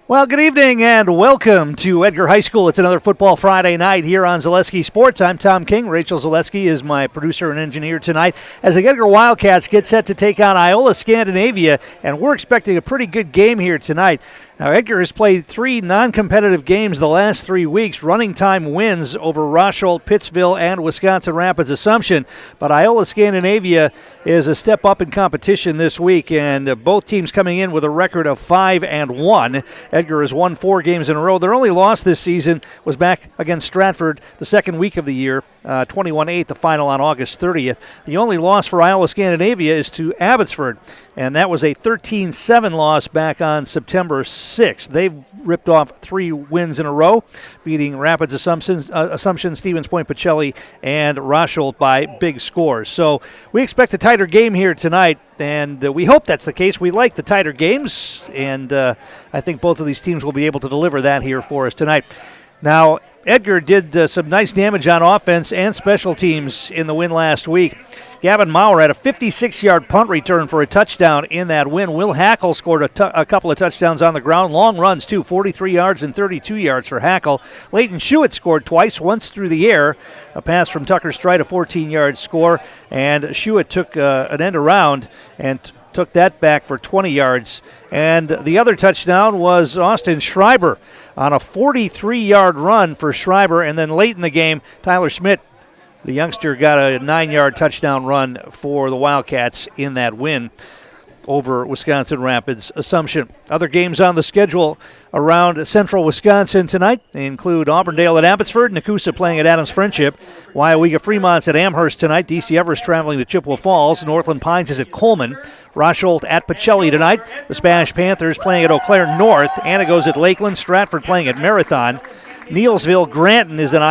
Well, good evening and welcome to Edgar High School. It's another Football Friday night here on Zaleski Sports. I'm Tom King. Rachel Zaleski is my producer and engineer tonight as the Edgar Wildcats get set to take on Iola-Scandinavia, and we're expecting a pretty good game here tonight. Now, Edgar has played 3 non-competitive games the last 3 weeks, running time wins over Rosholt, Pittsville, and Wisconsin Rapids Assumption. But Iola-Scandinavia is a step up in competition this week, and both teams coming in with a record of 5-1. Edgar has won 4 games in a row. Their only loss this season was back against Stratford the second week of the year, 21-8, the final on August 30th. The only loss for Iola-Scandinavia is to Abbotsford, and that was a 13-7 loss back on September 6th. They've ripped off 3 wins in a row, beating Rapids Assumption, Stevens Point Pacelli, and Rosholt by big scores. So we expect a tighter game here tonight, and we hope that's the case. We like the tighter games, and I think both of these teams will be able to deliver that here for us tonight. Now, Edgar did some nice damage on offense and special teams in the win last week. Gavin Maurer had a 56-yard punt return for a touchdown in that win. Will Hackle scored a couple of touchdowns on the ground. Long runs, too, 43 yards and 32 yards for Hackle. Leighton Schuett scored twice, once through the air. A pass from Tucker Strite, a 14-yard score. And Schuett took an end around and took that back for 20 yards. And the other touchdown was Austin Schreiber on a 43-yard run for Schreiber. And then late in the game, Tyler Schmidt, the youngster, got a 9-yard touchdown run for the Wildcats in that win over Wisconsin Rapids Assumption. Other games on the schedule around central Wisconsin tonight. They include Auburndale at Abbotsford, Nakusa playing at Adams Friendship, Waiawega Fremont's at Amherst tonight, DC Everest traveling to Chippewa Falls, Northland Pines is at Coleman, Rosholt at Pacelli tonight, the Spanish Panthers playing at Eau Claire North, Anagos at Lakeland, Stratford playing at Marathon, Neilsville Granton is an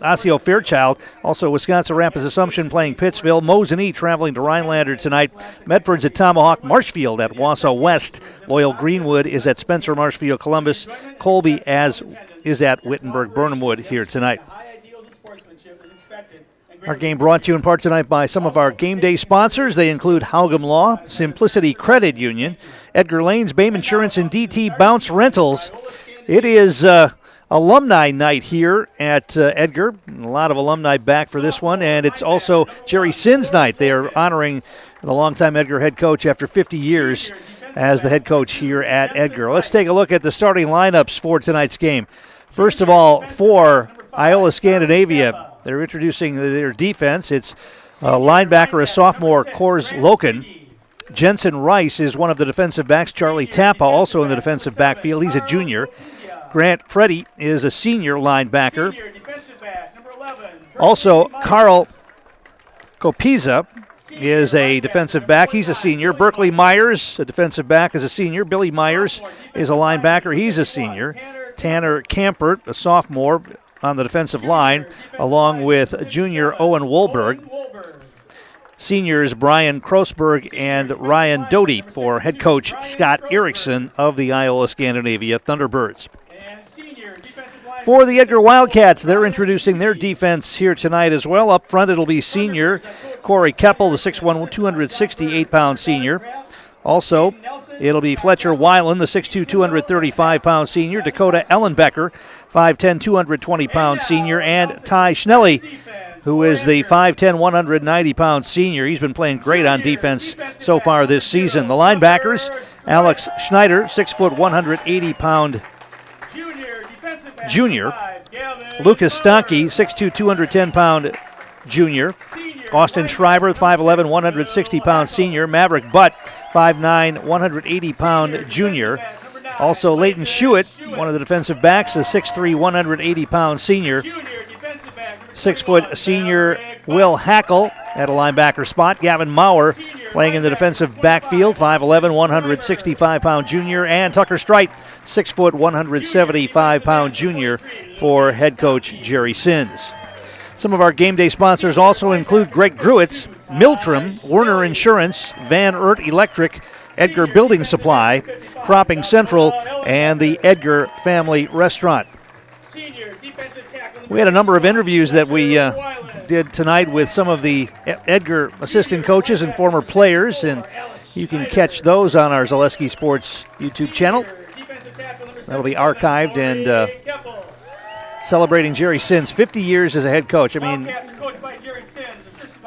Osseo Fairchild. Also, Wisconsin Rapids Assumption playing Pittsville. Mosinee traveling to Rhinelander tonight. Medford's at Tomahawk. Marshfield at Wausau West. Loyal Greenwood is at Spencer Marshfield Columbus. Colby is at Wittenberg Burnhamwood here tonight. Our game brought to you in part tonight by some of our game day sponsors. They include Haugum Law, Simplicity Credit Union, Edgar Lane's, BAME Insurance, and DT Bounce Rentals. It is Alumni night here at Edgar. A lot of alumni back for this one, and it's also Jerry Sins night. They are honoring the longtime Edgar head coach after 50 years as the head coach here at Edgar. Let's take a look at the starting lineups for tonight's game. First of all, for Iola-Scandinavia, they're introducing their defense. It's a linebacker, a sophomore, Kors Loken. Jensen Rice is one of the defensive backs. Charlie Tappa also in the defensive backfield. He's a junior. Grant Freddy is a senior linebacker. Also, Carl Kopiza is a defensive back. He's a senior. Berkeley Myers, a defensive back, is a senior. Billy Myers is a linebacker. He's a senior. Tanner Kampert, a sophomore, on the defensive line, along with junior Owen Wolberg. Seniors Brian Kroosberg and Ryan Doty for head coach Scott Erickson of the Iola-Scandinavia Thunderbirds. For the Edgar Wildcats, they're introducing their defense here tonight as well. Up front, it'll be senior Corey Keppel, the 6'1", 268-pound senior. Also, it'll be Fletcher Weiland, the 6'2", 235-pound senior. Dakota Ellenbecker, 5'10", 220-pound senior. And Ty Schnelly, who is the 5'10", 190-pound senior. He's been playing great on defense so far this season. The linebackers, Alex Schneider, 6', 180-pound junior. Lucas Stanke, 6'2", 210-pound junior. Austin Schreiber, 5'11", 160-pound senior. Maverick Butt, 5'9", 180-pound junior. Also, Leighton Schuett, one of the defensive backs, a 6'3", 180-pound senior. 6-foot senior Will Hackle at a linebacker spot. Gavin Maurer playing in the defensive backfield, 5'11", 165-pound junior. And Tucker Strite, 6', 175-pound junior for head coach Jerry Sins. Some of our game day sponsors also include Greg Gruitz, Miltram, Werner Insurance, Van Ert Electric, Edgar Building Supply, Cropping Central, and the Edgar Family Restaurant. We had a number of interviews that we did tonight with some of the Edgar assistant coaches and former players, and you can catch those on our Zaleski Sports YouTube channel. That'll be archived and celebrating Jerry Sins, 50 years as a head coach. I mean,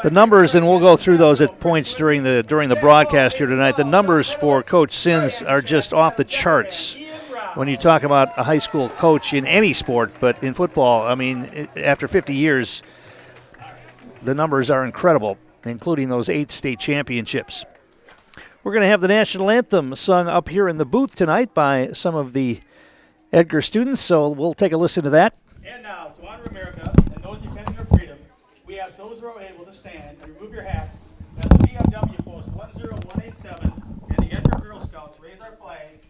the numbers, and we'll go through those at points during the broadcast here tonight. The numbers for Coach Sins are just off the charts when you talk about a high school coach in any sport, but in football, I mean, after 50 years, the numbers are incredible, including those 8 state championships. We're going to have the national anthem sung up here in the booth tonight by some of the Edgar students, so we'll take a listen to that. And now, to honor America and those defending our freedom, we ask those who are able to stand and remove your hats as the BMW Post 10187 and the Edgar Girl Scouts raise our flag,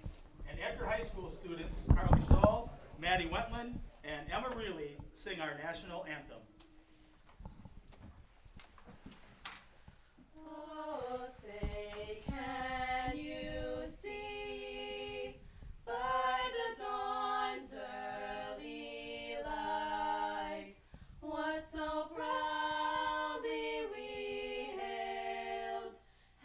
and Edgar High School students Carly Stahl, Maddie Wentland, and Emma Reilly sing our national anthem. Oh, say, can you see by the dawn's early light what so proudly we hailed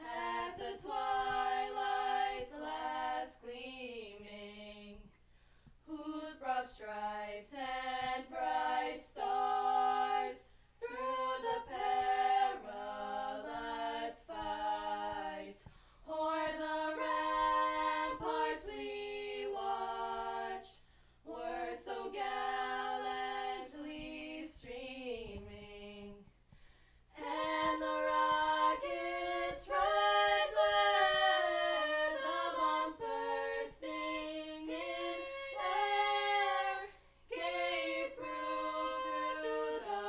at the twilight's last gleaming, whose broad stripes and bright stars through the perilous fight o'er the ramparts we watched were so gallantly streaming, and the rockets right glare, the bombs bursting in air, gave proof through the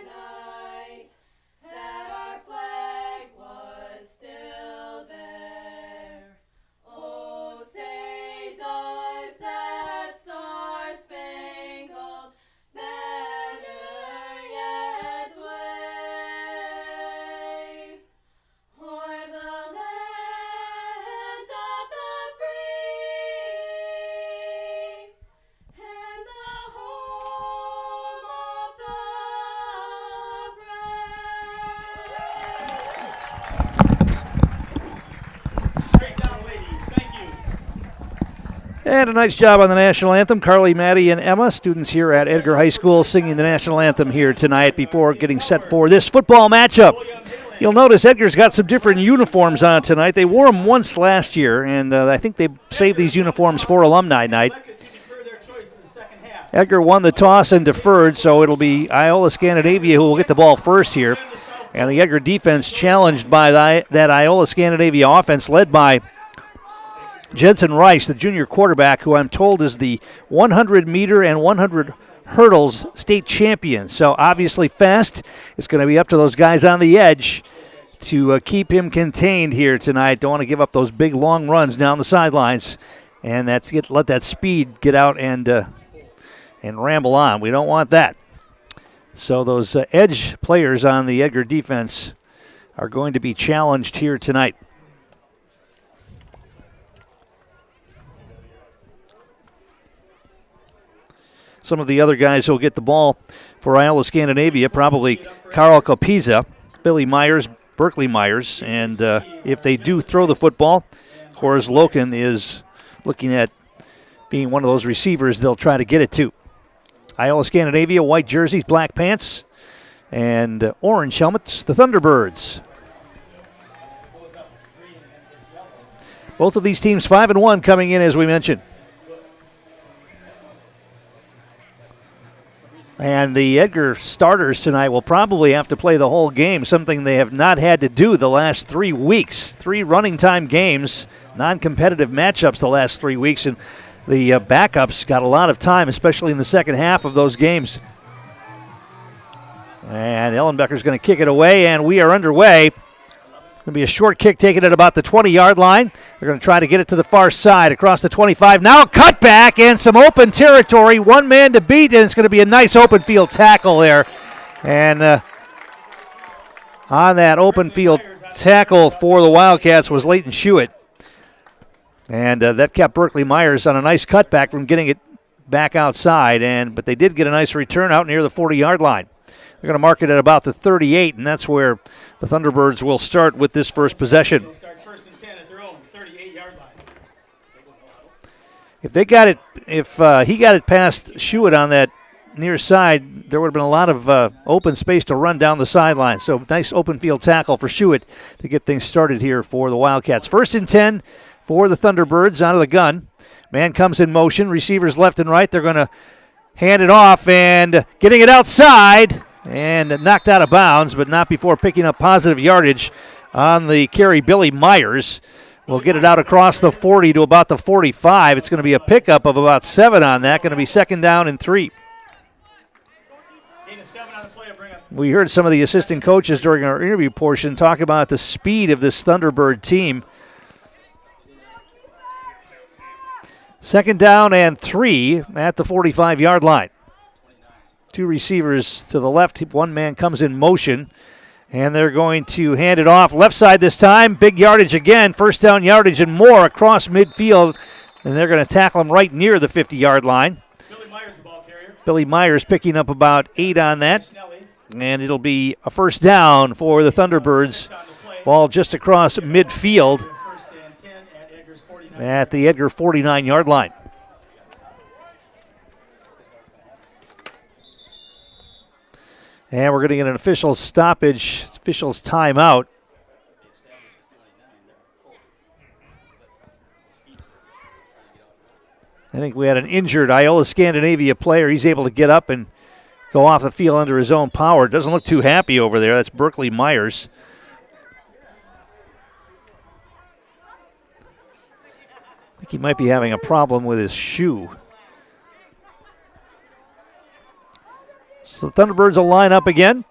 night that our flag was still there. Oh, say does that star-spangled banner yet wave o'er the land of the free and the home of the brave? Great job, ladies. Thank you. And a nice job on the national anthem. Carly, Maddie, and Emma, students here at Edgar High School, singing the national anthem here tonight before getting set for this football matchup. You'll notice Edgar's got some different uniforms on tonight. They wore them once last year, and I think they saved these uniforms for Alumni Night. Edgar won the toss and deferred, so it'll be Iola-Scandinavia who will get the ball first here. And the Edgar defense challenged by that Iola-Scandinavia offense led by Jensen Rice, the junior quarterback, who I'm told is the 100-meter and 100 hurdles state champion. So obviously fast. It's going to be up to those guys on the edge to keep him contained here tonight. Don't want to give up those big, long runs down the sidelines. And let that speed get out and ramble on. We don't want that. So those edge players on the Edgar defense are going to be challenged here tonight. Some of the other guys who will get the ball for Iola-Scandinavia, probably Carl Copiza, Billy Myers, Berkeley Myers, and if they do throw the football, Horace Loken is looking at being one of those receivers they'll try to get it to. Iola-Scandinavia, white jerseys, black pants, and orange helmets, the Thunderbirds. Both of these teams 5-1 coming in, as we mentioned. And the Edgar starters tonight will probably have to play the whole game, something they have not had to do the last 3 weeks. 3 running time games, non-competitive matchups the last 3 weeks, and the backups got a lot of time, especially in the second half of those games. And Ellenbecker's going to kick it away, and we are underway. Going to be a short kick taken at about the 20-yard line. They're going to try to get it to the far side across the 25. Now a cutback and some open territory. One man to beat, and it's going to be a nice open field tackle there. And on that open field tackle for the Wildcats was Leighton Schuett. And that kept Berkeley Myers on a nice cutback from getting it back outside. But they did get a nice return out near the 40-yard line. They're going to mark it at about the 38, and that's where the Thunderbirds will start with this first possession. They'll start 1st and 10 at their own 38-yard line. If they got it, if he got it past Schuett on that near side, there would have been a lot of open space to run down the sideline. So nice open field tackle for Schuett to get things started here for the Wildcats. 1st and 10 for the Thunderbirds out of the gun. Man comes in motion, receivers left and right. They're going to hand it off and getting it outside and knocked out of bounds, but not before picking up positive yardage on the carry. Billy Myers will get it out across the 40 to about the 45. It's going to be a pickup of about 7 on that. Going to be 2nd down and 3. We heard some of the assistant coaches during our interview portion talk about the speed of this Thunderbird team. 2nd down and 3 at the 45-yard line. 2 receivers to the left. 1 man comes in motion, and they're going to hand it off left side this time. Big yardage again. 1st down yardage and more across midfield, and they're going to tackle him right near the 50-yard line. Billy Myers, the ball carrier. Billy Myers picking up about 8 on that, and it'll be a 1st down for the Thunderbirds. Ball just across midfield at the Edgar 49-yard line. And we're going to get an official stoppage, official's timeout. I think we had an injured Iola-Scandinavia player. He's able to get up and go off the field under his own power. Doesn't look too happy over there. That's Berkeley Myers. I think he might be having a problem with his shoe. So the Thunderbirds will line up again.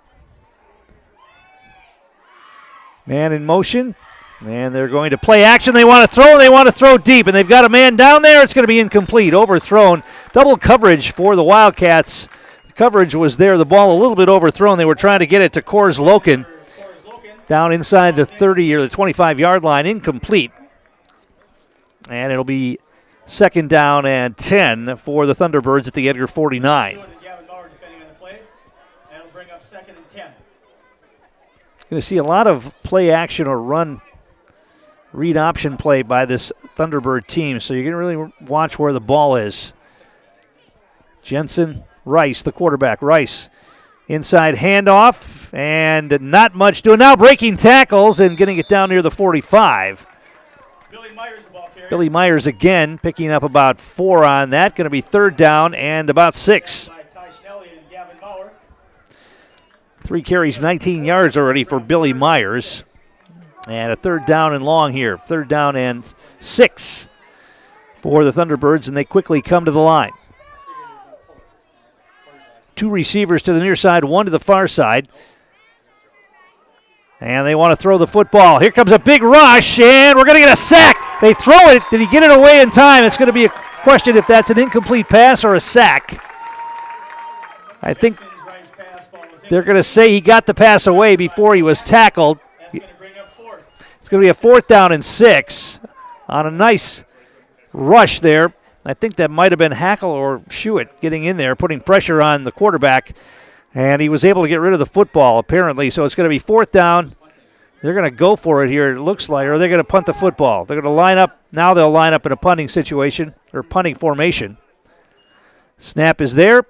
Man in motion. And they're going to play action. They want to throw, and they want to throw deep. And they've got a man down there. It's going to be incomplete. Overthrown. Double coverage for the Wildcats. The coverage was there. The ball a little bit overthrown. They were trying to get it to Kors Loken. Down inside the 30 or the 25-yard line. Incomplete. And it'll be 2nd down and 10 for the Thunderbirds at the Edgar 49. Going to see a lot of play action or run read option play by this Thunderbird team, so you're going to really watch where the ball is. Jensen Rice, the quarterback. Rice, inside handoff, and not much doing. Now breaking tackles and getting it down near the 45. Billy Myers, the ball carrier. Billy Myers again picking up about 4 on that. Going to be 3rd down and about 6. 3 carries, 19 yards already for Billy Myers. And a 3rd down and long here. 3rd down and 6 for the Thunderbirds, and they quickly come to the line. 2 receivers to the near side, 1 to the far side. And they want to throw the football. Here comes a big rush, and we're going to get a sack. They throw it. Did he get it away in time? It's going to be a question if that's an incomplete pass or a sack. I think they're going to say he got the pass away before he was tackled. It's going to be a 4th down and 6 on a nice rush there. I think that might have been Hackle or Schuett getting in there, putting pressure on the quarterback, and he was able to get rid of the football apparently. So it's going to be 4th down. They're going to go for it here, it looks like, or they're going to punt the football. They're going to line up. Now they'll line up in a punting situation or punting formation. Snap is there,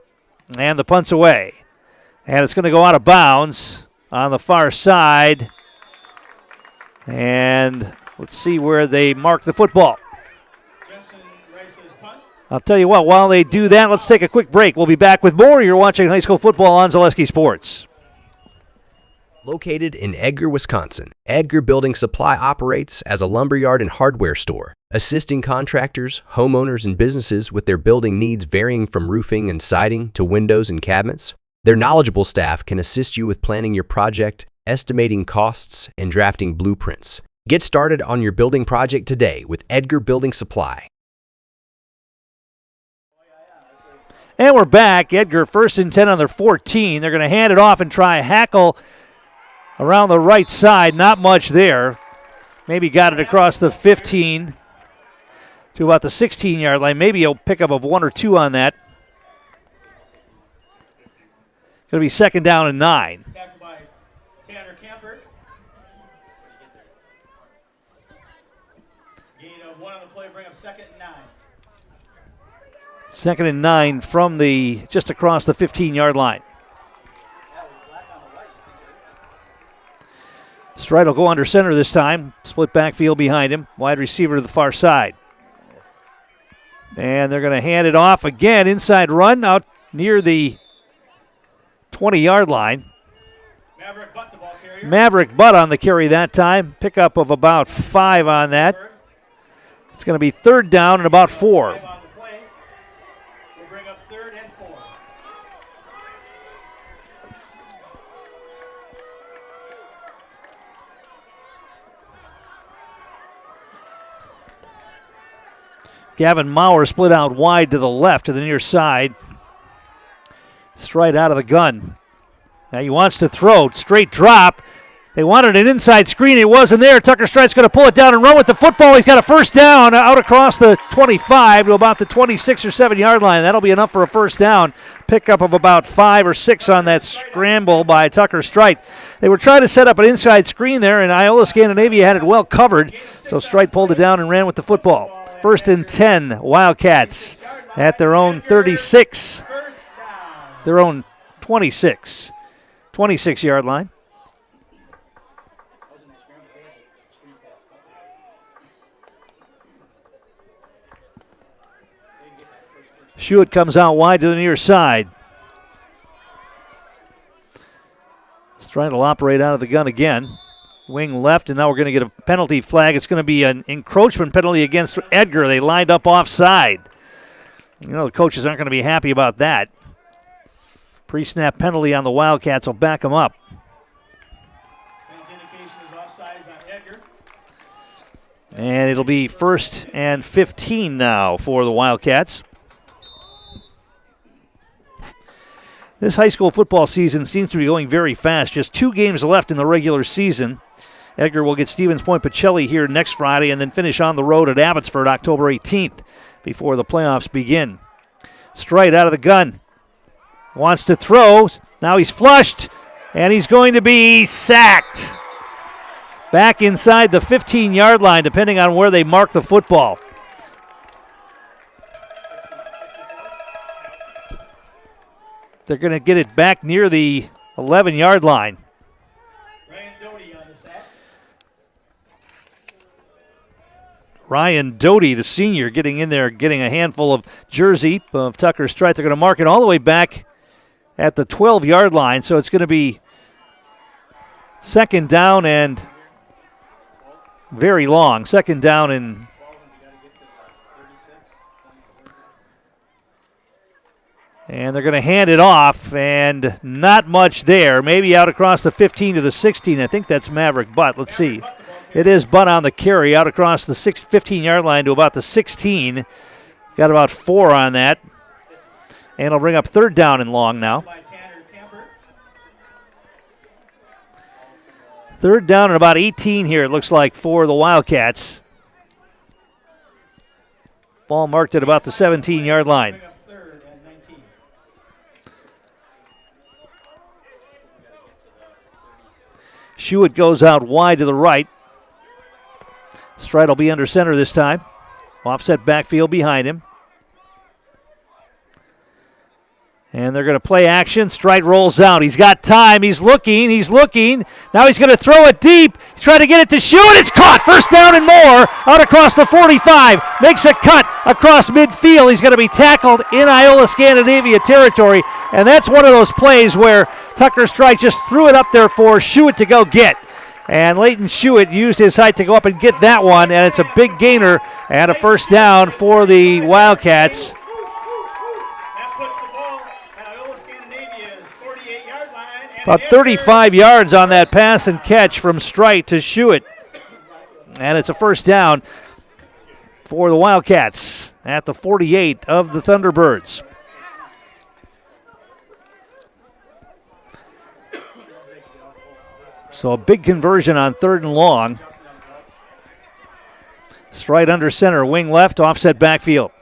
and the punt's away. And it's going to go out of bounds on the far side. And let's see where they mark the football. I'll tell you what, while they do that, let's take a quick break. We'll be back with more. You're watching high school football on Zaleski Sports. Located in Edgar, Wisconsin, Edgar Building Supply operates as a lumberyard and hardware store, assisting contractors, homeowners, and businesses with their building needs varying from roofing and siding to windows and cabinets. Their knowledgeable staff can assist you with planning your project, estimating costs, and drafting blueprints. Get started on your building project today with Edgar Building Supply. And we're back. Edgar 1st and 10 on their 14. They're going to hand it off and try Hackle around the right side. Not much there. Maybe got it across the 15 to about the 16-yard line. Maybe he'll pick up of 1 or 2 on that. Going to be 2nd down and 9. Tackled by Tanner Camper. Gain of 1 on the play, bring up 2nd and 9. Second and 9 from just across the 15-yard line. Stride will go under center this time. Split backfield behind him. Wide receiver to the far side. And they're going to hand it off again. Inside run out near the 20-yard line. Maverick Butt on the carry that time. Pickup of about 5 on that. It's going to be third down and about 4. Gavin Maurer split out wide to the left, to the near side. Stride out of the gun. Now he wants to throw. Straight drop. They wanted an inside screen. It wasn't there. Tucker Stride's going to pull it down and run with the football. He's got a first down out across the 25 to about the 26 or 7-yard line. That'll be enough for a first down. Pickup of about 5 or 6 on that scramble by Tucker Stride. They were trying to set up an inside screen there, and Iola-Scandinavia had it well covered. So Stride pulled it down and ran with the football. First and 10, Wildcats at their own 36. Their own 26-yard line. Shewitt comes out wide to the near side. Stride will operate out of the gun again. Wing left, and now we're going to get a penalty flag. It's going to be an encroachment penalty against Edgar. They lined up offside. You know, the coaches aren't going to be happy about that. Pre-snap penalty on the Wildcats will back them up. And it'll be first and 15 now for the Wildcats. This high school football season seems to be going very fast. Just 2 games left in the regular season. Edgar will get Stevens Point Pacelli here next Friday and then finish on the road at Abbotsford October 18th before the playoffs begin. Stride out of the gun. Wants to throw. Now he's flushed, and he's going to be sacked. Back inside the 15-yard line, depending on where they mark the football. They're going to get it back near the 11-yard line. Ryan Doty, the senior, getting in there, getting a handful of jersey of Tucker Stride. They're going to mark it all the way back at the 12-yard line, so it's going to be second down and very long. Second down and they're going to hand it off, and not much there. Maybe out across the 15 to the 16. I think that's Maverick Butt. Let's see. It is Butt on the carry out across the 15-yard line to about the 16. Got about 4 on that. And it'll bring up third down and long now. Third down and about 18 here, it looks like, for the Wildcats. Ball marked at about the 17-yard line. Shewitt goes out wide to the right. Stride will be under center this time. Offset backfield behind him. And they're going to play action. Stride rolls out. He's got time. He's looking. Now he's going to throw it deep. He's trying to get it to Shewitt. It's caught. First down and more. Out across the 45. Makes a cut across midfield. He's going to be tackled in Iola-Scandinavia territory. And that's one of those plays where Tucker Stride just threw it up there for Shewitt to go get. And Leighton Shewitt used his height to go up and get that one. And it's a big gainer and a first down for the Wildcats. About 35 yards on that pass and catch from Strite to Shewitt. And it's a first down for the Wildcats at the 48 of the Thunderbirds. So a big conversion on third and long. Strite under center, wing left, offset backfield.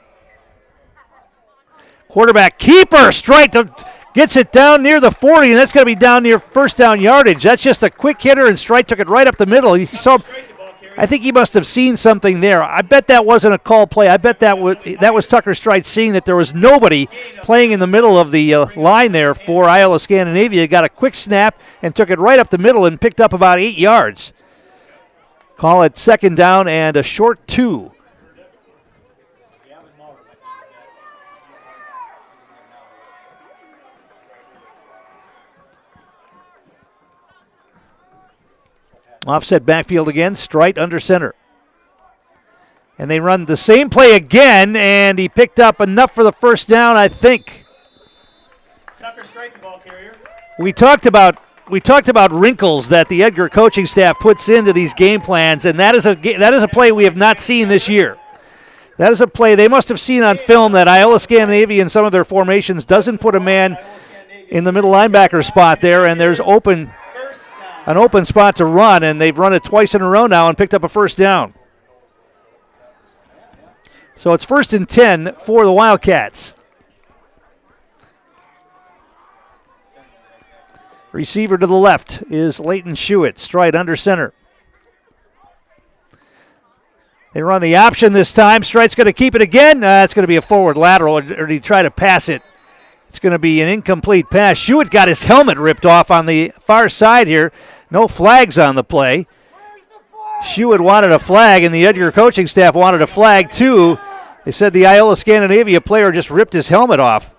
Quarterback keeper, Strite gets it down near the 40, and that's going to be down near first down yardage. That's just a quick hitter, and Strite took it right up the middle. I think he must have seen something there. I bet that wasn't a call play. I bet that was Tucker Strite seeing that there was nobody playing in the middle of the line there for Iola-Scandinavia. Got a quick snap and took it right up the middle and picked up about 8 yards. Call it second down and a short 2. Offset backfield again, Strite under center. And they run the same play again, and he picked up enough for the first down, I think. Tucker Strite, the ball carrier. We talked about wrinkles that the Edgar coaching staff puts into these game plans, and that is a play we have not seen this year. That is a play they must have seen on film that Iola-Scandinavia in some of their formations doesn't put a man in the middle linebacker spot there, and there's an open spot to run, and they've run it twice in a row now and picked up a first down. So it's 1st and 10 for the Wildcats. Receiver to the left is Leighton Schuett. Strite under center. They run the option this time. Strite's going to keep it again. It's going to be a forward lateral, or did he try to pass it? It's going to be an incomplete pass. Schuett got his helmet ripped off on the far side here. No flags on the play. Schuett wanted a flag, and the Edgar coaching staff wanted a flag too. They said the Iola-Scandinavia player just ripped his helmet off.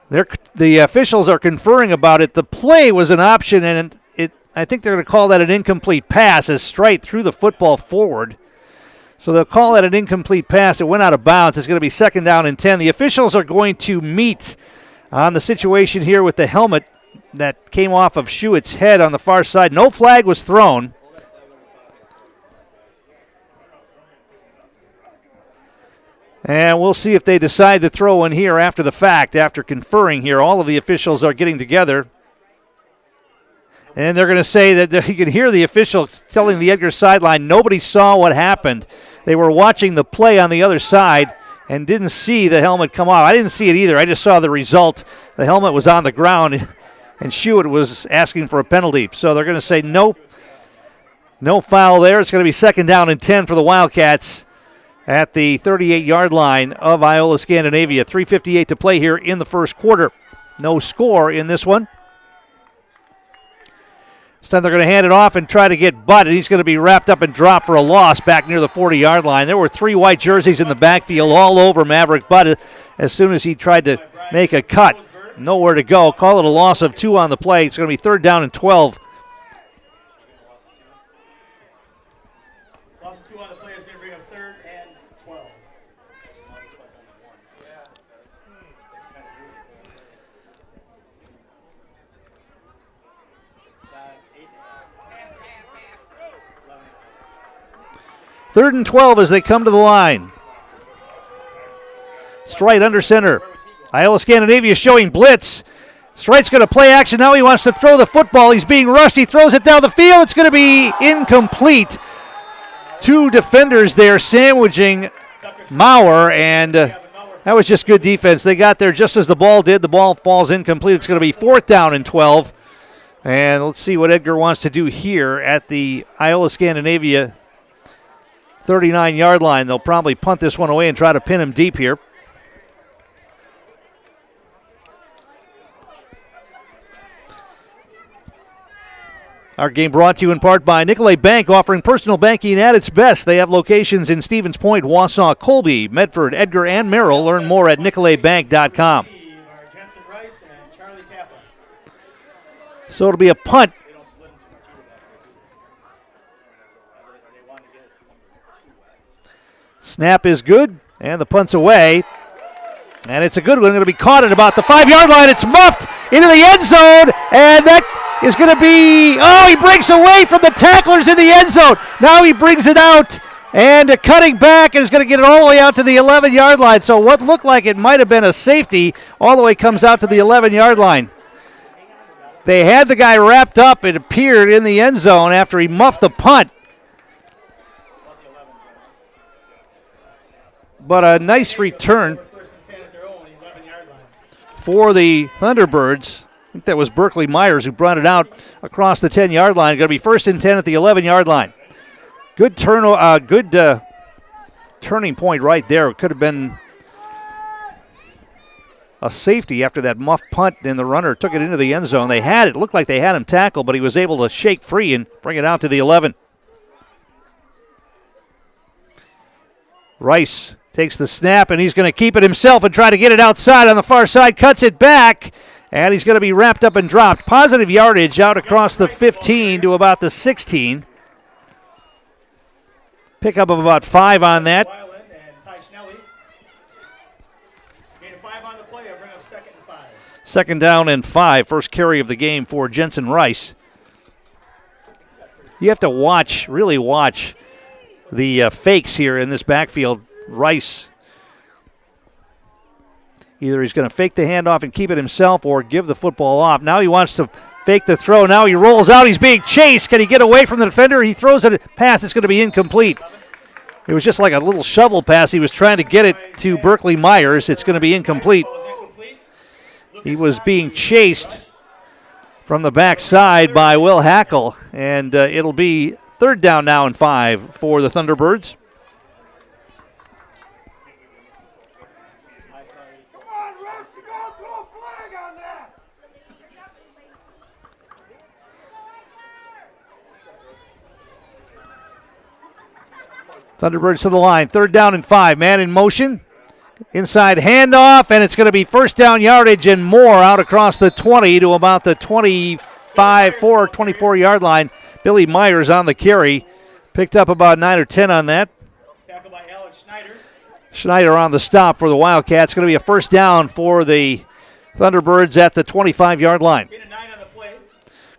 The officials are conferring about it. The play was an option, and I think they're going to call that an incomplete pass as Strite threw the football forward. So they'll call that an incomplete pass. It went out of bounds. It's going to be second down and 10. The officials are going to meet on the situation here with the helmet that came off of Schuett's head on the far side. No flag was thrown. And we'll see if they decide to throw one here after the fact, after conferring here. All of the officials are getting together. And they're going to say that you can hear the official telling the Edgar sideline nobody saw what happened. They were watching the play on the other side and didn't see the helmet come off. I didn't see it either. I just saw the result. The helmet was on the ground, and Schuett was asking for a penalty. So they're going to say no foul there. It's going to be second down and 10 for the Wildcats at the 38-yard line of Iola-Scandinavia. 3:58 to play here in the first quarter. No score in this one. This time they're going to hand it off and try to get Butt, and he's going to be wrapped up and dropped for a loss back near the 40-yard line. There were 3 white jerseys in the backfield all over Maverick Butt as soon as he tried to make a cut. Nowhere to go. Call it a loss of 2 on the play. It's going to be third down and 12. Loss of 2 on the play is going to bring up third and 12. Third and 12 as they come to the line. Strite under center. Iola-Scandinavia showing blitz. Strite's going to play action now. He wants to throw the football. He's being rushed. He throws it down the field. It's going to be incomplete. 2 defenders there sandwiching Maurer, and that was just good defense. They got there just as the ball did. The ball falls incomplete. It's going to be fourth down and 12. And let's see what Edgar wants to do here at the Iola-Scandinavia 39-yard line. They'll probably punt this one away and try to pin him deep here. Our game brought to you in part by Nicolay Bank, offering personal banking at its best. They have locations in Stevens Point, Wausau, Colby, Medford, Edgar, and Merrill. Learn more at nicolaybank.com. So it'll be a punt. Snap is good, and the punt's away. And it's a good one. Going to be caught at about the 5-yard line. It's muffed into the end zone, and that is going to be, he breaks away from the tacklers in the end zone. Now he brings it out, and cutting back, and is going to get it all the way out to the 11-yard line. So what looked like it might have been a safety all the way comes out to the 11-yard line. They had the guy wrapped up, it appeared, in the end zone after he muffed the punt. But a nice return for the Thunderbirds. I think that was Berkeley Myers who brought it out across the 10-yard line. Going to be first and 10 at the 11-yard line. Good turning point right there. It could have been a safety after that muff punt, and the runner took it into the end zone. They had it. Looked like they had him tackled, but he was able to shake free and bring it out to the 11. Rice takes the snap, and he's going to keep it himself and try to get it outside on the far side. Cuts it back, and he's going to be wrapped up and dropped. Positive yardage out across the 15 to about the 16. Pickup of about 5 on that. Second down and 5. First carry of the game for Jensen Rice. You have to watch, really watch the fakes here in this backfield. Rice, either he's going to fake the handoff and keep it himself or give the football off. Now he wants to fake the throw. Now he rolls out. He's being chased. Can he get away from the defender? He throws it pass. It's going to be incomplete. It was just like a little shovel pass. He was trying to get it to Berkeley Myers. It's going to be incomplete. He was being chased from the backside by Will Hackle, and it'll be third down now and 5 for the Thunderbirds. Thunderbirds to the line. Third down and 5. Man in motion. Inside handoff, and it's going to be first down yardage and more out across the 20 to about the 24-yard line. Billy Myers on the carry. Picked up about 9 or 10 on that. Tackled by Alex Schneider. Schneider on the stop for the Wildcats. Going to be a first down for the Thunderbirds at the 25-yard line.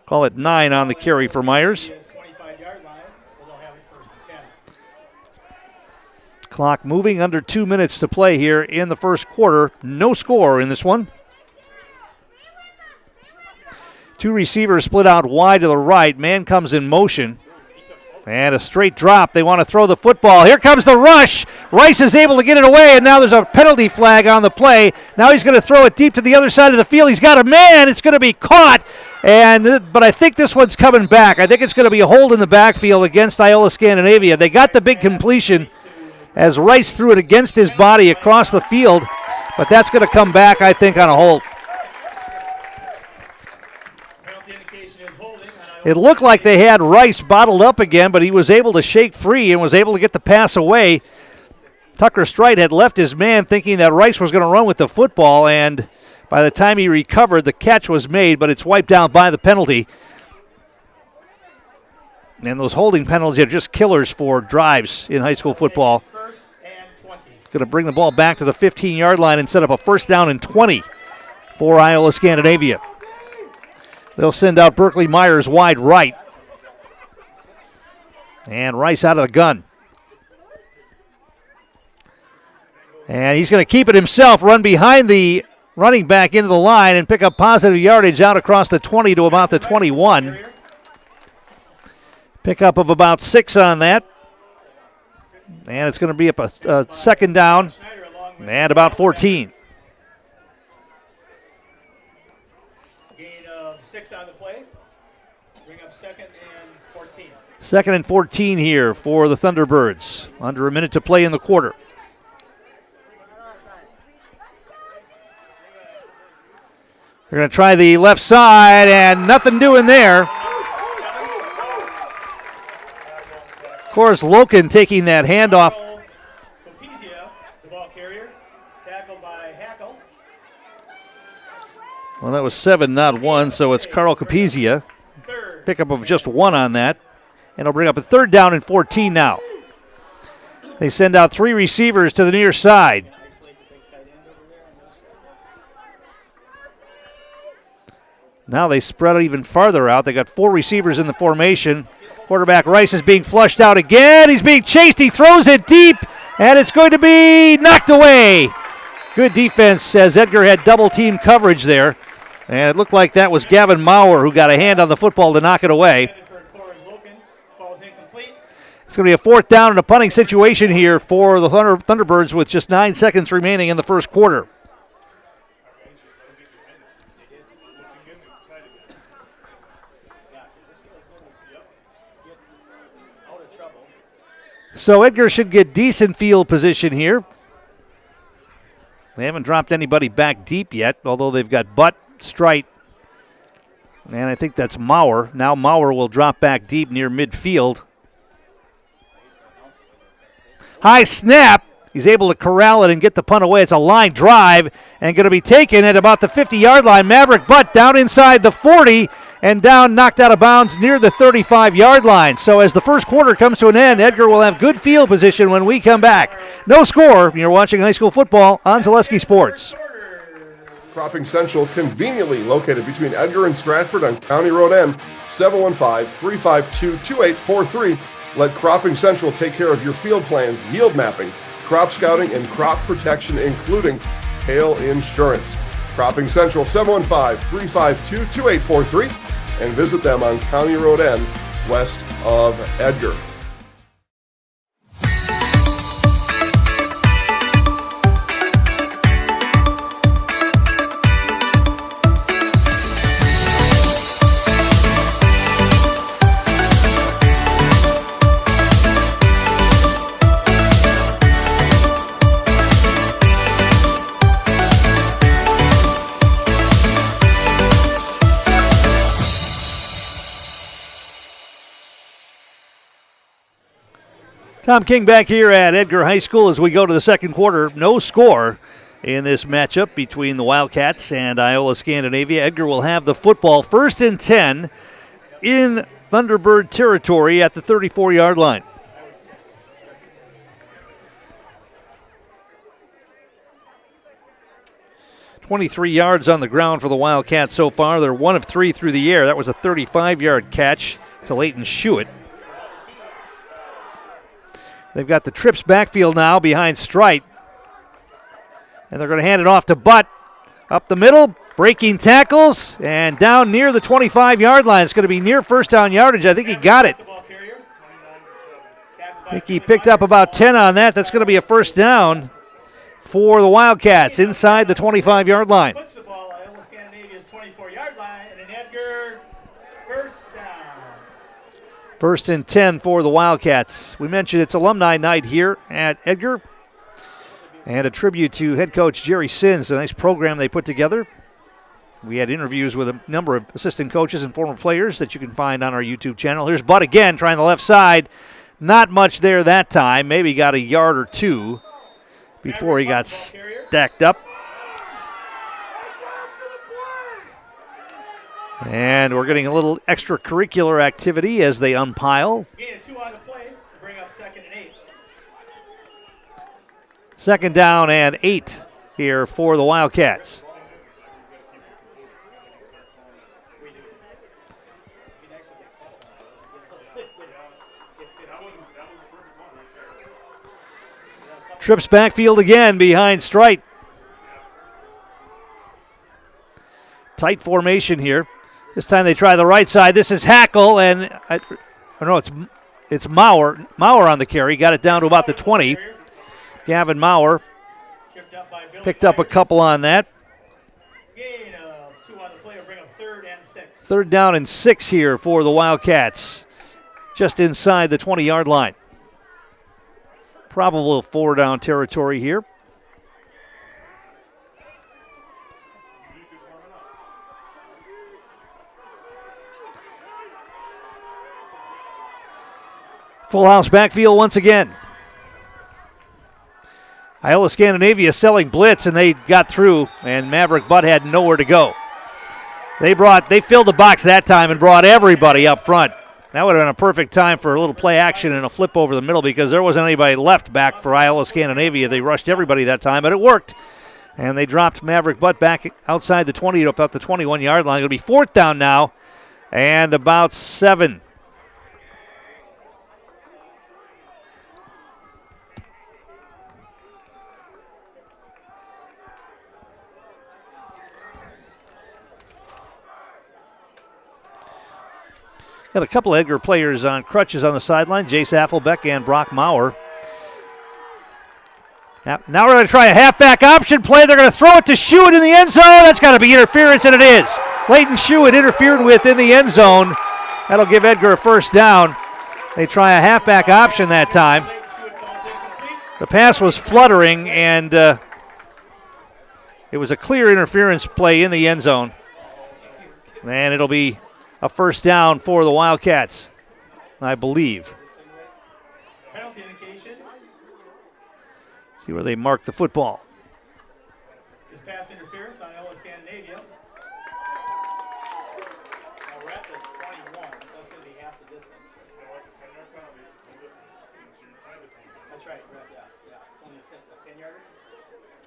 Call it 9 on the carry for Myers. Clock moving, under 2 minutes to play here in the first quarter. No score in this one. Two receivers split out wide to the right. Man comes in motion. And a straight drop. They want to throw the football. Here comes the rush. Rice is able to get it away, and now there's a penalty flag on the play. Now he's going to throw it deep to the other side of the field. He's got a man. It's going to be caught. But I think this one's coming back. I think it's going to be a hold in the backfield against Iola-Scandinavia. They got the big completion as Rice threw it against his body across the field, but that's going to come back, I think, on a hold. It looked like they had Rice bottled up again, but he was able to shake free and was able to get the pass away. Tucker Strite had left his man thinking that Rice was going to run with the football, and by the time he recovered, the catch was made, but it's wiped out by the penalty. And those holding penalties are just killers for drives in high school football. Going to bring the ball back to the 15-yard line and set up a first down and 20 for Iola-Scandinavia. They'll send out Berkeley Myers wide right. And Rice out of the gun. And he's going to keep it himself, run behind the running back into the line and pick up positive yardage out across the 20 to about the 21. Pickup of about 6 on that. And it's going to be up a second down and about 14. Gain of 6 on the play. Bring up second and 14. Second and 14 here for the Thunderbirds. Under a minute to play in the quarter. They're going to try the left side, and nothing doing there. Of course, Loken taking that handoff. Copizia, the ball carrier, tackled by Hackle. Well, that was 7, not 1, so it's Carl Capizia. Pickup of just 1 on that. And it'll bring up a third down and 14 now. They send out 3 receivers to the near side. Now they spread it even farther out. They got 4 receivers in the formation. Quarterback Rice is being flushed out again. He's being chased. He throws it deep, and it's going to be knocked away. Good defense as Edgar had double team coverage there. And it looked like that was Gavin Maurer who got a hand on the football to knock it away. It's going to be a fourth down and a punting situation here for the Thunderbirds with just 9 seconds remaining in the first quarter. So Edgar should get decent field position here. They haven't dropped anybody back deep yet, although they've got Butt, Strite, and I think that's Maurer. Now Maurer will drop back deep near midfield. High snap. He's able to corral it and get the punt away. It's a line drive and going to be taken at about the 50-yard line. Maverick Butt down inside the 40 and down, knocked out of bounds near the 35-yard line. So as the first quarter comes to an end, Edgar will have good field position when we come back. No score. You're watching high school football on Zaleski Sports. Cropping Central, conveniently located between Edgar and Stratford on County Road N, 715-352-2843. Let Cropping Central take care of your field plans, yield mapping, crop scouting, and crop protection, including hail insurance. Cropping Central, 715-352-2843, and visit them on County Road N, west of Edgar. Tom King back here at Edgar High School as we go to the second quarter. No score in this matchup between the Wildcats and Iola-Scandinavia. Edgar will have the football, 1st and 10 in Thunderbird territory at the 34-yard line. "23 yards on the ground for the Wildcats so far. They're 1 of 3 through the air. That was a 35-yard catch to Leighton Schuett. They've got the trips backfield now behind Strite. And they're going to hand it off to Butt. Up the middle, breaking tackles, and down near the 25-yard line. It's going to be near first down yardage. I think he got it. I think he picked up about 10 on that. That's going to be a first down for the Wildcats inside the 25-yard line. Puts the ball at Iola-Scandinavia's 24-yard line, and an Edgar first down. 1st and 10 for the Wildcats. We mentioned it's alumni night here at Edgar. And a tribute to head coach Jerry Sins, a nice program they put together. We had interviews with a number of assistant coaches and former players that you can find on our YouTube channel. Here's Butt again, trying the left side. Not much there that time. Maybe got a yard or two before he got stacked up. And we're getting a little extracurricular activity as they unpile. Gain of 2 on the play to bring up 2nd and 8. 2nd down and 8 here for the Wildcats. Trips backfield again behind Strite. Tight formation here. This time they try the right side. This is Hackle, and I don't know, it's Maurer. Maurer on the carry. Got it down to about the 20. Gavin Maurer picked up a couple on that. Gain of 2 on the play will bring up 3rd and 6. 3rd down and 6 here for the Wildcats. Just inside the 20-yard line. Probable 4-down territory here. Full house backfield once again. Iola-Scandinavia selling blitz, and they got through, and Maverick Butt had nowhere to go. They filled the box that time and brought everybody up front. That would have been a perfect time for a little play action and a flip over the middle because there wasn't anybody left back for Iola-Scandinavia. They rushed everybody that time, but it worked. And they dropped Maverick Butt back outside the 20 up the 21-yard line. It'll be 4th down now and about 7. Got a couple of Edgar players on crutches on the sideline, Jace Affelbeck and Brock Maurer. Now we're going to try a halfback option play. They're going to throw it to Schuett in the end zone. That's got to be interference, and it is. Leighton Schuett interfered with in the end zone. That'll give Edgar a first down. They try a halfback option that time. The pass was fluttering, and it was a clear interference play in the end zone. And it'll be a first down for the Wildcats, I believe. Penalty indication. See where they mark the football. Is pass interference on Iola-Scandinavia. Now we're at the 21, so that's going to be half the distance. That's right, correct, yes. Yeah, it's only a 10-yarder.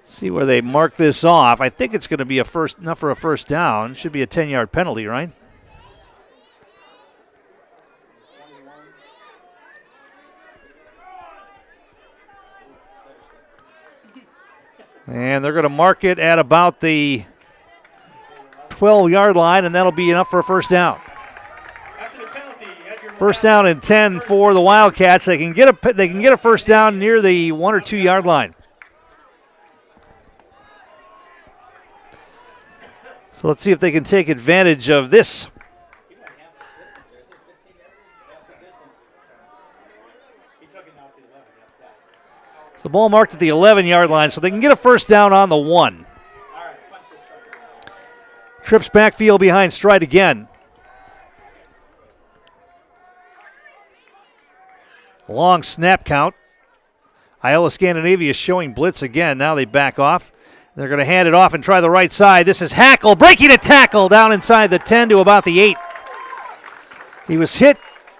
See where they mark this off. I think it's going to be not for a first down. Should be a 10-yard penalty, right? And they're going to mark it at about the 12-yard line, and that'll be enough for a first down. After the penalty, Edgar First down and 10 for the Wildcats. They can get a first down near the 1 or 2 yard line. So let's see if they can take advantage of this. The ball marked at the 11-yard line, so they can get a first down on the 1. Trips backfield behind Stride again. Long snap count. Iola-Scandinavia is showing blitz again. Now they back off. They're going to hand it off and try the right side. This is Hackle breaking a tackle down inside the 10 to about the 8. He was hit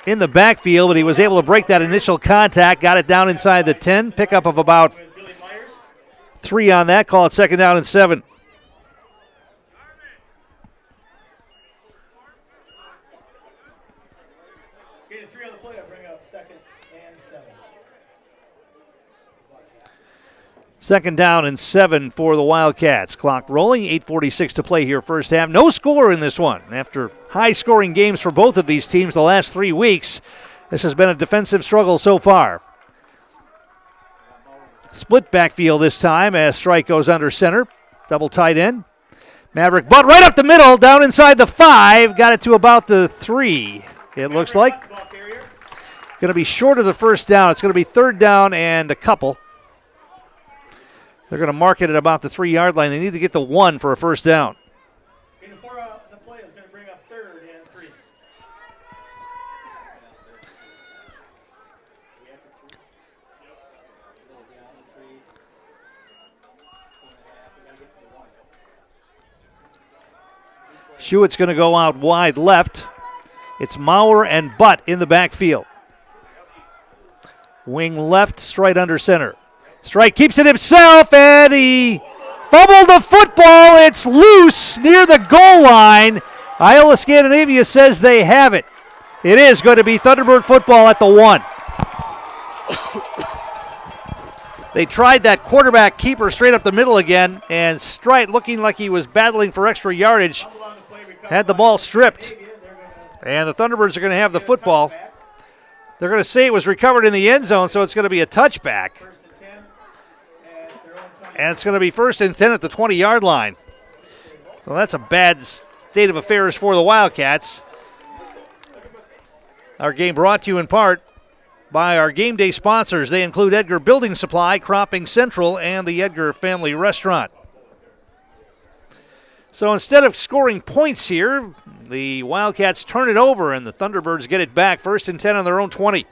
in the backfield, but he was able to break that initial contact, got it down inside the 10. Pickup of about 3 on that. Call it second down and 7. Gain of 3 on the play, I'll bring up second and 7. Second down and 7 for the Wildcats. Clock rolling, 8:46 to play here first half. No score in this one. After high-scoring games for both of these teams the last 3 weeks, this has been a defensive struggle so far. Split backfield this time as Strike goes under center. Double tight end. Maverick butt right up the middle, down inside the 5. Got it to about the 3, it looks like. Going to be short of the first down. It's going to be third down and a couple. They're going to mark it at about the 3-yard line. They need to get the 1 for a first down. Gain of 4 on the play is going to bring up third and 3. Shewitt's going to go out wide left. It's Maurer and Butt in the backfield. Wing left, Strike under center. Strike keeps it himself, and he fumbled the football. It's loose near the goal line. Iola-Scandinavia says they have it. It is going to be Thunderbird football at the 1. They tried that quarterback keeper straight up the middle again, and Strike, looking like he was battling for extra yardage, had the ball stripped. And the Thunderbirds are going to have the football. They're going to say it was recovered in the end zone, so it's going to be a touchback. And it's going to be first and 10 at the 20-yard line. So that's a bad state of affairs for the Wildcats. Our game brought to you in part by our game day sponsors. They include Edgar Building Supply, Cropping Central, and the Edgar Family Restaurant. So instead of scoring points here, the Wildcats turn it over and the Thunderbirds get it back. First and 10 on their own 20.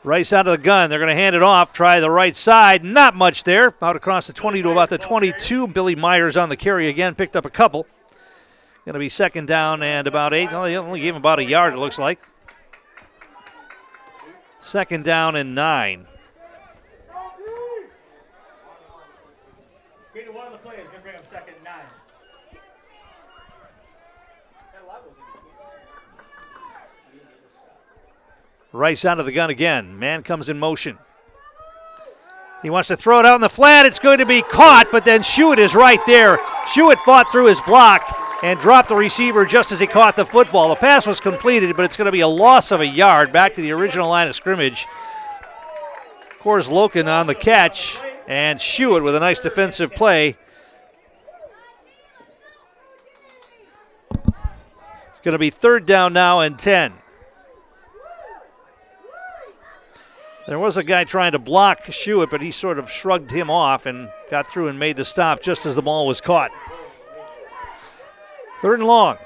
Rice out of the gun. They're going to hand it off. Try the right side. Not much there. Out across the 20 to about the 22. Billy Myers on the carry again. Picked up a couple. Going to be second down and about 8. Oh, they only gave him about a yard, it looks like. Second down and 9. Gain of 1 on the play is going to bring up second and 9. Rice out of the gun again. Man comes in motion. He wants to throw it out in the flat. It's going to be caught, but then Shewitt is right there. Shewitt fought through his block and dropped the receiver just as he caught the football. The pass was completed, but it's going to be a loss of a yard back to the original line of scrimmage. Kors Loken on the catch, and Shewitt with a nice defensive play Going to be 3rd down now and 10. There was a guy trying to block Shuett, but he sort of shrugged him off and got through and made the stop just as the ball was caught. 3rd and long.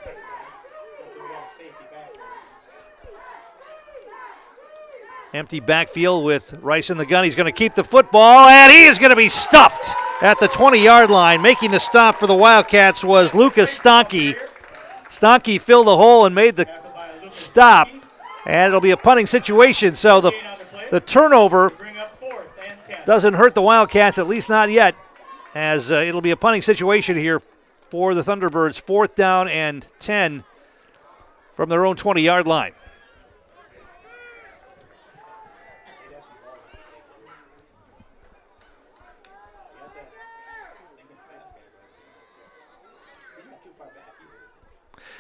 Empty backfield with Rice in the gun. He's going to keep the football, and he is going to be stuffed at the 20-yard line. Making the stop for the Wildcats was Lucas Stonke. Stonke filled the hole and made the stop, and it'll be a punting situation. So the turnover doesn't hurt the Wildcats, at least not yet, as it'll be a punting situation here for the Thunderbirds. 4th down and 10 from their own 20-yard line.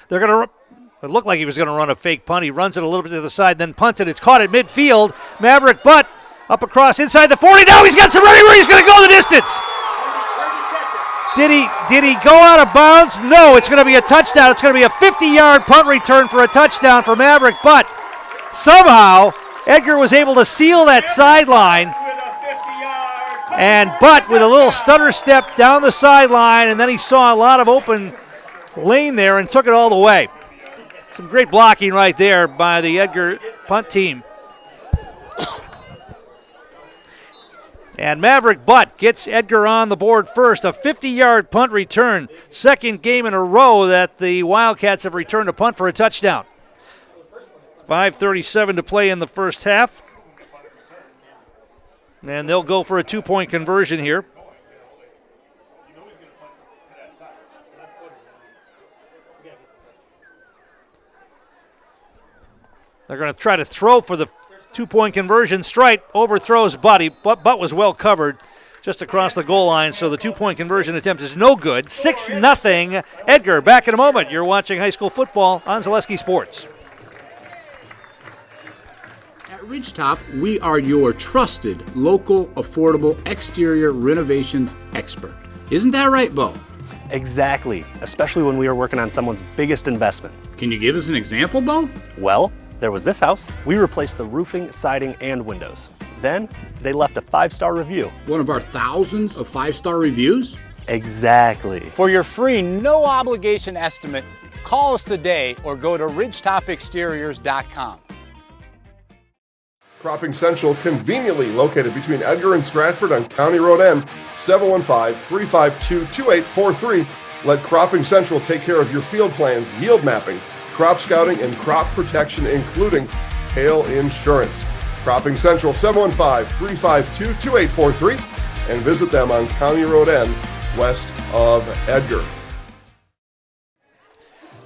They're going to. It looked like he was going to run a fake punt. He runs it a little bit to the side, then punts it. It's caught at midfield. Maverick Butt up across inside the 40. Now he's got some running where he's going to go the distance. Did he go out of bounds? No, it's going to be a touchdown. It's going to be a 50-yard punt return for a touchdown for Maverick Butt. Somehow, Edgar was able to seal that sideline. And Butt with a little stutter step down the sideline, and then he saw a lot of open lane there and took it all the way. Some great blocking right there by the Edgar punt team. And Maverick Butt gets Edgar on the board first. A 50-yard punt return. 2nd game in a row that the Wildcats have returned a punt for a touchdown. 5:37 to play in the first half. And they'll go for a 2-point conversion here. They're going to try to throw for the 2-point conversion. Strite overthrows Butt. Butt was well covered just across the goal line, so the 2-point conversion attempt is no good. 6-0 Edgar. Back in a moment. You're watching high school football on Zaleski Sports. At Ridgetop, we are your trusted, local, affordable exterior renovations expert. Isn't that right, Bo? Exactly, especially when we are working on someone's biggest investment. Can you give us an example, Bo? Well, there was this house. We replaced the roofing, siding, and windows. Then they left a 5-star review. One of our thousands of 5-star reviews? Exactly. For your free, no obligation estimate, call us today or go to ridgetopexteriors.com. Cropping Central, conveniently located between Edgar and Stratford on County Road N, 715-352-2843. Let Cropping Central take care of your field plans, yield mapping, crop scouting, and crop protection, including hail insurance. Cropping Central, 715-352-2843, and visit them on County Road N, west of Edgar.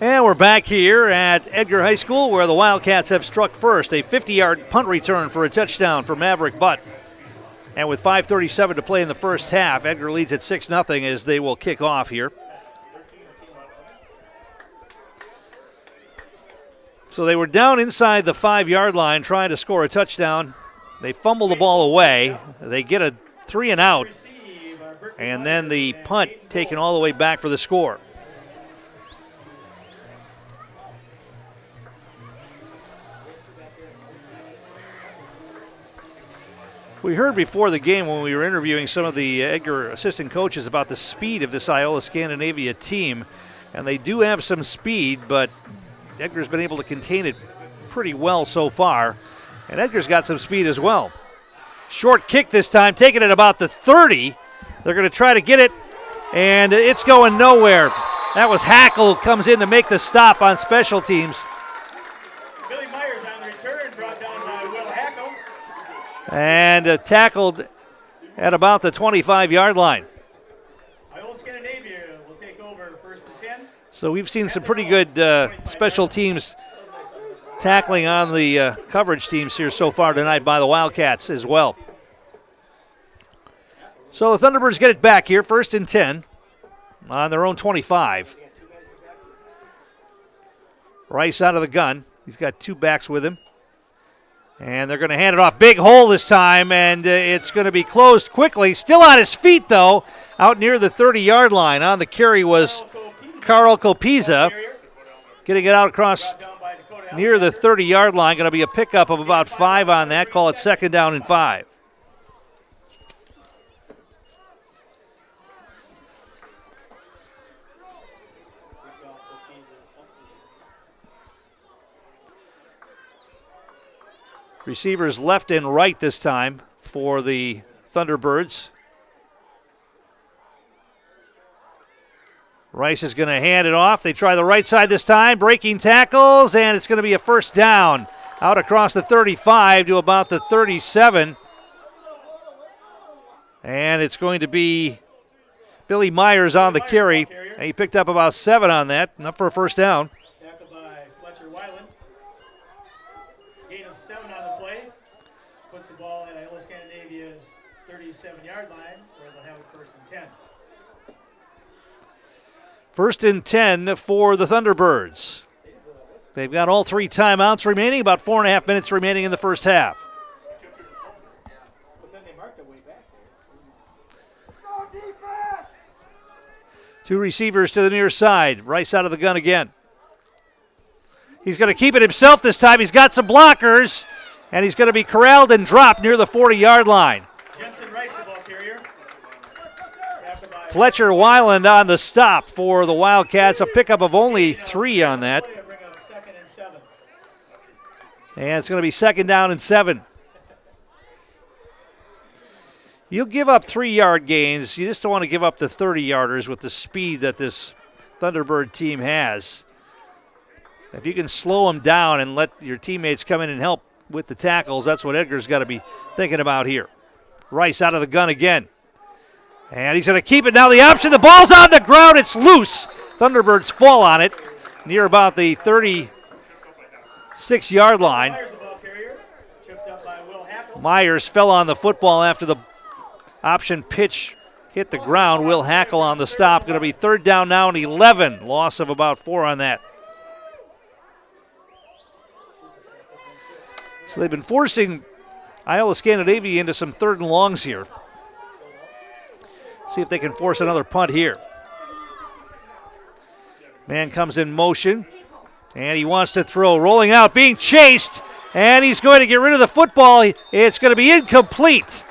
And we're back here at Edgar High School where the Wildcats have struck first. A 50-yard punt return for a touchdown for Maverick Butt. And with 5:37 to play in the first half, Edgar leads at 6-0 as they will kick off here. So they were down inside the 5-yard line trying to score a touchdown. They fumble the ball away. They get a 3-and-out. And then the punt taken all the way back for the score. We heard before the game when we were interviewing some of the Edgar assistant coaches about the speed of this Iola-Scandinavia team. And they do have some speed, but Edgar's been able to contain it pretty well so far. And Edgar's got some speed as well. Short kick this time, taking it about the 30. They're going to try to get it, and it's going nowhere. That was Hackle comes in to make the stop on special teams. Billy Myers on the return, brought down by Will Hackle. And tackled at about the 25-yard line. Iola-Scandinavia will take over 1st and 10. So we've seen some pretty good special teams tackling on the coverage teams here so far tonight by the Wildcats as well. So the Thunderbirds get it back here, 1st and 10 on their own 25. Rice out of the gun. He's got 2 backs with him. And they're going to hand it off. Big hole this time, and it's going to be closed quickly. Still on his feet, though, out near the 30-yard line. On the carry was Carl Copiza. Getting it out across Brought down by Dakota near the Alexander. 30-yard line. Going to be a pickup of about 5 on that. Call it 2nd down and 5. Receivers left and right this time for the Thunderbirds. Rice is going to hand it off. They try the right side this time, breaking tackles, and it's going to be a first down out across the 35 to about the 37. And it's going to be Billy Myers on the carry. And he picked up about 7 on that, enough for a first down. Tackled by Fletcher Weiland. Gain of 7 on the play. Puts the ball at Iola-Scandinavia's 37-yard line, where they'll have it 1st and 10. 1st and 10 for the Thunderbirds. They've got all 3 timeouts remaining, about 4.5 minutes remaining in the first half. But then they marked it way back there. 2 receivers to the near side. Rice out of the gun again. He's going to keep it himself this time. He's got some blockers, and he's going to be corralled and dropped near the 40-yard line. Jensen Rice, the ball carrier. Tackled by Fletcher Weiland on the stop for the Wildcats. A pickup of only 3 on that. Play to bring up 2nd and 7. And it's going to be 2nd down and 7. You'll give up 3-yard gains. You just don't want to give up the 30-yarders with the speed that this Thunderbird team has. If you can slow them down and let your teammates come in and help with the tackles, that's what Edgar's got to be thinking about here. Rice out of the gun again. And he's going to keep it. Now the option. The ball's on the ground. It's loose. Thunderbirds fall on it near about the 36-yard line. Myers, the ball carrier. Tripped up by Will Hackle. Myers fell on the football after the option pitch hit the ground. Will Hackle on the stop. Going to be 3rd down now and 11. Loss of about 4 on that. So they've been forcing Iola-Scandinavia into some 3rd and longs here. See if they can force another punt here. Man comes in motion, and he wants to throw. Rolling out, being chased, and he's going to get rid of the football. It's going to be incomplete.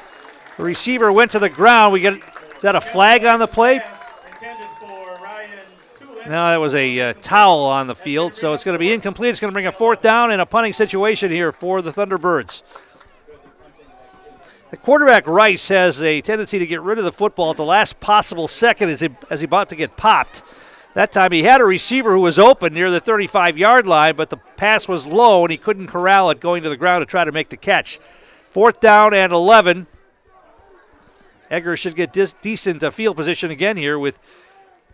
The receiver went to the ground. Is that a flag on the play? Intended for Ryan Tulin. No, that was a towel on the field, so it's going to be incomplete. It's going to bring a 4th down and a punting situation here for the Thunderbirds. The quarterback, Rice, has a tendency to get rid of the football at the last possible second as he's about to get popped. That time he had a receiver who was open near the 35-yard line, but the pass was low and he couldn't corral it going to the ground to try to make the catch. 4th down and 11. Edgar should get decent field position again here with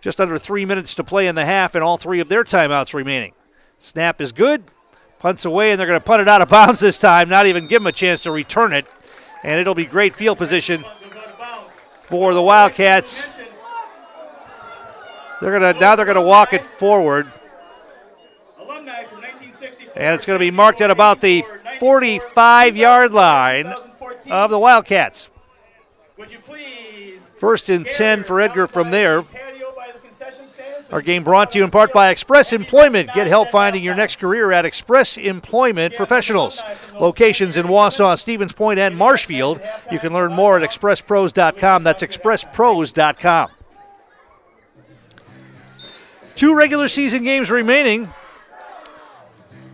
just under 3 minutes to play in the half and all 3 of their timeouts remaining. Snap is good. Punts away, and they're going to punt it out of bounds this time, not even give him a chance to return it. And it'll be great field position for the Wildcats. They're gonna walk it forward. Alumni from 1964. And it's going to be marked at about the 45-yard line of the Wildcats. Would you please 1st and 10 for Edgar from there. patio by the concession stands? Our game brought to you in part by Express Employment. Get help finding your next career at Express Employment Professionals. Locations in Wausau, Stevens Point, and Marshfield. You can learn more at expresspros.com. That's expresspros.com. 2 regular season games remaining.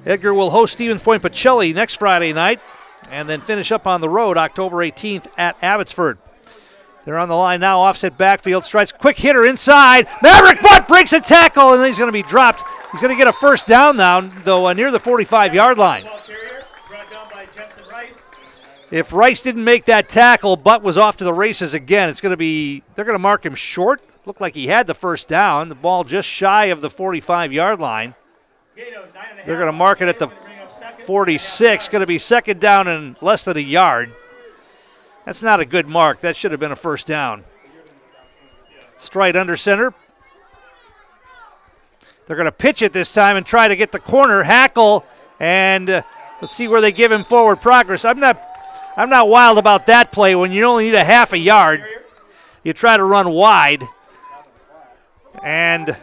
Edgar will host Stevens Point Pacelli next Friday night and then finish up on the road October 18th at Abbotsford. They're on the line now, offset backfield, strikes, quick hitter inside. Maverick Butt breaks a tackle, and then he's going to be dropped. He's going to get a first down now, though, near the 45-yard line. Ball carrier brought down by Jensen Rice. If Rice didn't make that tackle, Butt was off to the races again. They're going to mark him short. Looked like he had the first down. The ball just shy of the 45-yard line. They're going to mark it at the 46. Going to be 2nd down and less than a yard. That's not a good mark. That should have been a first down. Straight under center. They're going to pitch it this time and try to get the corner. Hackle, and let's see where they give him forward progress. I'm not wild about that play when you only need a half a yard. You try to run wide, and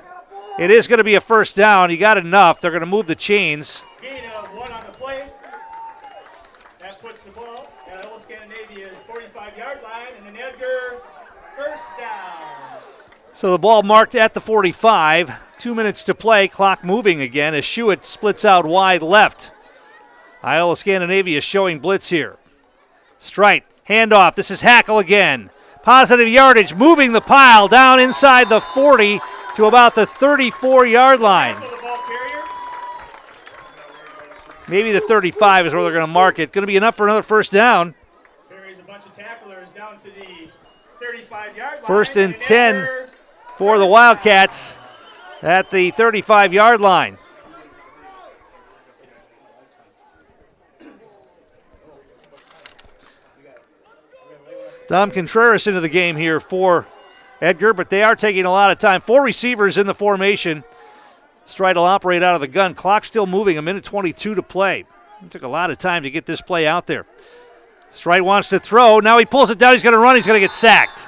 It is going to be a first down. You got enough. They're going to move the chains. Gain of 1 on the play. That puts the ball at Iola-Scandinavia's 45-yard line, and an Edgar first down. So the ball marked at the 45. 2 minutes to play. Clock moving again as Schuett splits out wide left. Iola-Scandinavia showing blitz here. Strite, handoff. This is Hackle again. Positive yardage, moving the pile down inside the 40 to about the 34-yard line. Maybe the 35 is where they're going to mark it. Going to be enough for another first down. Carries a bunch of tacklers down to the 35-yard line. First and 10 for the Wildcats at the 35-yard line. Dom Contreras into the game here for Edgar, but they are taking a lot of time. 4 receivers in the formation. Strite will operate out of the gun. Clock still moving, 1:22 to play. It took a lot of time to get this play out there. Strite wants to throw. Now he pulls it down. He's going to run. He's going to get sacked.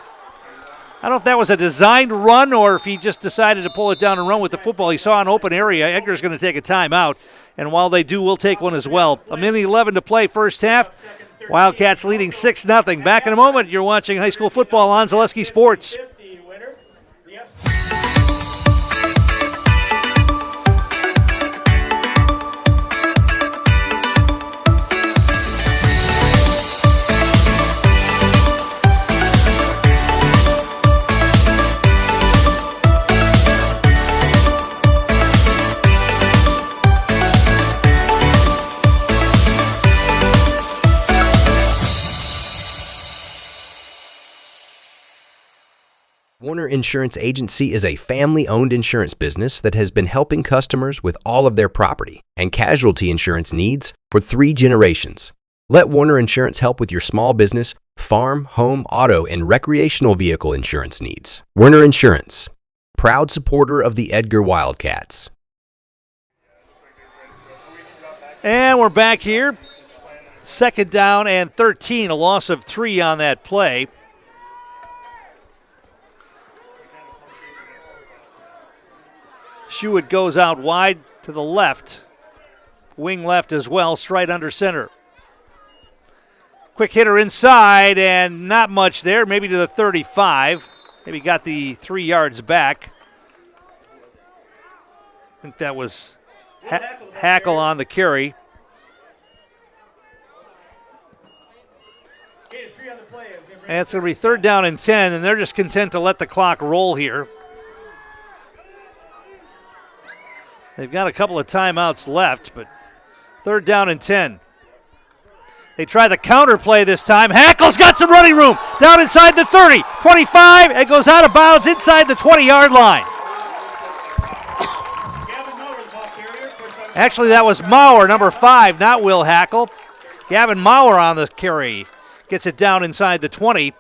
I don't know if that was a designed run or if he just decided to pull it down and run with the football. He saw an open area. Edgar's going to take a timeout, and while they do, we'll take one as well. 1:11 to play first half. Wildcats leading 6-0. Back in a moment. You're watching high school football on Zaleski Sports. Warner Insurance Agency is a family-owned insurance business that has been helping customers with all of their property and casualty insurance needs for 3 generations. Let Warner Insurance help with your small business, farm, home, auto, and recreational vehicle insurance needs. Warner Insurance, proud supporter of the Edgar Wildcats. And we're back here. 2nd down and 13, a loss of 3 on that play. Schuett goes out wide to the left. Wing left as well, Strite under center. Quick hitter inside, and not much there, maybe to the 35. Maybe got the 3 yards back. I think that was Hackle on the carry. And it's going to be 3rd down and 10, and they're just content to let the clock roll here. They've got a couple of timeouts left, but 3rd down and 10. They try the counter play this time. Hackle's got some running room down inside the 30, 25, and goes out of bounds inside the 20-yard line. Actually, that was Maurer, number 5, not Will Hackle. Gavin Maurer on the carry. Gets it down inside the 20,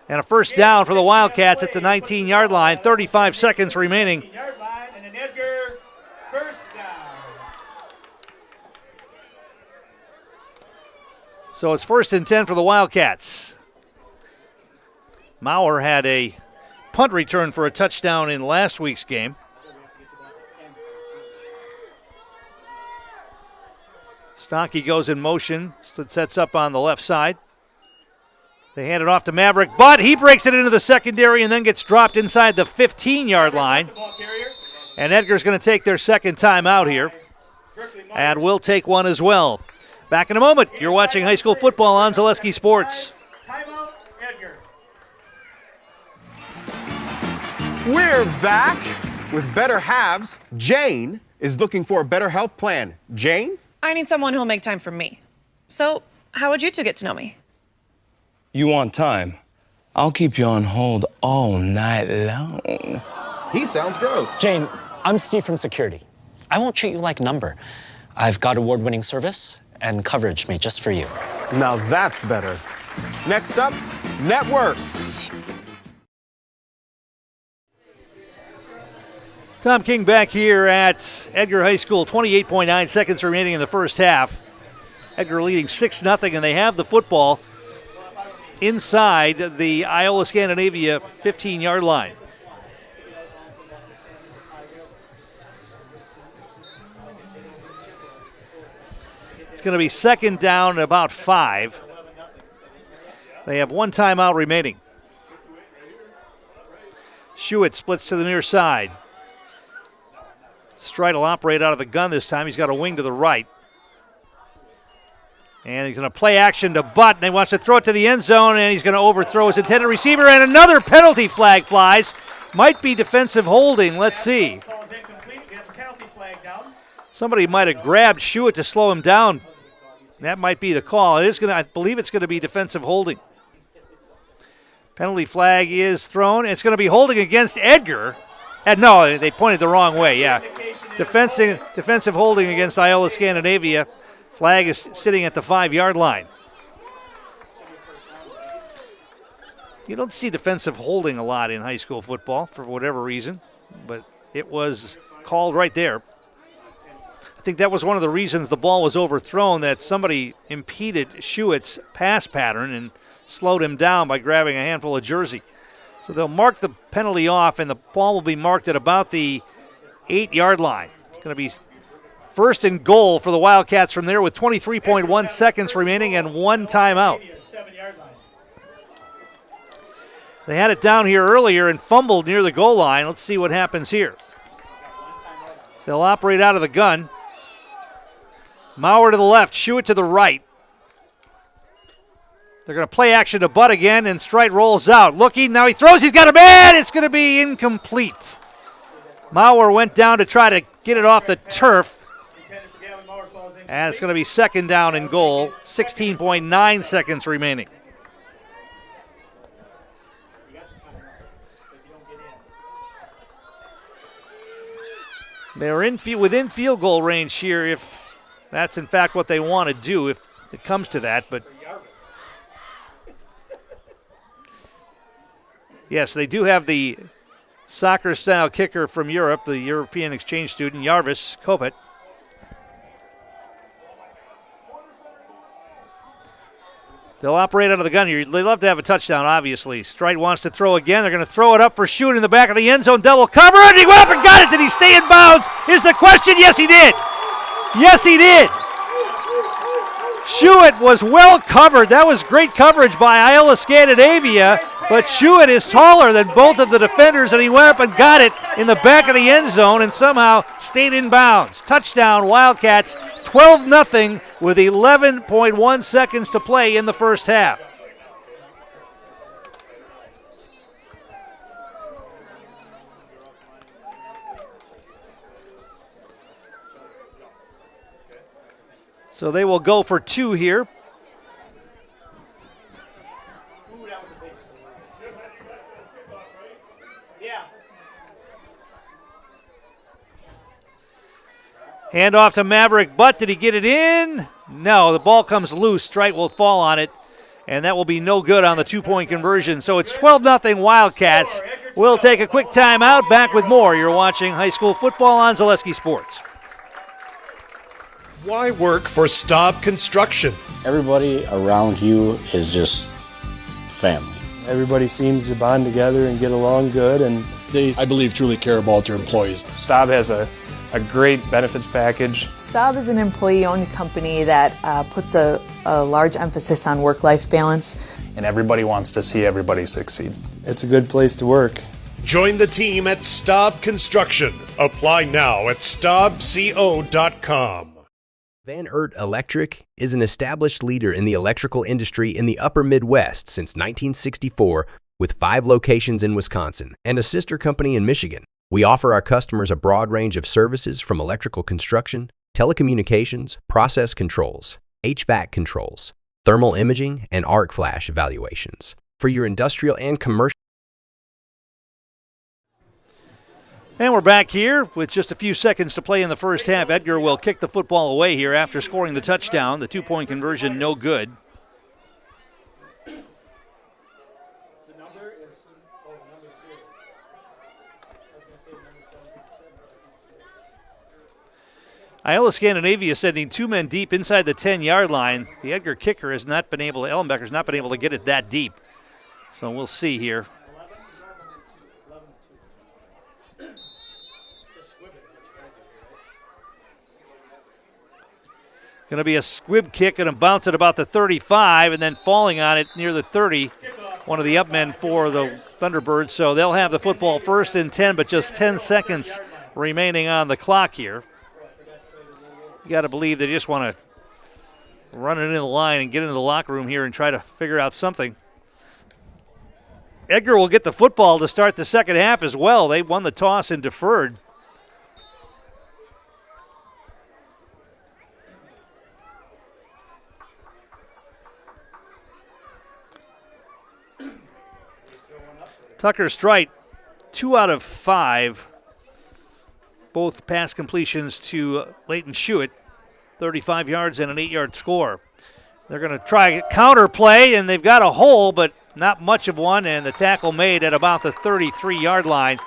and a first down for the Wildcats at the 19-yard line. 35 seconds remaining. So it's 1st and 10 for the Wildcats. Maurer had a punt return for a touchdown in last week's game. Stocky goes in motion, sets up on the left side. They hand it off to Maverick, but he breaks it into the secondary and then gets dropped inside the 15-yard line. And Edgar's going to take their second time out here. And we'll take one as well. Back in a moment. You're watching high school football on Zaleski Sports. Timeout, Edgar. We're back with Better Halves. Jane is looking for a better health plan. Jane? I need someone who'll make time for me. So, how would you two get to know me? You want time? I'll keep you on hold all night long. He sounds gross. Jane, I'm Steve from security. I won't treat you like a number. I've got award-winning service and coverage made just for you. Now that's better. Next up, networks. Tom King back here at Edgar High School. 28.9 seconds remaining in the first half. Edgar leading 6-0, and they have the football inside the Iola-Scandinavia 15-yard line. going to be second down at about 5. They have one timeout remaining. Schuett splits to the near side. Stride will operate out of the gun this time. He's got a wing to the right. And he's going to play action to Butt, and he wants to throw it to the end zone, and he's going to overthrow his intended receiver, and another penalty flag flies. Might be defensive holding. Let's see. Somebody might have grabbed Schuett to slow him down. That might be the call. I believe it's going to be defensive holding. Penalty flag is thrown. It's going to be holding against Edgar. No, they pointed the wrong way, yeah. Defensive holding against Iola-Scandinavia. Flag is sitting at the 5-yard line. You don't see defensive holding a lot in high school football for whatever reason, but it was called right there. I think that was one of the reasons the ball was overthrown, that somebody impeded Schuett's pass pattern and slowed him down by grabbing a handful of jersey. So they'll mark the penalty off, and the ball will be marked at about the 8-yard line. It's going to be first and goal for the Wildcats from there with 23.1 seconds remaining and one timeout. They had it down here earlier and fumbled near the goal line. Let's see what happens here. They'll operate out of the gun. Maurer to the left, Schuett to the right. They're going to play action to Butt again, and Strite rolls out. Looking, now he throws, he's got a man! It's going to be incomplete. Maurer went down to try to get it off the turf. And it's going to be second down and goal, 16.9 seconds remaining. They're within field goal range here if that's in fact what they want to do, if it comes to that. But yes, they do have the soccer-style kicker from Europe, the European exchange student, Jarvis Kopet. They'll operate out of the gun here. They love to have a touchdown, obviously. Strite wants to throw again. They're going to throw it up for Schuett in the back of the end zone. Double cover, and he went up and got it. Did he stay in bounds is the question. Yes, he did. Yes, he did. Schuett was well covered. That was great coverage by Iola-Scandinavia, but Schuett is taller than both of the defenders, and he went up and got it in the back of the end zone and somehow stayed in bounds. Touchdown, Wildcats, 12-0 with 11.1 seconds to play in the first half. So they will go for 2 here. Hand off to Maverick Butt. Did he get it in? No, the ball comes loose. Strite will fall on it, and that will be no good on the 2-point conversion. So it's 12-0 Wildcats. We'll take a quick timeout. Back with more. You're watching high school football on Zaleski Sports. Why work for Staub Construction? Everybody around you is just family. Everybody seems to bond together and get along good, and They, I believe, truly care about their employees. Staub has a great benefits package. Staub is an employee-owned company that puts a large emphasis on work-life balance. And everybody wants to see everybody succeed. It's a good place to work. Join the team at Staub Construction. Apply now at staubco.com. Van Ert Electric is an established leader in the electrical industry in the upper Midwest since 1964, with 5 locations in Wisconsin and a sister company in Michigan. We offer our customers a broad range of services from electrical construction, telecommunications, process controls, HVAC controls, thermal imaging, and arc flash evaluations for your industrial and commercial. And we're back here with just a few seconds to play in the first half. Edgar will kick the football away here after scoring the touchdown. The 2-point conversion, no good. Iola-Scandinavia sending 2 men deep inside the 10-yard line. The Edgar kicker has not been able to, Ellenbecker's not been able to get it that deep. So we'll see here. Going to be a squib kick, going to bounce at about the 35, and then falling on it near the 30. One of the up men for the Thunderbirds. So they'll have the football 1st and 10, but just 10 seconds remaining on the clock here. You got to believe they just want to run it into the line and get into the locker room here and try to figure out something. Edgar will get the football to start the second half as well. They won the toss and deferred. Tucker Strite, 2 out of 5. Both pass completions to Leighton Schuett, 35 yards and an 8-yard score. They're going to try a counter play, and they've got a hole, but not much of one, and the tackle made at about the 33-yard line.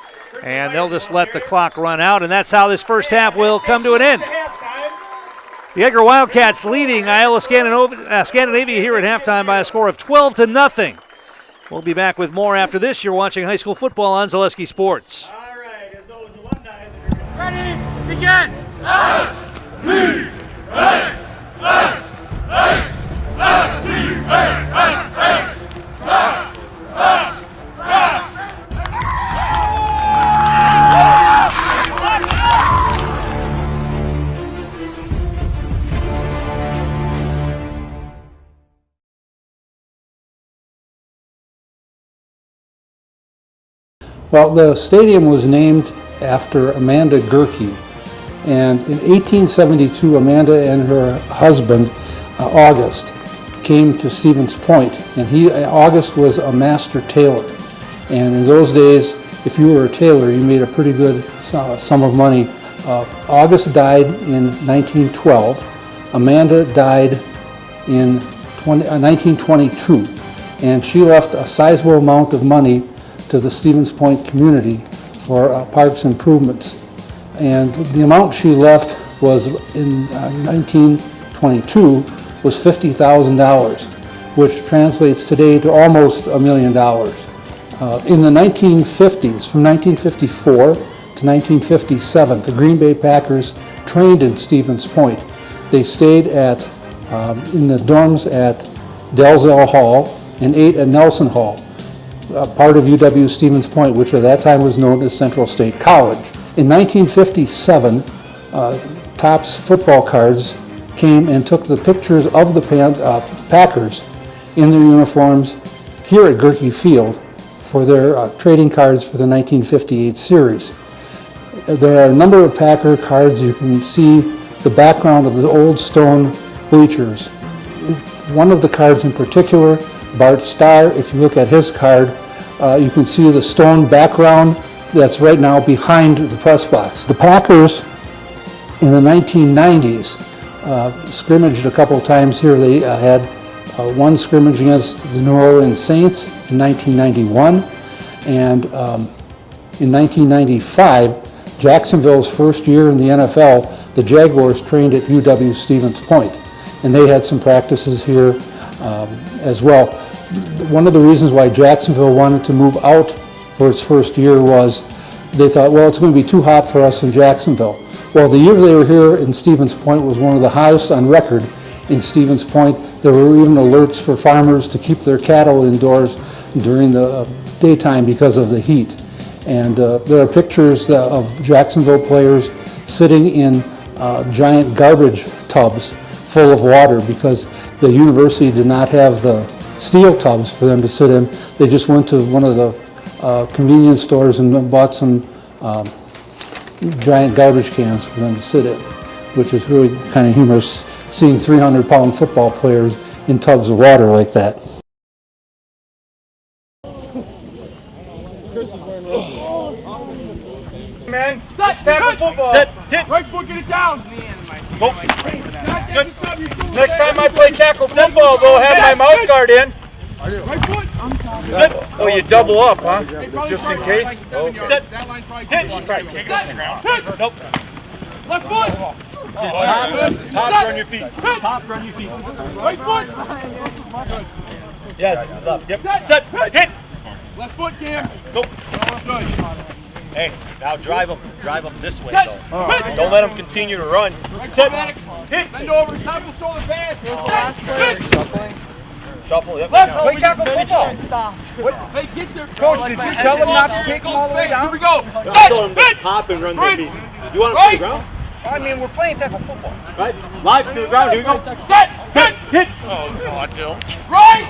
And they'll just let the clock run out, and that's how this first half will come to an end. The Edgar Wildcats leading Iola-Scandinavia here at halftime by a score of 12-0. We'll be back with more after this. You're watching high school football on Zaleski Sports. All right, as those alumni that are Ready, begin! Well, the stadium was named after Amanda Gerke, and in 1872, Amanda and her husband, August, came to Stevens Point, and August was a master tailor, and in those days, if you were a tailor, you made a pretty good sum of money. August died in 1912. Amanda died in 1922, and she left a sizable amount of money to the Stevens Point community for parks improvements. And the amount she left was in 1922 was $50,000, which translates today to almost $1 million. In the 1950s, from 1954 to 1957, the Green Bay Packers trained in Stevens Point. They stayed in the dorms at Dalzell Hall and ate at Nelson Hall, part of UW Stevens Point, which at that time was known as Central State College. In 1957, Topps football cards came and took the pictures of the Packers in their uniforms here at Gerke Field for their trading cards for the 1958 series. There are a number of Packer cards. You can see the background of the old stone bleachers. One of the cards in particular, Bart Starr, if you look at his card, you can see the stone background that's right now behind the press box. The Packers in the 1990s scrimmaged a couple times here. They had one scrimmage against the New Orleans Saints in 1991, and in 1995, Jacksonville's first year in the NFL, the Jaguars trained at UW Stevens Point, and they had some practices here as well. One of the reasons why Jacksonville wanted to move out for its first year was they thought, well, it's going to be too hot for us in Jacksonville. Well, the year they were here in Stevens Point was one of the hottest on record in Stevens Point. There were even alerts for farmers to keep their cattle indoors during the daytime because of the heat. And there are pictures of Jacksonville players sitting in giant garbage tubs full of water because the university did not have the steel tubs for them to sit in. They just went to one of the convenience stores and bought some giant garbage cans for them to sit in, which is really kind of humorous, seeing 300-pound football players in tubs of water like that. Man, tackle football. Set, hit. Right foot, get it down. Nope. Good. Next time I play tackle football, though, have my mouth guard in. Right foot. Good. Oh, you double up, huh? Just in case. Okay. Set. Hit. Try to kick it off the ground. Nope. Left foot. Just pop on your feet. Pop on your feet. Right foot. Yes, left. Yep. Set. Hit. Left foot, Cam. Nope. Good. Hey, now drive them this way, though. Don't let them continue to run. Set. Hit. Bend over. Top of shoulder pad. Shuffle. Yep. Left. Play tackle football. Stop. Hey, get there. Coach, did you tell them not to take them all the way down? Here we go. Set. Hit. Hop and run their feet. You want them to the ground? I mean, we're playing tackle football. Right. Live to the ground. Here we go. Set. Hit. Oh, God, Dill. Right.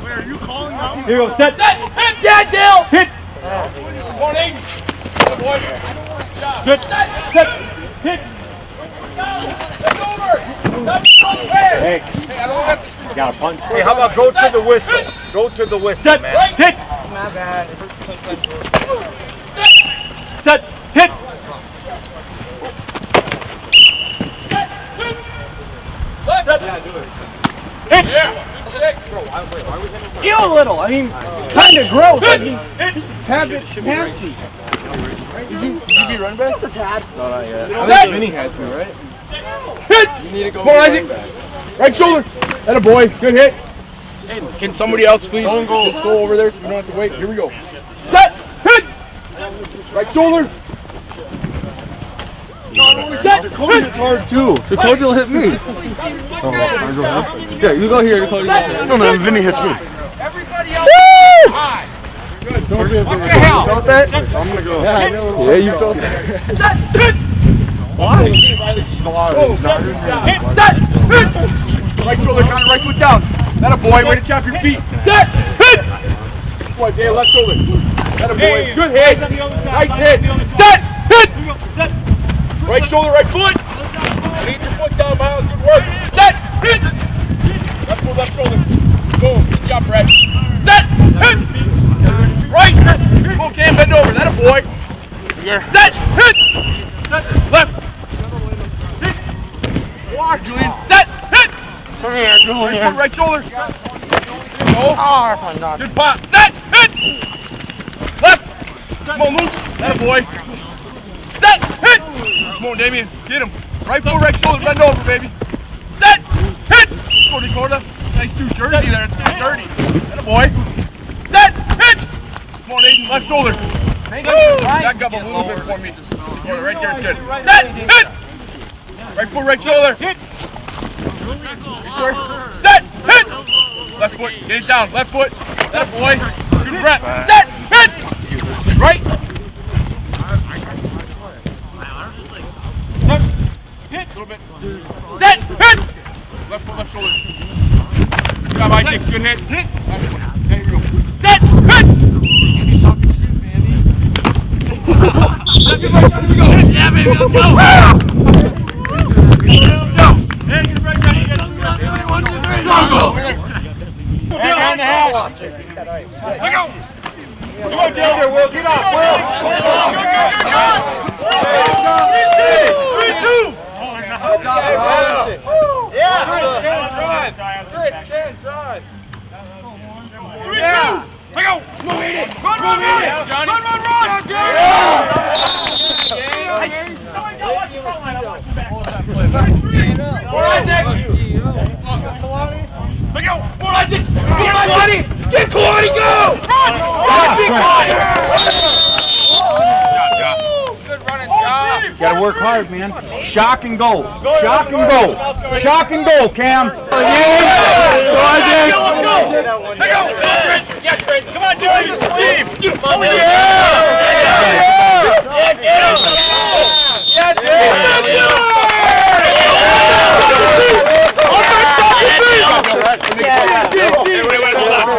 Where are you calling out? Here we go. Set. Hit. Yeah, Dill. Hit. Come on, Aiden. Good boy. Good. Set. Hit. Hey, I don't have to. You got a punch. Hey, how about go to the whistle? Go to the whistle, Set. man. Hit. My bad. Set. Hit. Set. Hit. Ew, a little. I mean, kind of gross. I mean, just a tad bit nasty. Did you be running back? Just a tad. No, not yet. I think Vinny had to, right? Hit. You need to go. Come on, Isaac. Right shoulder. That a boy. Good hit. Can somebody else please just go over there so we don't have to wait? Here we go. Set. Hit. Right shoulder. Set. Dakota hits hard too. Dakota will hit me. Yeah, you go here. Dakota. No, no, Vinny hits me. Everybody else. High. Good. Don't be What the hell? You felt that? I'm gonna go. Yeah, you felt that. Set. Hit. Why? Hit. Set. Hit. Right shoulder, counter, right foot down. That a boy. Way to chop your feet. Set. Hit. Boy, Isaiah, left shoulder. That a boy. Good hit. Nice hit. Set. Hit. Set. Right shoulder, right foot. Lead your foot down, Miles. Good work. Set. Hit. Left foot, left shoulder. Boom. Good job, Brad. Set. Hit. Right. Full cam, bend over. That a boy. Set. Hit. Set. Left. Hit. Walk, Julian. Set. Hit. Come here, go Right here. foot, right shoulder. Go. Good pop. Set. Hit. Left. Come on, Luke. That a boy. Set. Hit. Come on, Damien. Get him. Right foot, right shoulder. Bend over, baby. Set. Hit. Go, Dakota. Nice new jersey there. It's getting dirty. That a boy. Set. Hit. Come on, Aiden. Left shoulder. Back up a little bit for me. Dakota, right there is good. Set. Hit. Right foot, right shoulder. Hit. Set. Hit. Left foot. Get it down. Left foot. That boy. Good rep. Set. Hit. Right. Set. Hit. A little bit. Set. Hit. Left foot, left shoulder. Good job, Isaac. Good hit. Hit. Last one. There you go. Set. Hit. He's talking shit, Andy. Let me right down. Here we go. Yeah, baby. Let's go. Go. Hey, get it right down. You got to do it. 1, 2, 3. Go. Hand on the hat. Let go. Come on, Edgar. Will. Get up. Will. Go. 3, 2. Yeah. Chris can drive. 3, 2. Take out. Come on, Aiden. Run, Johnny. Run. Johnny. Somebody go watch the front line. I'll watch you back. Take out. Come on, Isaac. Come on, Kalani. Get Kalani, go. Run. Good running job. You gotta work hard, man. Shock and go. Shock and go. Shock and go, Cam. Go, Isaac. Take out. Yeah, Trent. Come on, dude. Steve. Oh, yeah.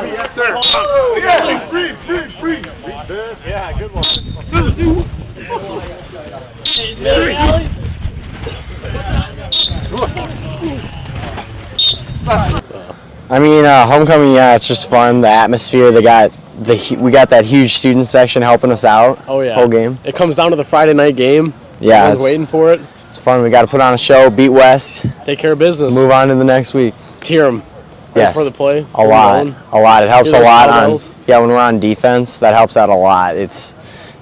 Yes, sir. Free. Yeah, good one. I mean, homecoming, yeah, it's just fun. The atmosphere, we got that huge student section helping us out. Oh yeah, whole game. It comes down to the Friday night game. Yeah, everyone's waiting for it. It's fun. We got to put on a show, beat West, take care of business, move on to the next week. Cheer them. Yes, for the play. A lot. It helps a lot on. Bells. Yeah, when we're on defense, that helps out a lot. It's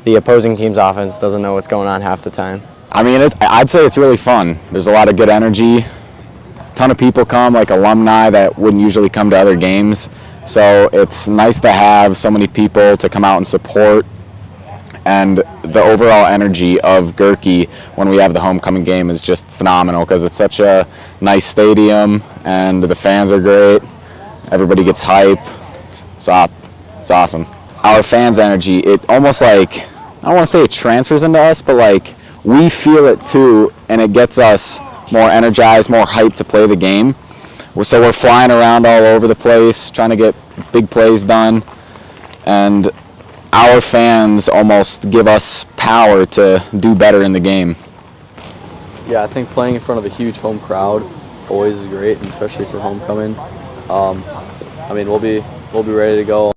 the opposing team's offense doesn't know what's going on half the time. I mean, I'd say it's really fun. There's a lot of good energy. A ton of people come, like alumni that wouldn't usually come to other games. So it's nice to have so many people to come out and support And the overall energy of Gerke when we have the homecoming game is just phenomenal because it's such a nice stadium and the fans are great. Everybody gets hype. It's awesome. Our fans' energy, it almost like, I don't want to say it transfers into us, but like we feel it too, and it gets us more energized, more hyped to play the game. So we're flying around all over the place, trying to get big plays done, and our fans almost give us power to do better in the game. Yeah, I think playing in front of a huge home crowd always is great, and especially for homecoming. I mean, we'll be ready to go.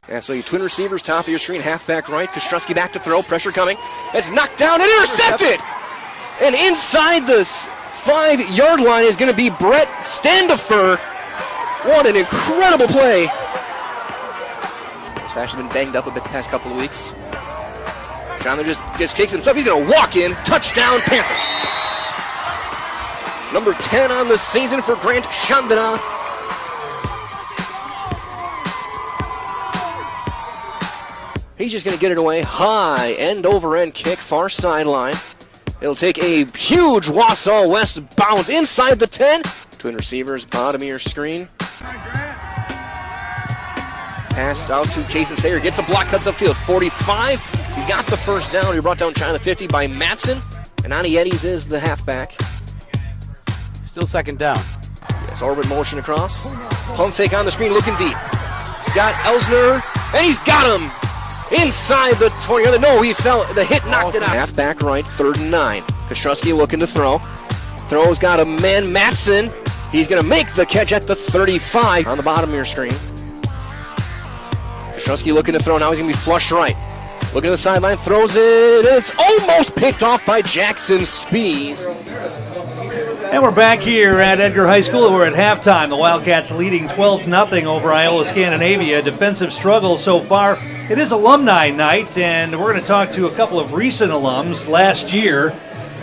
And so you twin receivers, top of your screen, halfback right. Kostrowski back to throw, pressure coming. It's knocked down and intercepted! And inside this 5-yard line is going to be Brett Standifer. What an incredible play. He's actually been banged up a bit the past couple of weeks. Chandler just kicks himself. He's going to walk in. Touchdown, Panthers. Number 10 on the season for Grant Chandana. He's just going to get it away. High end-over-end kick, far sideline. It'll take a huge Wausau West bounce inside the 10. Twin receivers, bottom of your screen. Passed out to Cason Sayer. Gets a block, cuts upfield. 45. He's got the first down. He brought down China 50 by Matson. And Ani Eddies is the halfback. Still second down. Yes, orbit motion across. Pump fake on the screen, looking deep. Got Elsner, and he's got him. Inside the 20. No, he fell. The hit knocked it out. Halfback right, 3rd and 9. Kostrowski looking to throw. Throw's got a man, Matson. He's going to make the catch at the 35 on the bottom of your screen. Kostrowski looking to throw. Now he's going to be flush right. Looking at the sideline, throws it. It's almost picked off by Jackson Spees. And we're back here at Edgar High School. We're at halftime. The Wildcats leading 12-0 over Iola-Scandinavia. Defensive struggle so far. It is alumni night, and we're going to talk to a couple of recent alums last year.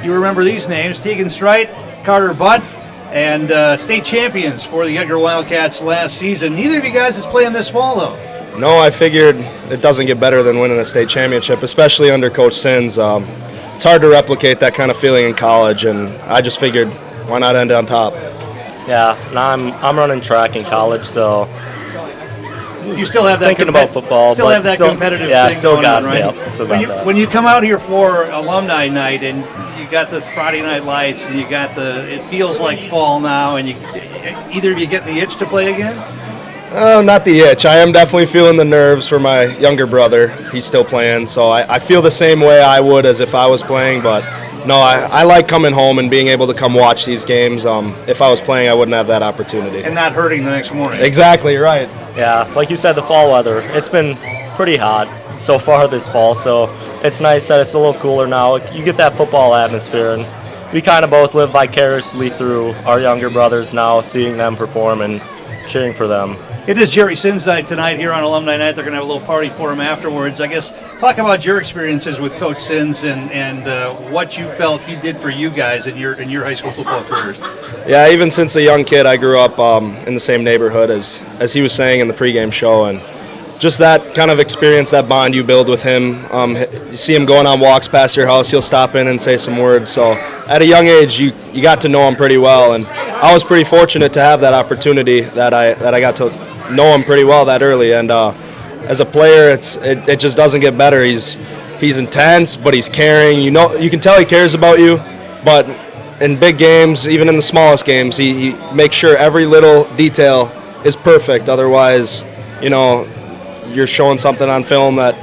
You remember these names: Tegan Strite, Carter Butt, and state champions for the Edgar Wildcats last season. Neither of you guys is playing this fall, though. No, I figured it doesn't get better than winning a state championship, especially under Coach Sins. It's hard to replicate that kind of feeling in college, and I just figured, why not end on top? Yeah, now I'm running track in college, so you still have that thinking about football. Still but have that still, competitive yeah, thing still going got on, right? Yep, still got that. When you come out here for alumni night and you got the Friday night lights and you got it feels like fall now, and either of you getting the itch to play again? Not the itch. I am definitely feeling the nerves for my younger brother. He's still playing, so I feel the same way I would as if I was playing, but no, I like coming home and being able to come watch these games. If I was playing, I wouldn't have that opportunity. And not hurting the next morning. Exactly, right. Yeah, like you said, the fall weather, it's been pretty hot so far this fall, so it's nice that it's a little cooler now. You get that football atmosphere, and we kind of both live vicariously through our younger brothers now, seeing them perform and cheering for them. It is Jerry Sins night tonight here on Alumni Night. They're going to have a little party for him afterwards. I guess talk about your experiences with Coach Sins and what you felt he did for you guys in your high school football careers. Yeah, even since a young kid, I grew up in the same neighborhood as he was saying in the pregame show, and just that kind of experience, that bond you build with him. You see him going on walks past your house, he'll stop in and say some words. So at a young age, you got to know him pretty well, and I was pretty fortunate to have that opportunity that I got to know him pretty well that early. And as a player, it just doesn't get better. He's intense, but he's caring. You can tell he cares about you, but in big games, even in the smallest games, he makes sure every little detail is perfect. Otherwise, you're showing something on film that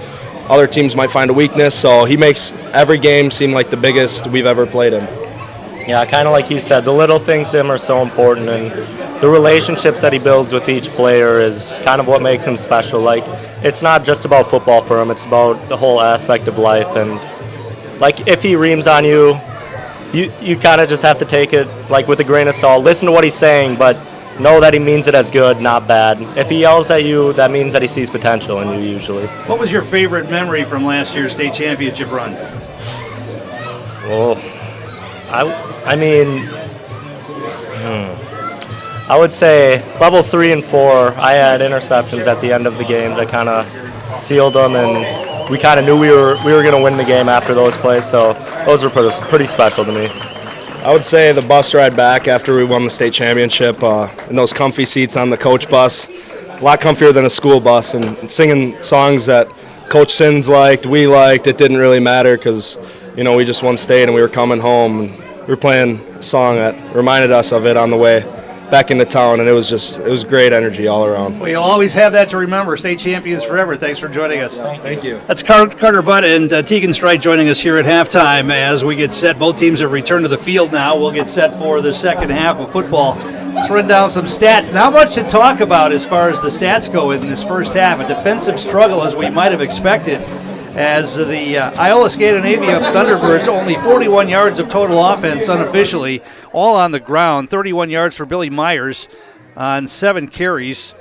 other teams might find a weakness. So he makes every game seem like the biggest we've ever played in. Yeah, kind of like he said, the little things to him are so important, and the relationships that he builds with each player is kind of what makes him special. Like, it's not just about football for him, it's about the whole aspect of life. And like, if he reams on you, you kind of just have to take it like with a grain of salt. Listen to what he's saying, but know that he means it as good, not bad. If he yells at you, that means that he sees potential in you usually. What was your favorite memory from last year's state championship run? Well, I would say level 3 and 4, I had interceptions at the end of the games. I kind of sealed them, and we kind of knew we were going to win the game after those plays, so those were pretty special to me. I would say the bus ride back after we won the state championship, in those comfy seats on the coach bus, a lot comfier than a school bus, and singing songs that Coach Sins liked, we liked. It didn't really matter because, we just won state and we were coming home. And we were playing a song that reminded us of it on the way back into town, and it was great energy all around. Well, you'll always have that to remember. State champions forever. Thanks for joining us. Thank you. That's Carter Butt and Tegan Strite joining us here at halftime as we get set. Both teams have returned to the field now. We'll get set for the second half of football. Let's run down some stats. Not much to talk about as far as the stats go in this first half. A defensive struggle as we might have expected, as the Iola-Scandinavia Thunderbirds only 41 yards of total offense unofficially, all on the ground. 31 yards for Billy Myers on 7 carries.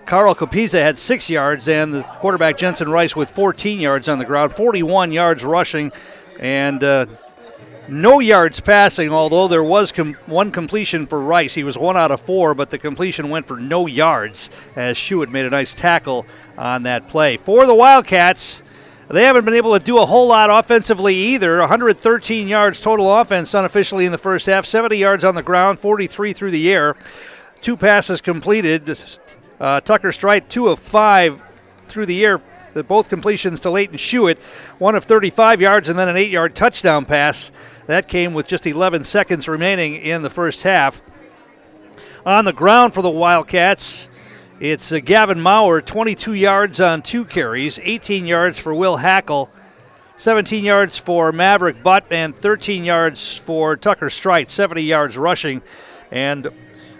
Carl Capiza had 6 yards, and the quarterback Jensen Rice with 14 yards on the ground, 41 yards rushing, and no yards passing, although there was one completion for Rice. He was 1 out of 4, but the completion went for no yards as Shewitt made a nice tackle on that play. For the Wildcats, they haven't been able to do a whole lot offensively either. 113 yards total offense unofficially in the first half, 70 yards on the ground, 43 through the air. 2 passes completed. Tucker Strite, 2 of 5 through the air. Both completions to Leighton Shewitt, 1 of 35 yards and then an 8-yard touchdown pass. That came with just 11 seconds remaining in the first half. On the ground for the Wildcats, it's Gavin Maurer, 22 yards on 2 carries, 18 yards for Will Hackle, 17 yards for Maverick Butt, and 13 yards for Tucker Strite, 70 yards rushing. And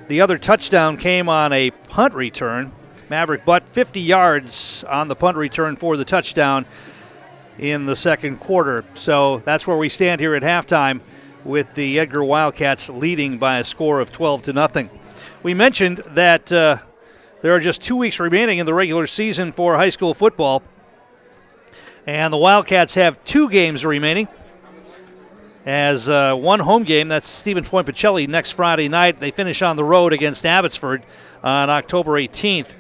the other touchdown came on a punt return. Maverick Butt, 50 yards on the punt return for the touchdown in the second quarter. So that's where we stand here at halftime with the Edgar Wildcats leading by a score of 12-0. We mentioned that there are just 2 weeks remaining in the regular season for high school football, and the Wildcats have 2 games remaining. As one home game, that's Stevens Point Pacelli next Friday night. They finish on the road against Abbotsford on October 18th.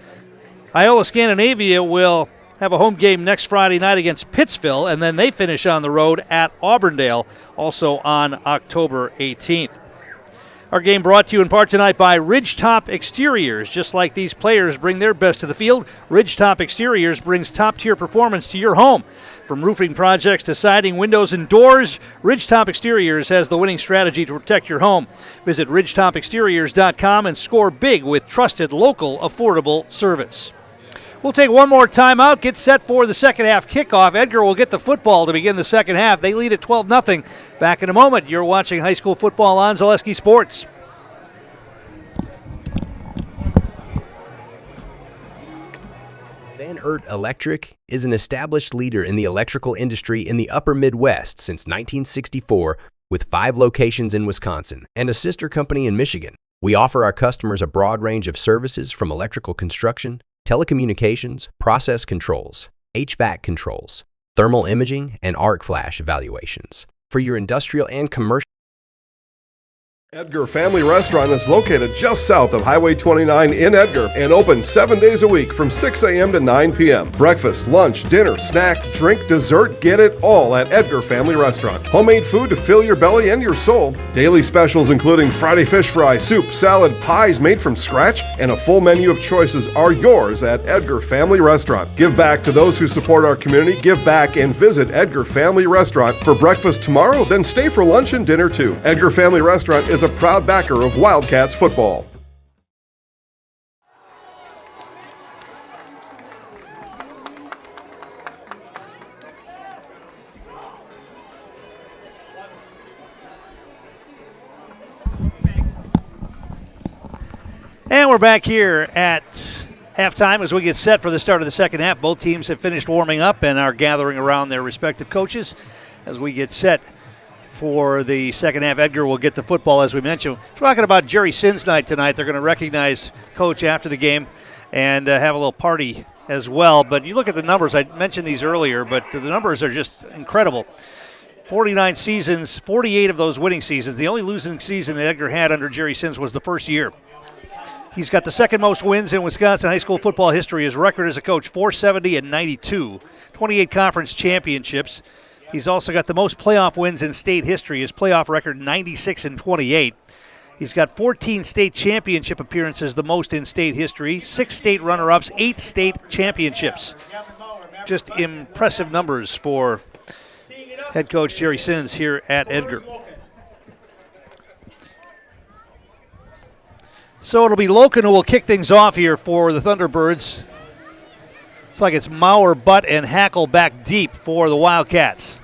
Iola-Scandinavia will have a home game next Friday night against Pittsville, and then they finish on the road at Auburndale, also on October 18th. Our game brought to you in part tonight by Ridgetop Exteriors. Just like these players bring their best to the field, Ridgetop Exteriors brings top-tier performance to your home. From roofing projects to siding, windows, and doors, Ridgetop Exteriors has the winning strategy to protect your home. Visit ridgetopexteriors.com and score big with trusted, local, affordable service. We'll take one more timeout, get set for the second half kickoff. Edgar will get the football to begin the second half. They lead at 12-0. Back in a moment. You're watching high school football on Zaleski Sports. Van Ert Electric is an established leader in the electrical industry in the upper Midwest since 1964, with 5 locations in Wisconsin and a sister company in Michigan. We offer our customers a broad range of services from electrical construction, telecommunications, process controls, HVAC controls, thermal imaging, and arc flash evaluations for your industrial and commercial. Edgar Family Restaurant is located just south of Highway 29 in Edgar and open 7 days a week from 6 a.m. to 9 p.m. Breakfast, lunch, dinner, snack, drink, dessert, get it all at Edgar Family Restaurant. Homemade food to fill your belly and your soul. Daily specials including Friday fish fry, soup, salad, pies made from scratch, and a full menu of choices are yours at Edgar Family Restaurant. Give back to those who support our community. Give back and visit Edgar Family Restaurant for breakfast tomorrow, then stay for lunch and dinner too. Edgar Family Restaurant is a proud backer of Wildcats football. And we're back here at halftime as we get set for the start of the second half. Both teams have finished warming up and are gathering around their respective coaches as we get set for the second half. Edgar will get the football, as we mentioned. We're talking about Jerry Sin's night tonight. They're going to recognize Coach after the game and have a little party as well. But you look at the numbers. I mentioned these earlier, but the numbers are just incredible. 49 seasons, 48 of those winning seasons. The only losing season that Edgar had under Jerry Sins was the first year. He's got the second most wins in Wisconsin high school football history. His record as a coach, 470 and 92, 28 conference championships. He's also got the most playoff wins in state history. His playoff record, 96 and 28. He's got 14 state championship appearances, the most in state history, 6 state runner-ups, 8 state championships. Just impressive numbers for head coach Jerry Sins here at Edgar. So it'll be Loken who will kick things off here for the Thunderbirds. It's like it's Maurer, Butt, and Hackle back deep for the Wildcats.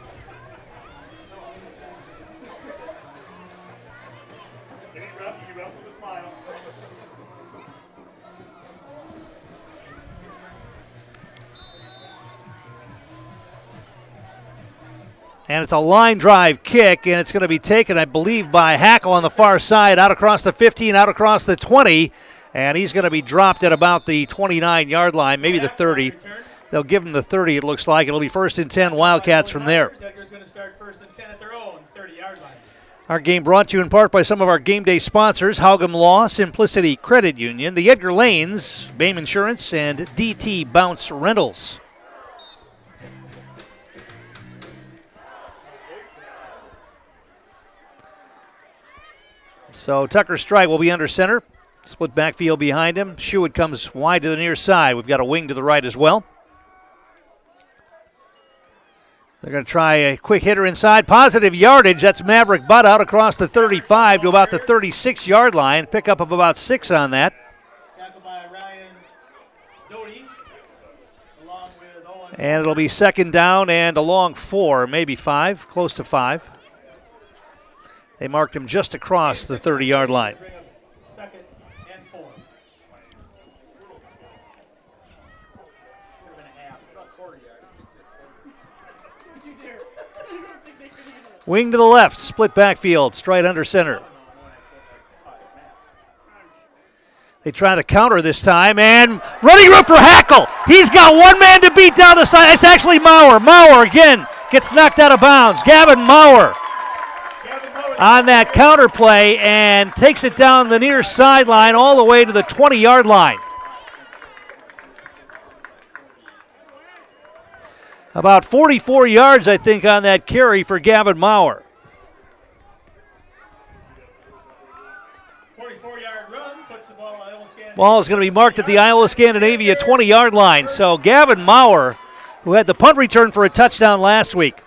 And it's a line drive kick, and it's going to be taken, I believe, by Hackle on the far side, out across the 15, out across the 20, and he's going to be dropped at about the 29-yard line, maybe the 30. They'll give him the 30, it looks like. It'll be 1st and 10 Wildcats from there. Our game brought to you in part by some of our game day sponsors, Haugum Law, Simplicity Credit Union, the Edgar Lanes, BAME Insurance, and DT Bounce Rentals. So Tucker Strike will be under center. Split backfield behind him. Schuett comes wide to the near side. We've got a wing to the right as well. They're going to try a quick hitter inside. Positive yardage. That's Maverick Butt out across the 35 to about the 36-yard line. Pickup of about 6 on that. And it'll be 2nd down and a long 4, maybe 5, close to 5. They marked him just across the 30-yard line. Wing to the left, split backfield, straight under center. They try to counter this time, and running room for Hackle. He's got one man to beat down the side. It's actually Maurer. Maurer again gets knocked out of bounds. Gavin Maurer on that counter play and takes it down the near sideline all the way to the 20-yard line. About 44 yards, I think, on that carry for Gavin Maurer. 44-yard run puts the ball on Iola-Scandinavia. Ball is going to be marked at the Iola-Scandinavia 20-yard line. So Gavin Maurer, who had the punt return for a touchdown last week,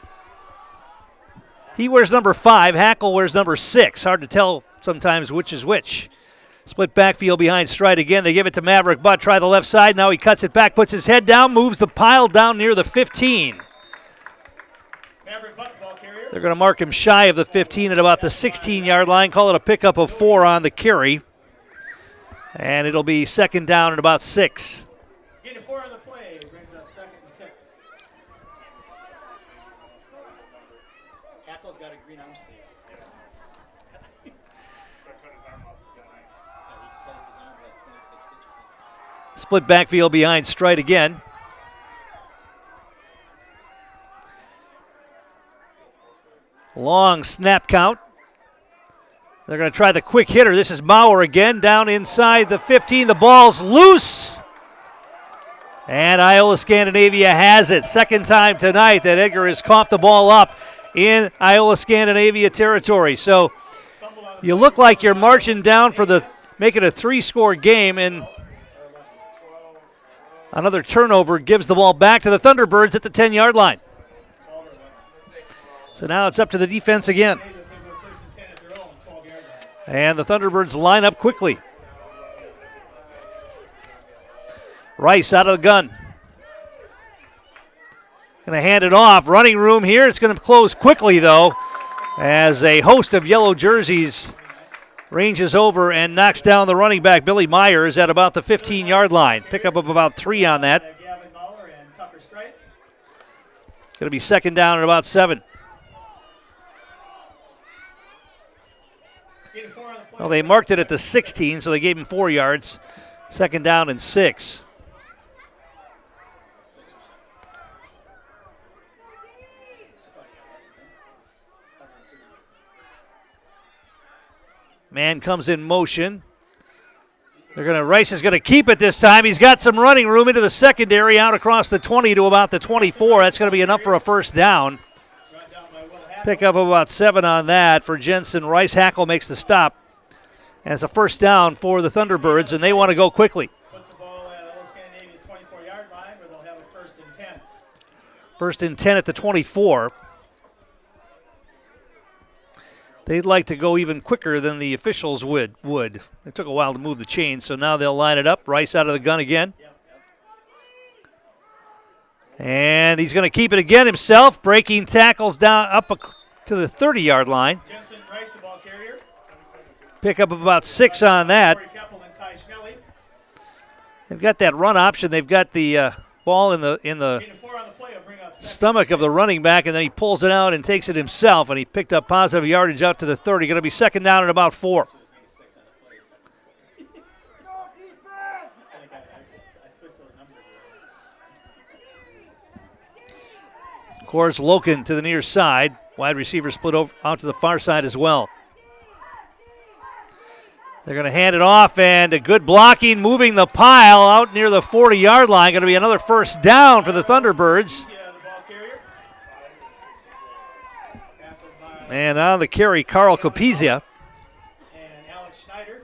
he wears number 5. Hackle wears number 6. Hard to tell sometimes which is which. Split backfield behind Stride again. They give it to Maverick Butt. Try the left side. Now he cuts it back, puts his head down, moves the pile down near the 15. They're going to mark him shy of the 15 at about the 16-yard line. Call it a pickup of 4 on the carry. And it'll be 2nd down and about 6. Getting 4 on the play brings up 2nd and 6. Hackle's got a green arm sleeve. He sliced his arm, has 26 stitches. Split backfield behind Stride again. Long snap count. They're going to try the quick hitter. This is Maurer again, down inside the 15. The ball's loose. And Iola-Scandinavia has it. 2nd time tonight that Edgar has coughed the ball up in Iola-Scandinavia territory. So you look like you're marching down for make it a 3-score game, and another turnover gives the ball back to the Thunderbirds at the 10-yard line. So now it's up to the defense again. And the Thunderbirds line up quickly. Rice out of the gun. Going to hand it off. Running room here. It's going to close quickly, though, as a host of yellow jerseys ranges over and knocks down the running back, Billy Myers, at about the 15-yard line. Pickup of about 3 on that. Going to be second down at about 7. Well, they marked it at the 16, so they gave him 4 yards. Second down and 6. Man comes in motion. Rice is going to keep it this time. He's got some running room into the secondary, out across the 20 to about the 24. That's going to be enough for a first down. Pick up about 7 on that for Jensen Rice. Hackle makes the stop. And it's a first down for the Thunderbirds, and they want to go quickly. Puts the ball at Iola-Scandinavia's 24-yard line, where they'll have a 1st and 10. 1st and 10 at the 24. They'd like to go even quicker than the officials would. It took a while to move the chains, so now they'll line it up. Rice out of the gun again. And he's going to keep it again himself, breaking tackles down up to the 30-yard line. Jensen Rice, the ball carrier. Pickup of about 6 on that. They've got that run option. They've got the ball in the stomach of the running back, and then he pulls it out and takes it himself, and he picked up positive yardage out to the 30. Going to be second down at about 4. Of course, Loken to the near side. Wide receiver split over out to the far side as well. They're going to hand it off, and a good blocking, moving the pile out near the 40-yard line. Going to be another first down for the Thunderbirds. And on the carry, Carl Capizia. And Alex Schneider.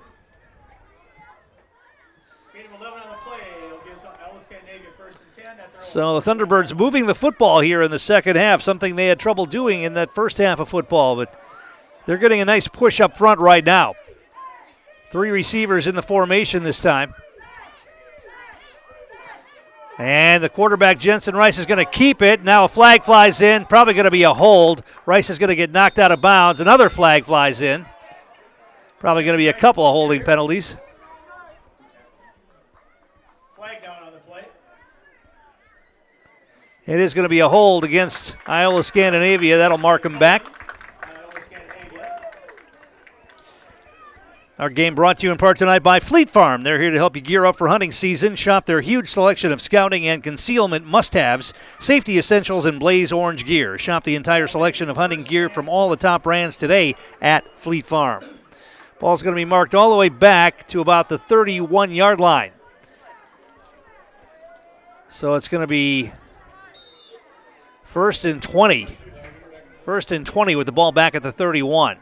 Gain of 11 on the play. It'll give Iola-Scandinavia 1st and 10. So the Thunderbirds moving the football here in the second half, something they had trouble doing in that first half of football, but they're getting a nice push up front right now. 3 receivers in the formation this time. And the quarterback, Jensen Rice, is going to keep it. Now a flag flies in, probably going to be a hold. Rice is going to get knocked out of bounds. Another flag flies in. Probably going to be a couple of holding penalties. Flag down on the play. It is going to be a hold against Iola-Scandinavia. That'll mark them back. Our game brought to you in part tonight by Fleet Farm. They're here to help you gear up for hunting season. Shop their huge selection of scouting and concealment must-haves, safety essentials, and blaze orange gear. Shop the entire selection of hunting gear from all the top brands today at Fleet Farm. Ball's going to be marked all the way back to about the 31-yard line. So it's going to be 1st and 20. 1st and 20 with the ball back at the 31.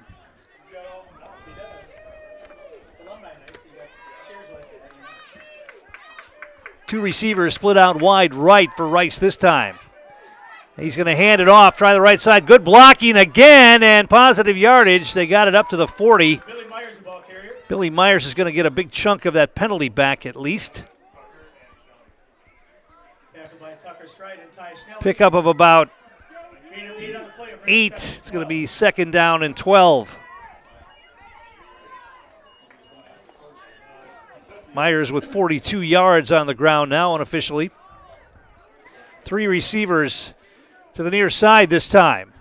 Two receivers split out wide right for Rice this time. He's going to hand it off, try the right side. Good blocking again, and positive yardage. They got it up to the 40. Billy Myers, the ball carrier. Billy Myers is going to get a big chunk of that penalty back at least. Pickup of about 8. It's going to be second down and 12. Myers with 42 yards on the ground now unofficially. 3 receivers to the near side this time.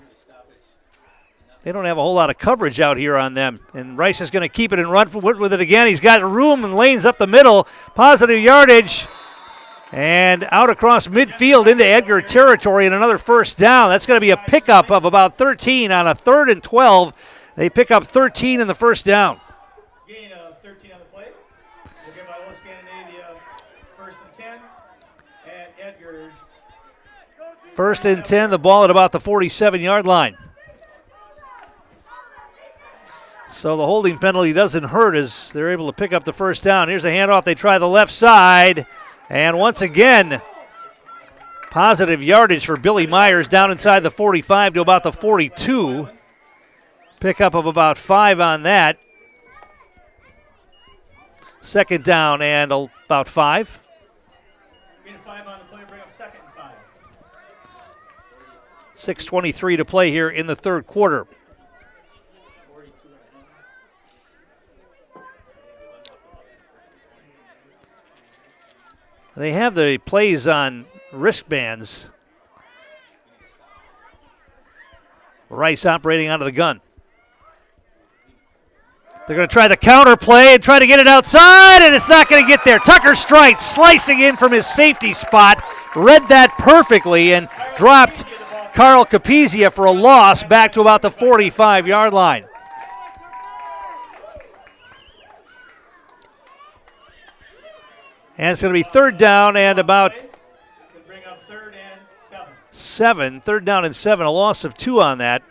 They don't have a whole lot of coverage out here on them. And Rice is going to keep it and run with it again. He's got room and lanes up the middle. Positive yardage. And out across midfield into Edgar territory and another first down. That's going to be a pickup of about 13 on a 3rd and 12. They pick up 13 in the first down. Gain of 13 on the play. We'll give Iola-Scandinavia 1st and 10. And Edgar's 1st and 10, the ball at about the 47-yard line. So the holding penalty doesn't hurt as they're able to pick up the first down. Here's a handoff. They try the left side. And once again, positive yardage for Billy Myers down inside the 45 to about the 42. Pickup of about 5 on that. Second down and about 5. gain of 5 on the play, bring up 2nd and 5. 6:23 to play here in the third quarter. They have the plays on wristbands. Rice operating out of the gun. They're going to try the counter play and try to get it outside, and it's not going to get there. Tucker Strite slicing in from his safety spot, read that perfectly, and dropped Carl Capizia for a loss back to about the 45-yard line. And it's going to be third down and about 7. Third down and 7, a loss of 2 on that.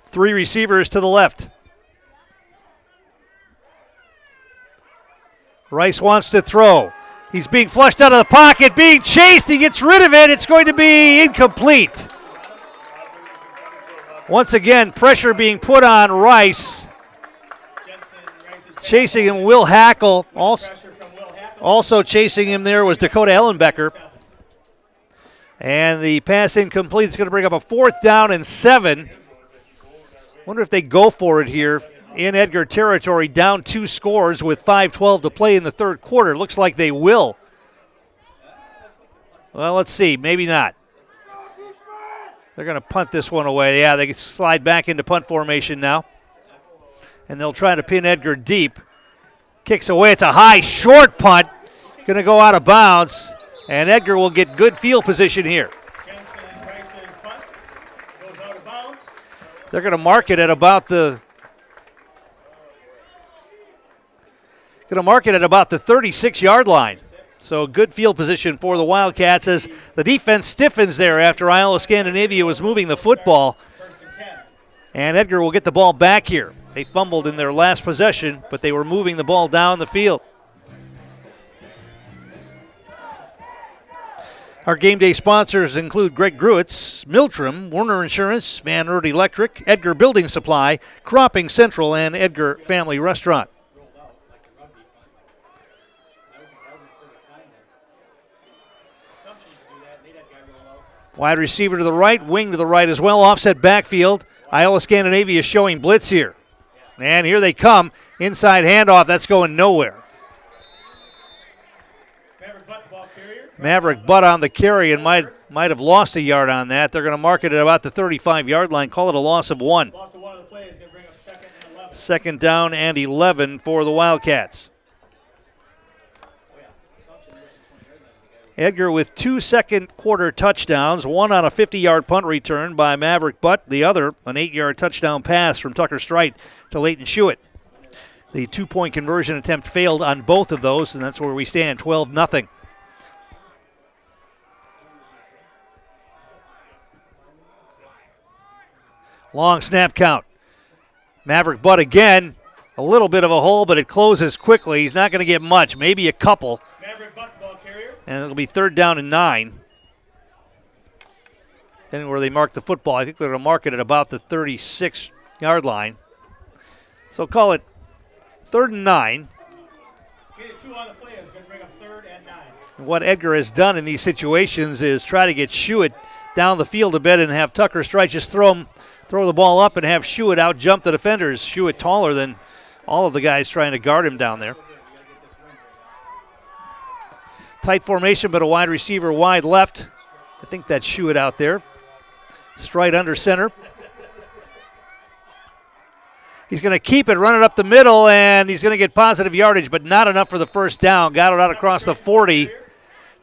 Three receivers to the left. Rice wants to throw. He's being flushed out of the pocket, being chased. He gets rid of it. It's going to be incomplete. Once again, pressure being put on Rice. Chasing him, Will Hackle. Also chasing him there was Dakota Ellenbecker. And the pass incomplete. It's going to bring up a 4th down and 7. Wonder if they go for it here in Edgar territory, down 2 scores with 5:12 to play in the third quarter. Looks like they will. Well, let's see. Maybe not. They're going to punt this one away. Yeah, they can slide back into punt formation now. And they'll try to pin Edgar deep. Kicks away. It's a high, short punt. Going to go out of bounds. And Edgar will get good field position here. They're going to mark it at about the 36-yard line. So good field position for the Wildcats as the defense stiffens there after Iola-Scandinavia was moving the football. And Edgar will get the ball back here. They fumbled in their last possession, but they were moving the ball down the field. Our game day sponsors include Greg Gruitz, Miltram, Warner Insurance, Van Ert Electric, Edgar Building Supply, Cropping Central, and Edgar Family Restaurant. Wide receiver to the right, wing to the right as well, offset backfield. Iola-Scandinavia showing blitz here. And here they come. Inside handoff, that's going nowhere. Maverick Butt on the carry and might have lost a yard on that. They're going to mark it at about the 35-yard line, call it a loss of 1. Second down and 11 for the Wildcats. Edgar with 2 second-quarter touchdowns, one on a 50-yard punt return by Maverick Butt, the other an 8-yard touchdown pass from Tucker Strite to Leighton Schuett. The 2-point conversion attempt failed on both of those, and that's where we stand, 12-0. Long snap count. Maverick Butt again. A little bit of a hole, but it closes quickly. He's not going to get much, maybe a couple. And it'll be third down and 9. Then where they mark the football, I think they're going to mark it at about the 36-yard line. So call it third and 9. What Edgar has done in these situations is try to get Schuett down the field a bit and have Tucker Strite just throw the ball up and have Schuett out jump the defenders. Schuett taller than all of the guys trying to guard him down there. Tight formation, but a wide receiver wide left. I think that's Schuett out there. Strite under center. He's going to keep it, run it up the middle, and he's going to get positive yardage, but not enough for the first down. Got it out across the 40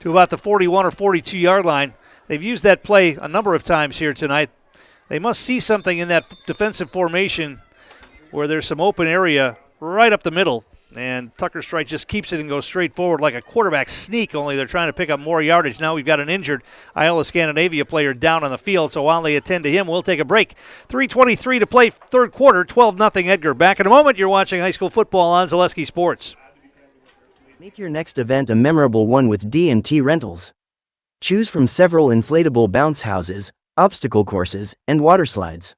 to about the 41 or 42-yard line. They've used that play a number of times here tonight. They must see something in that defensive formation where there's some open area right up the middle. And Tucker Strite just keeps it and goes straight forward like a quarterback sneak, only they're trying to pick up more yardage. Now we've got an injured Iola-Scandinavia player down on the field, so while they attend to him, we'll take a break. 3:23 to play third quarter, 12-0 Edgar. Back in a moment, you're watching high school football on Zaleski Sports. Make your next event a memorable one with D&T Rentals. Choose from several inflatable bounce houses, obstacle courses, and water slides.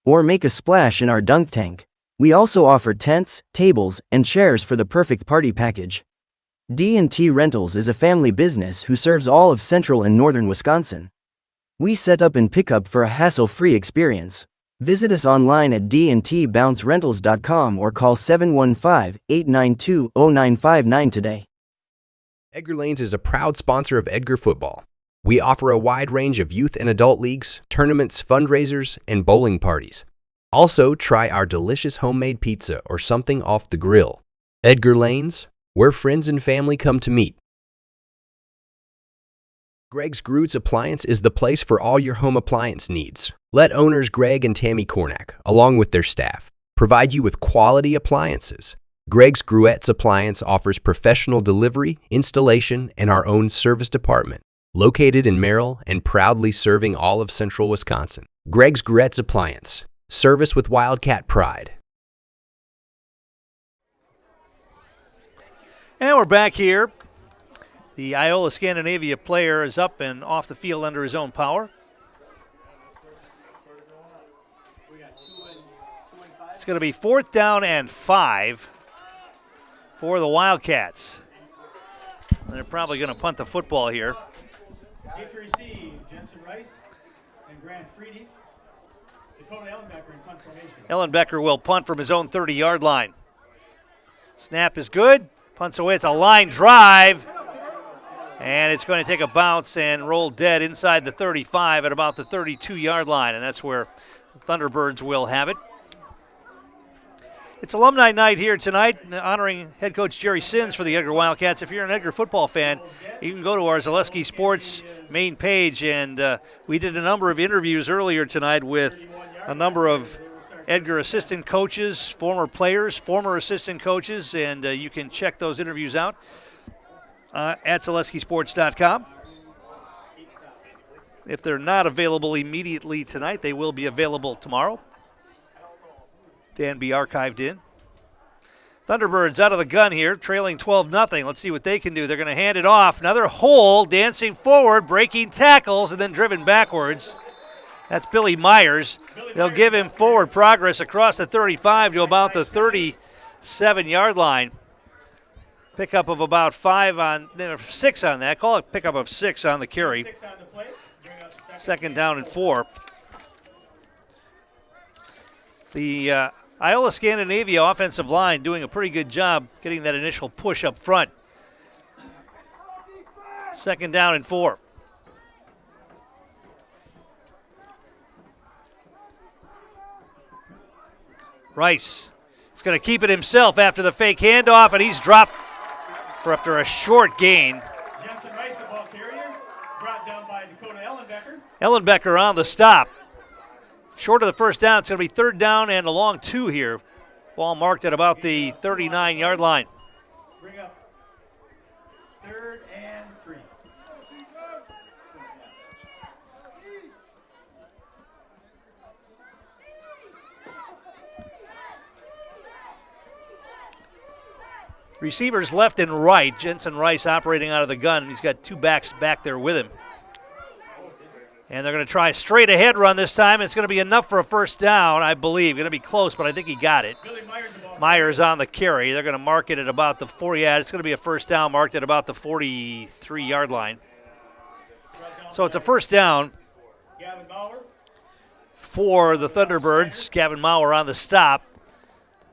Or make a splash in our dunk tank. We also offer tents, tables, and chairs for the perfect party package. D&T Rentals is a family business who serves all of central and northern Wisconsin. We set up and pick up for a hassle-free experience. Visit us online at dntbouncerentals.com or call 715-892-0959 today. Edgar Lanes is a proud sponsor of Edgar football. We offer a wide range of youth and adult leagues, tournaments, fundraisers, and bowling parties. Also, try our delicious homemade pizza or something off the grill. Edgar Lanes, where friends and family come to meet. Greg's Groots Appliance is the place for all your home appliance needs. Let owners Greg and Tammy Cornack, along with their staff, provide you with quality appliances. Greg's Gruettes Appliance offers professional delivery, installation, and our own service department, located in Merrill and proudly serving all of central Wisconsin. Greg's Gruettes Appliance, service with Wildcat pride. And we're back here. The Iola-Scandinavia player is up and off the field under his own power. It's going to be 4th down and 5 for the Wildcats. They're probably going to punt the football here. Eight to receive, Jensen Rice and Grant Freedy. Dakota Ellenbecker in punt formation. Ellenbecker will punt from his own 30-yard line. Snap is good. Punts away. It's a line drive. And it's going to take a bounce and roll dead inside the 35 at about the 32-yard line. And that's where the Thunderbirds will have it. It's Alumni Night here tonight, honoring head coach Jerry Sins for the Edgar Wildcats. If you're an Edgar football fan, you can go to our Zaleski Sports main page, and we did a number of interviews earlier tonight with a number of Edgar assistant coaches, former players, former assistant coaches, and you can check those interviews out at ZaleskiSports.com. If they're not available immediately tonight, they will be available tomorrow. Dan be archived in. Thunderbirds out of the gun here, trailing 12-0. Let's see what they can do. They're going to hand it off. Another hole, dancing forward, breaking tackles, and then driven backwards. That's Billy Myers. They'll give him forward progress across the 35 to about the 37-yard line. Pickup of about 6 on that. Call it pickup of 6 on the carry. 2nd down and 4. The Iola-Scandinavia offensive line doing a pretty good job getting that initial push up front. 2nd down and 4. Rice is going to keep it himself after the fake handoff, and he's dropped for after a short gain. Jensen Rice, the ball carrier, brought down by Dakota Ellenbecker. Ellenbecker on the stop. Short of the first down. It's going to be 3rd down and a long 2 here. Ball marked at about the 39-yard line. Bring up 3rd and 3. Receivers left and right. Jensen Rice operating out of the gun, and he's got 2 backs back there with him. And they're going to try a straight ahead run this time. It's going to be enough for a 1st down, I believe. Going to be close, but I think he got it. Myers on the carry. They're going to mark it at about the 40. Yeah, it's going to be a 1st down marked at about the 43-yard line. So it's a 1st down for the Thunderbirds. Gavin Maurer on the stop.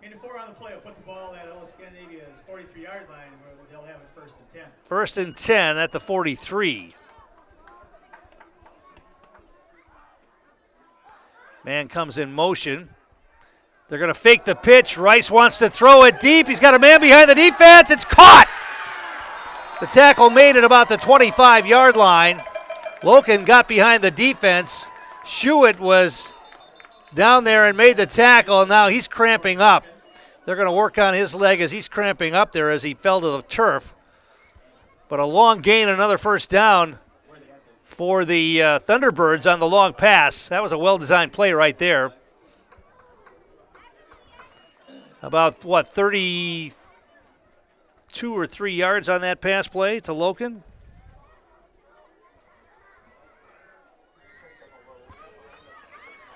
And the 4 on the play will put the ball at Iola-Scandinavia's 43-yard line where they'll have it 1st and 10. 1st and 10 at the 43. Man comes in motion. They're going to fake the pitch. Rice wants to throw it deep. He's got a man behind the defense. It's caught. The tackle made at about the 25-yard line. Loken got behind the defense. Schuett was down there and made the tackle, and now he's cramping up. They're going to work on his leg as he's cramping up there as he fell to the turf. But a long gain, another 1st down for the Thunderbirds on the long pass. That was a well-designed play right there. About, 32 or 3 yards on that pass play to Loken?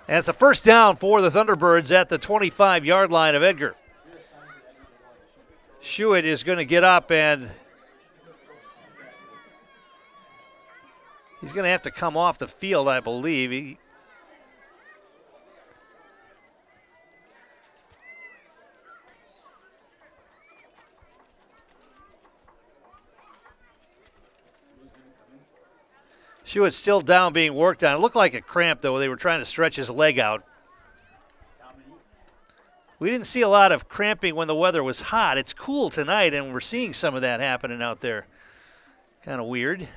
And it's a 1st down for the Thunderbirds at the 25-yard line of Edgar. Schuett is going to get up and He's going to have to come off the field, I believe. Shewitt's still down, being worked on. It looked like a cramp, though. They were trying to stretch his leg out. We didn't see a lot of cramping when the weather was hot. It's cool tonight, and we're seeing some of that happening out there. Kind of weird.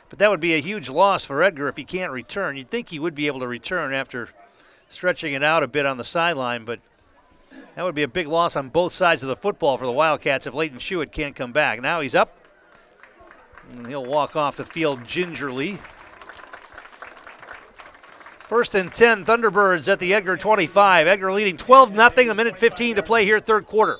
But that would be a huge loss for Edgar if he can't return. You'd think he would be able to return after stretching it out a bit on the sideline, but that would be a big loss on both sides of the football for the Wildcats if Leighton Shewitt can't come back. Now he's up, and he'll walk off the field gingerly. 1st and 10, Thunderbirds at the Edgar 25. Edgar leading 12-0, a minute 15 to play here, third quarter.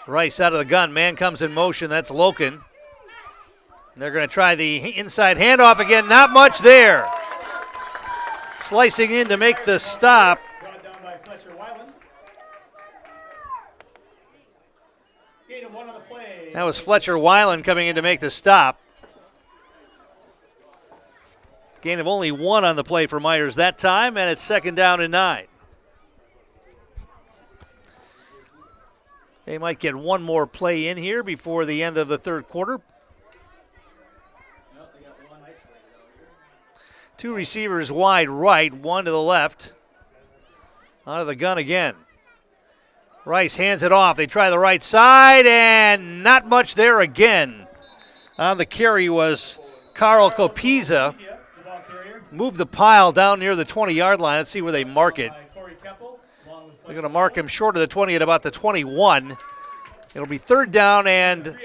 Rice out of the gun. Man comes in motion. That's Loken. They're going to try the inside handoff again. Not much there. Slicing in to make the stop. Brought down by Fletcher Weiland. Gain of 1 on the play. That was Fletcher Weiland coming in to make the stop. Gain of only 1 on the play for Myers that time, and it's 2nd down and 9. They might get one more play in here before the end of the third quarter. Two receivers wide right, one to the left. Out of the gun again. Rice hands it off. They try the right side, and not much there again. On the carry was Carl Copiza. Moved the pile down near the 20-yard line. Let's see where they mark it. They're going to mark him short of the 20 at about the 21. It'll be 3rd down and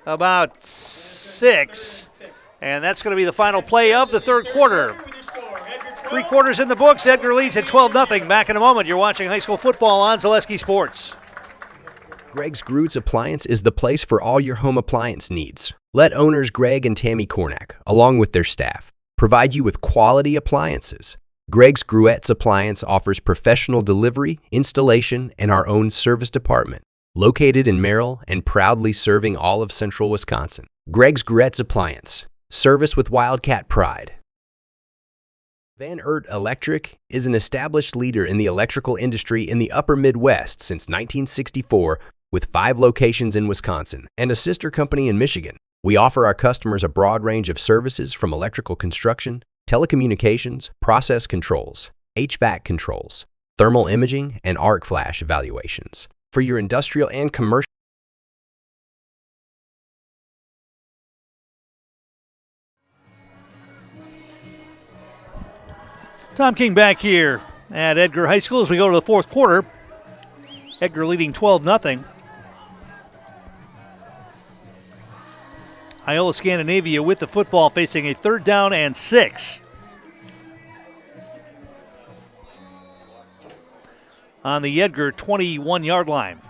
about 6. And that's going to be the final play of the third quarter. 3 quarters in the books. Edgar leads at 12-0. Back in a moment. You're watching high school football on Zaleski Sports. Greg's Groots Appliance is the place for all your home appliance needs. Let owners Greg and Tammy Kornak, along with their staff, provide you with quality appliances. Greg's Gruettes Appliance offers professional delivery, installation, and our own service department. Located in Merrill and proudly serving all of central Wisconsin. Greg's Gruettes Appliance. Service with Wildcat pride. Van Ert Electric is an established leader in the electrical industry in the upper Midwest since 1964 with 5 locations in Wisconsin and a sister company in Michigan. We offer our customers a broad range of services from electrical construction, telecommunications, process controls, HVAC controls, thermal imaging, and arc flash evaluations for your industrial and commercial. Tom King back here at Edgar High School as we go to the fourth quarter. Edgar leading 12-0. Iola-Scandinavia with the football facing a 3rd down and 6. On the Edgar 21-yard line.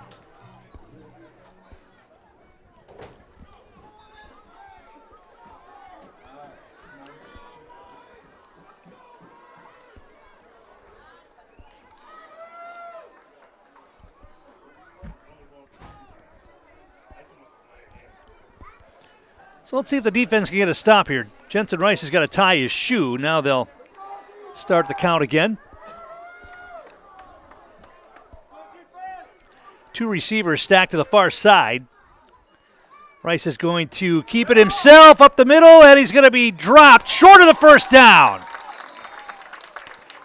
So let's see if the defense can get a stop here. Jensen Rice has got to tie his shoe. Now they'll start the count again. 2 receivers stacked to the far side. Rice is going to keep it himself up the middle, and he's going to be dropped short of the first down.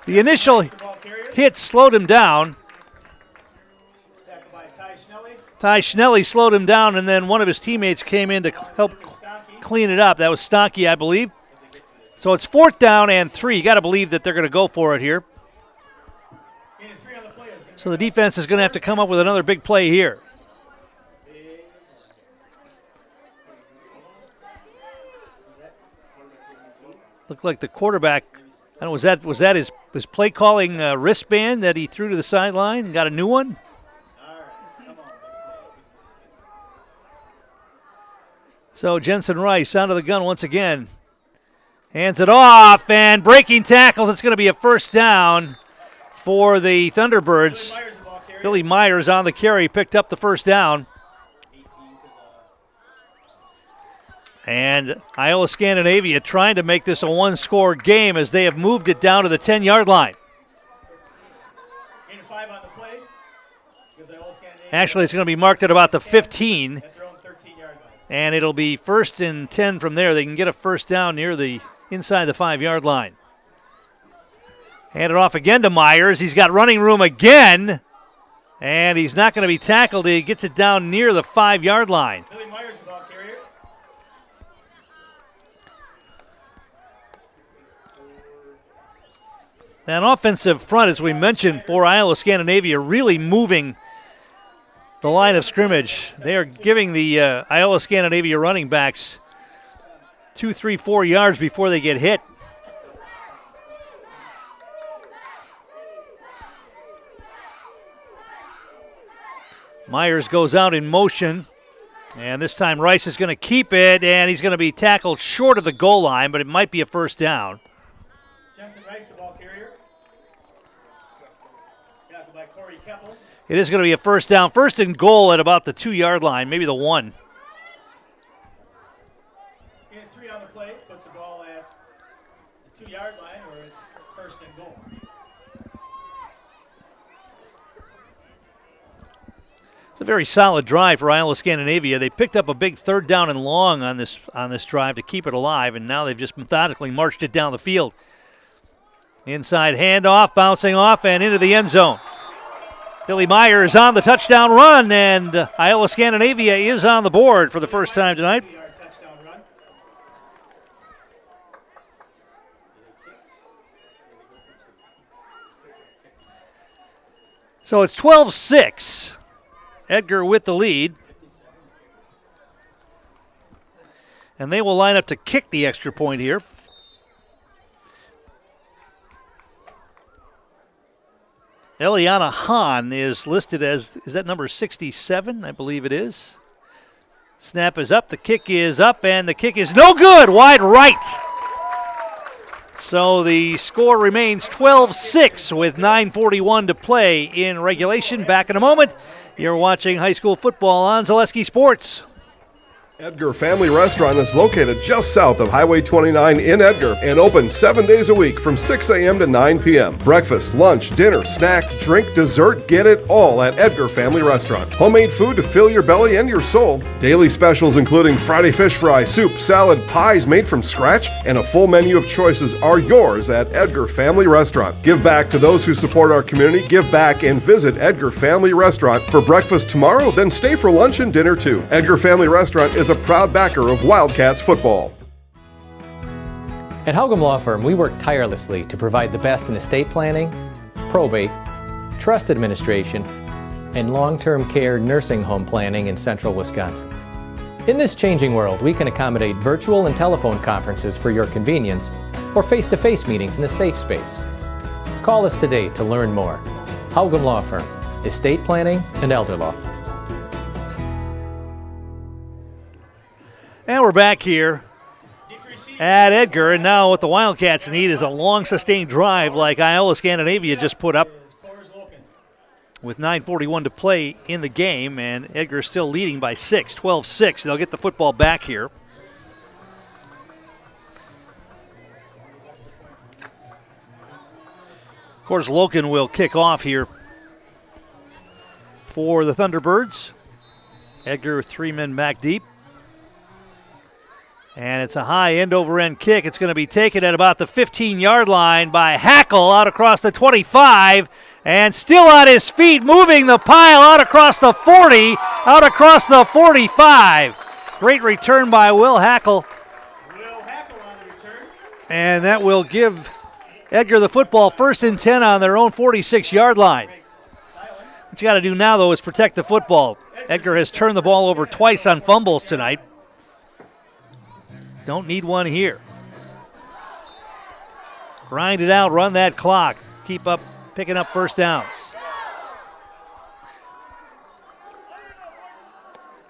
The initial hit slowed him down. Ty Schnelly slowed him down, and then one of his teammates came in to help clean it up. That was Stocky, I believe. So it's 4th down and 3. You got to believe that they're going to go for it here. So the defense is going to have to come up with another big play here. Looked like the quarterback, I don't know, was that his play calling wristband that he threw to the sideline and got a new one? So Jensen Rice out of the gun once again. Hands it off, and breaking tackles. It's going to be a first down for the Thunderbirds. Billy Myers on the carry, picked up the first down. And Iola-Scandinavia trying to make this a one-score game as they have moved it down to the 10-yard line. Actually, it's going to be marked at about the 15. And it'll be 1st and 10 from there. They can get a first down near the inside the 5-yard line. Hand it off again to Myers. He's got running room again. And he's not going to be tackled. He gets it down near the 5-yard line. Billy Myers, the ball carrier. That offensive front, as we mentioned, for Iola-Scandinavia, really moving the line of scrimmage. They are giving the Iola-Scandinavia running backs 2, 3, 4 yards before they get hit. Myers goes out in motion, and this time Rice is going to keep it, and he's going to be tackled short of the goal line, but it might be a first down. Jensen Rice, the ball carrier. Tackled by Corey Keppel. It is going to be a first down. First and goal at about the 2-yard line, maybe the 1. And 3 on the play, puts the ball at the 2-yard line, where it's first and goal. It's a very solid drive for Iola-Scandinavia. They picked up a big 3rd down and long on this drive to keep it alive, and now they've just methodically marched it down the field. Inside handoff, bouncing off, and into the end zone. Billy Myers on the touchdown run, and Iola-Scandinavia is on the board for the first time tonight. So it's 12-6. Edgar with the lead. And they will line up to kick the extra point here. Eliana Hahn is listed as, is that number 67? I believe it is. Snap is up, the kick is up, and the kick is no good, wide right. So the score remains 12-6 with 9:41 to play in regulation. Back in a moment. You're watching high school football on Zaleski Sports. Edgar Family Restaurant is located just south of Highway 29 in Edgar and open 7 days a week from 6 a.m. to 9 p.m. Breakfast, lunch, dinner, snack, drink, dessert, get it all at Edgar Family Restaurant. Homemade food to fill your belly and your soul. Daily specials including Friday fish fry, soup, salad, pies made from scratch, and a full menu of choices are yours at Edgar Family Restaurant. Give back to those who support our community. Give back and visit Edgar Family Restaurant for breakfast tomorrow, then stay for lunch and dinner too. Edgar Family Restaurant is a proud backer of Wildcats football. At Haugum Law Firm, we work tirelessly to provide the best in estate planning, probate, trust administration, and long-term care nursing home planning in central Wisconsin. In this changing world, we can accommodate virtual and telephone conferences for your convenience or face-to-face meetings in a safe space. Call us today to learn more. Haugum Law Firm, estate planning and elder law. And we're back here at Edgar, and now what the Wildcats need is a long, sustained drive like Iola-Scandinavia just put up with 9:41 to play in the game, and Edgar is still leading by 6, 12-6. They'll get the football back here. Of course, Loken will kick off here for the Thunderbirds. Edgar, 3 men back deep. And it's a high end-over-end kick. It's going to be taken at about the 15-yard line by Hackle out across the 25. And still on his feet, moving the pile out across the 40, out across the 45. Great return by Will Hackle. And that will give Edgar the football 1st and 10 on their own 46-yard line. What you got to do now, though, is protect the football. Edgar has turned the ball over twice on fumbles tonight. Don't need one here. Grind it out, run that clock. Keep up, picking up first downs.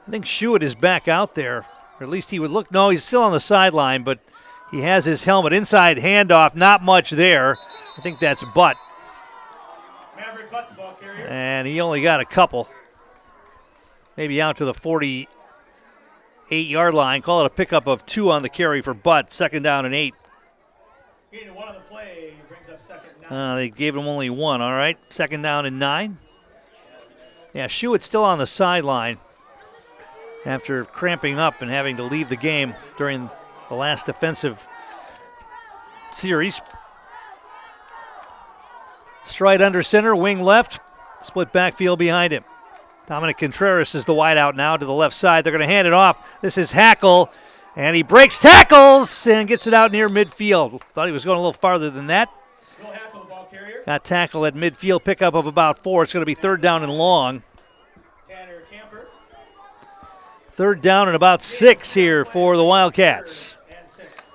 I think Schuett is back out there. Or at least he would look. No, he's still on the sideline, but He has his helmet. Inside handoff, not much there. I think that's Butt. Maverick Butt, the ball carrier. And he only got a couple. Maybe out to the 48-yard line. Call it a pickup of 2 on the carry for Butt. 2nd down and 8. Gain of 1 on the play brings up 2nd and 9. They gave him only 1, all right. 2nd down and 9. Yeah, Schuett's still on the sideline after cramping up and having to leave the game during the last defensive series. Stride under center, wing left, split backfield behind him. Dominic Contreras is the wideout now to the left side. They're going to hand it off. This is Hackle, and he breaks tackles and gets it out near midfield. Thought he was going a little farther than that. Will Hackle, the ball carrier. Got tackled at midfield, pickup of about 4. It's going to be 3rd down and long. Tanner Camper. 3rd down and about 6 here for the Wildcats.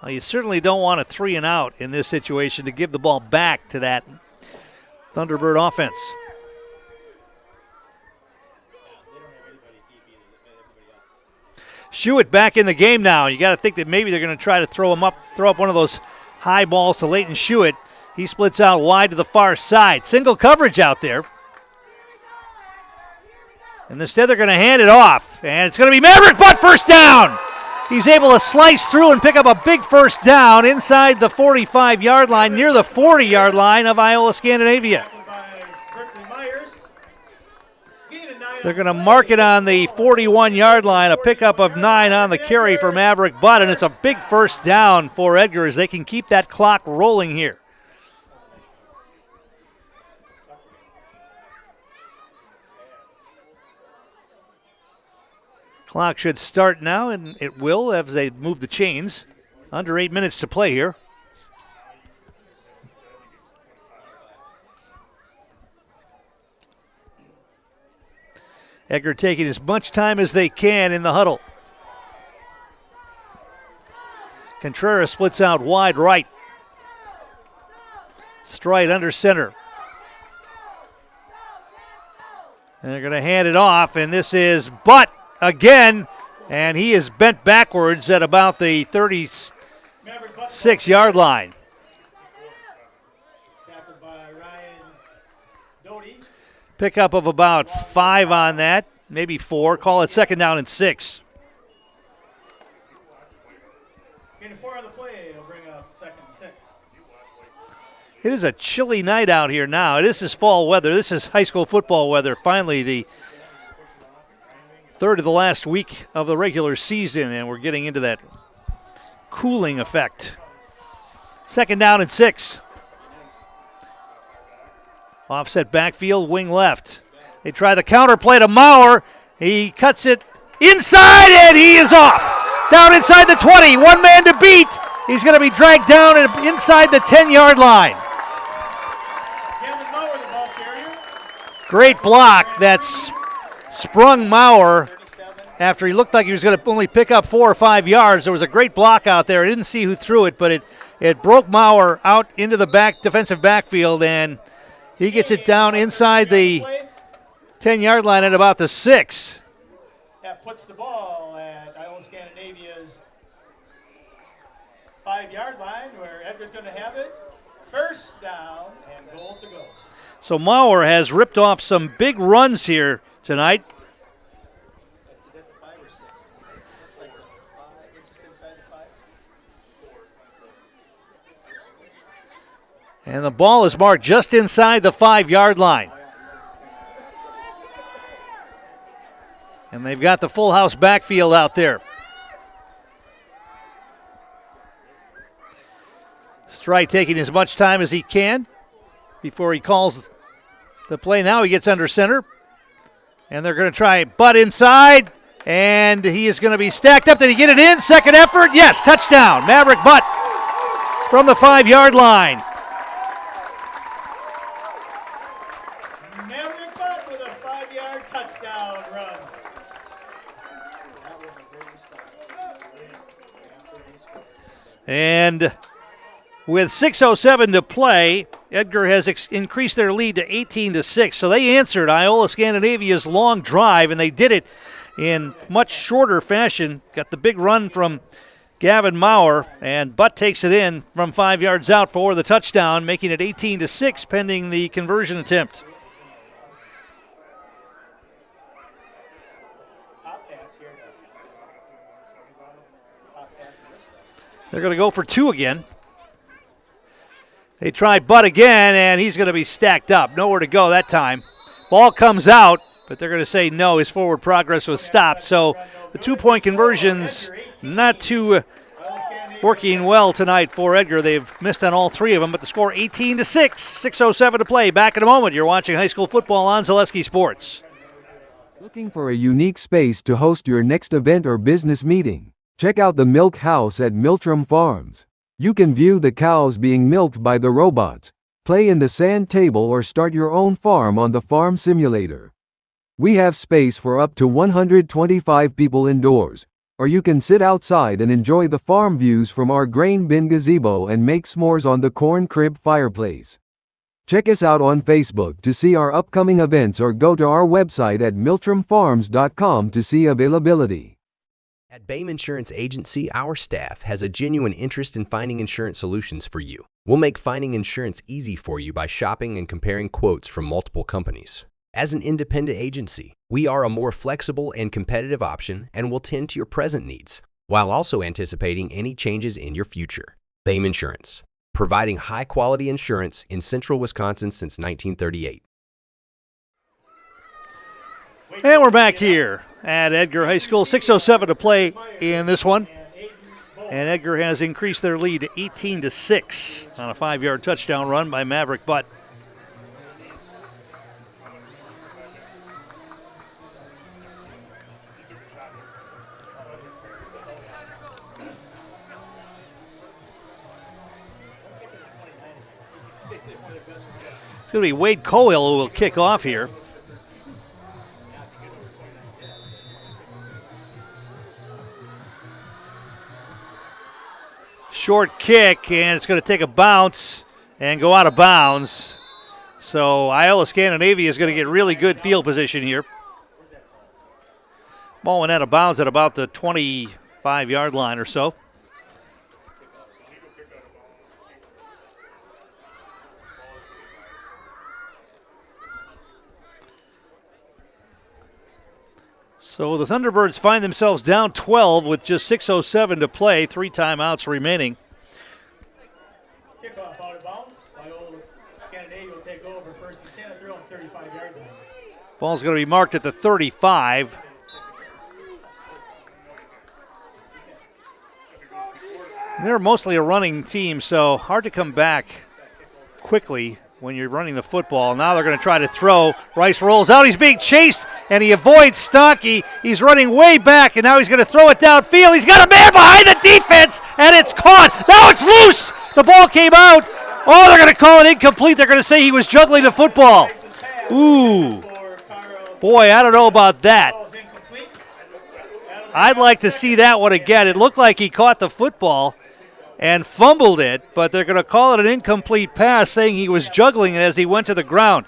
Well, you certainly don't want a 3 and out in this situation to give the ball back to that Thunderbird offense. Schuett back in the game now. You got to think that maybe they're going to try to throw up one of those high balls to Leighton Schuett. He splits out wide to the far side. Single coverage out there. And instead they're going to hand it off. And it's going to be Maverick Butt, 1st down. He's able to slice through and pick up a big 1st down inside the 45-yard line, near the 40-yard line of Iola-Scandinavia. They're going to mark it on the 41-yard line, a pickup of 9 on the carry for Maverick Butt, and it's a big 1st down for Edgar as they can keep that clock rolling here. Clock should start now, and it will as they move the chains. Under 8 minutes to play here. Edgar taking as much time as they can in the huddle. Contreras splits out wide right. Stride under center. And they're going to hand it off, and this is Butt again, and he is bent backwards at about the 36-yard line. Pickup of about 5 on that, maybe 4. Call it 2nd down and 6. Gain of 4 on the play will bring up 2nd and 6. It is a chilly night out here now. This is fall weather. This is high school football weather. Finally, the 3rd of the last week of the regular season, and we're getting into that cooling effect. 2nd down and 6. Offset backfield, wing left. They try the counter play to Maurer. He cuts it inside, and he is off. Down inside the 20. 1 man to beat. He's going to be dragged down inside the 10-yard line. Great block. That's sprung Maurer after he looked like he was going to only pick up 4 or 5 yards. There was a great block out there. I didn't see who threw it, but it broke Maurer out into the defensive backfield, and he gets it down inside the 10-yard line at about the 6. That puts the ball at Iola-Scandinavia's 5-yard line where Edgar's going to have it. 1st down and goal to go. So Maurer has ripped off some big runs here tonight. Is that the 5 or 6? Looks like the 5. It's just inside the 5. And the ball is marked just inside the 5-yard line. And they've got the full house backfield out there. Stride taking as much time as he can before he calls the play. Now he gets under center. And they're going to try Butt inside. And he is going to be stacked up. Did he get it in? Second effort? Yes, touchdown. Maverick Butt from the 5-yard line. Maverick Butt with a 5-yard touchdown run. And with 6:07 to play, Edgar has increased their lead to 18-6. So they answered Iola-Scandinavia's long drive, and they did it in much shorter fashion. Got the big run from Gavin Maurer, and Butt takes it in from 5 yards out for the touchdown, making it 18-6 pending the conversion attempt. They're going to go for 2 again. They try Butt again, and he's going to be stacked up. Nowhere to go that time. Ball comes out, but they're going to say no. His forward progress was stopped. So the 2-point conversions not too working well tonight for Edgar. They've missed on all 3 of them, but the score 18-6, 6:07 to play. Back in a moment. You're watching high school football on Zaleski Sports. Looking for a unique space to host your next event or business meeting? Check out the Milk House at Miltram Farms. You can view the cows being milked by the robots, play in the sand table, or start your own farm on the farm simulator. We have space for up to 125 people indoors, or you can sit outside and enjoy the farm views from our grain bin gazebo and make s'mores on the corn crib fireplace. Check us out on Facebook to see our upcoming events, or go to our website at miltramfarms.com to see availability. At Bayme Insurance Agency, our staff has a genuine interest in finding insurance solutions for you. We'll make finding insurance easy for you by shopping and comparing quotes from multiple companies. As an independent agency, we are a more flexible and competitive option and will tend to your present needs, while also anticipating any changes in your future. Bayme Insurance, providing high-quality insurance in central Wisconsin since 1938. And we're back here at Edgar High School. 6:07 to play in this one. And Edgar has increased their lead to 18-6 on a 5-yard touchdown run by Maverick Butt. It's going to be Wade Cohill who will kick off here. Short kick, and it's going to take a bounce and go out of bounds. So Iola-Scandinavia is going to get really good field position here. Ball went out of bounds at about the 25-yard line or so. So the Thunderbirds find themselves down 12 with just 6:07 to play, 3 timeouts remaining. Kickoff out of bounds. Iola-Scandinavia will take over 1st and 10 at their own 35-yard line. Ball's going to be marked at the 35. They're mostly a running team, so hard to come back quickly when you're running the football. Now they're going to try to throw. Rice rolls out. He's being chased, and he avoids Stonkey. He's running way back, and now he's going to throw it downfield. He's got a man behind the defense, and it's caught. Now it's loose. The ball came out. Oh, they're going to call it incomplete. They're going to say he was juggling the football. Ooh. Boy, I don't know about that. I'd like to see that one again. It looked like he caught the football and fumbled it, but they're going to call it an incomplete pass, saying he was juggling it as he went to the ground.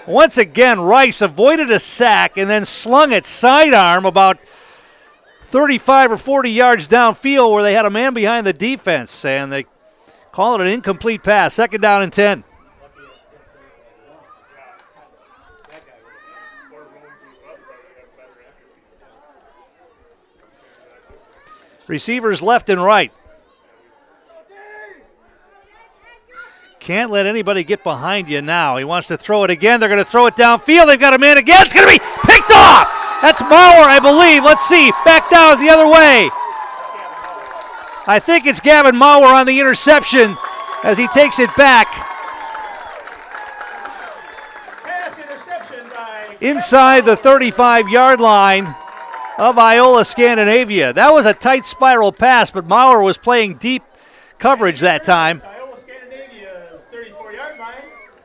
Once again, Rice avoided a sack and then slung it sidearm about 35 or 40 yards downfield where they had a man behind the defense, and they call it an incomplete pass. 2nd down and 10. Receivers left and right. Can't let anybody get behind you now. He wants to throw it again. They're going to throw it downfield. They've got a man again. It's going to be picked off. That's Maurer, I believe. Let's see. Back down the other way. I think it's Gavin Maurer on the interception as he takes it back. Pass interception by Inside the 35-yard line of Iola-Scandinavia. That was a tight spiral pass, but Maurer was playing deep coverage that time. Iola-Scandinavia's 34-yard line,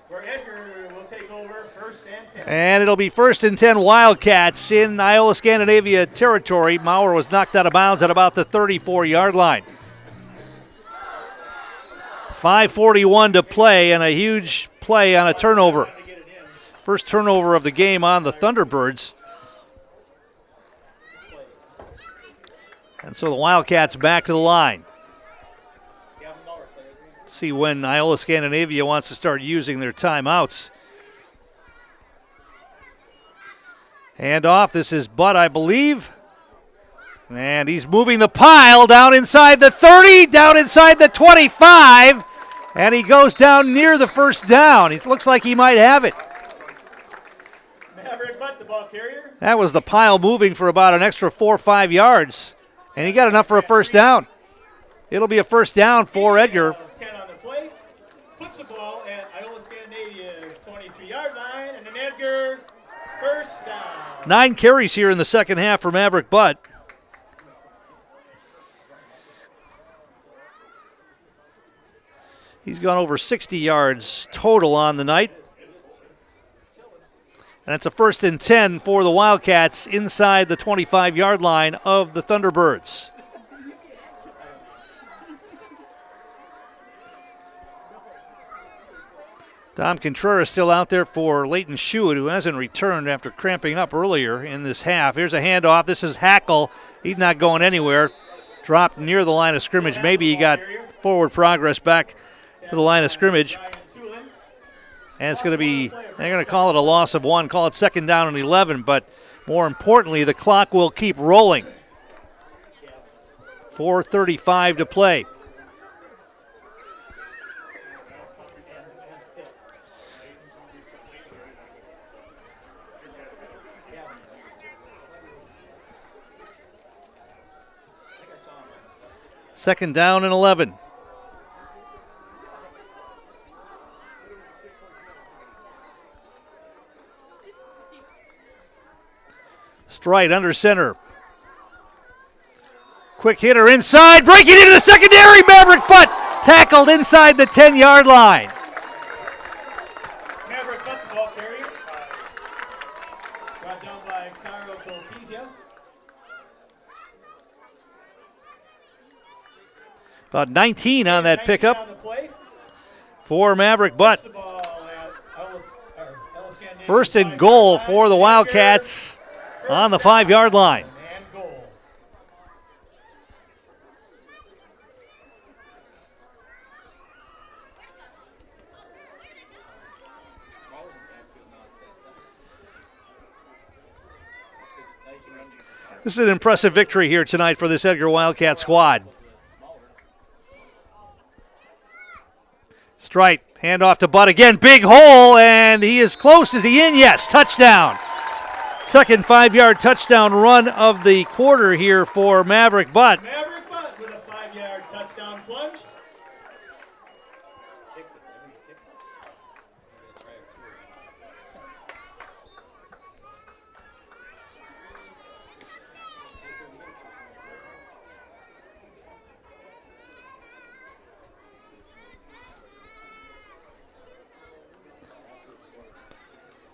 where Edgar will take over 1st and 10. And it'll be 1st and 10 Wildcats in Iola-Scandinavia territory. Maurer was knocked out of bounds at about the 34-yard line. 5:41 to play, and a huge play on a turnover. First turnover of the game on the Thunderbirds. And so the Wildcats back to the line. See when Iola-Scandinavia wants to start using their timeouts. Hand off. This is Butt, I believe. And he's moving the pile down inside the 30, down inside the 25. And he goes down near the first down. It looks like he might have it. Maverick Butt, the ball carrier. That was the pile moving for about an extra 4 or 5 yards. And he got enough for a first down. It'll be a first down for Edgar. 10 on the play. Puts the ball at Iola-Scandinavia's 23-yard line. And then Edgar, first down. 9 carries here in the second half for Maverick Butt. He's gone over 60 yards total on the night. And it's a 1st and 10 for the Wildcats inside the 25-yard line of the Thunderbirds. Dom Contreras still out there for Leighton Schuett, who hasn't returned after cramping up earlier in this half. Here's a handoff. This is Hackle. He's not going anywhere. Dropped near the line of scrimmage. Maybe he got forward progress back to the line of scrimmage. And it's going to be, they're going to call it a loss of 1, call it 2nd down and 11, but more importantly, the clock will keep rolling. 4:35 to play. Second down and 11. Stride under center. Quick hitter inside, breaking into the secondary. Maverick Butt tackled inside the 10-yard line. Maverick Butt, the ball carrier. Brought down by Carlo Colpizia. About 19 on that pickup for Maverick Butt. 1st and goal for the Wildcats on the 5-yard line. This is an impressive victory here tonight for this Edgar Wildcat squad. Strite, handoff to Butt again, big hole, and he is close. Is he in? Yes, touchdown. Second 5-yard touchdown run of the quarter here for Maverick Butt. Maverick Butt with a 5-yard touchdown plunge.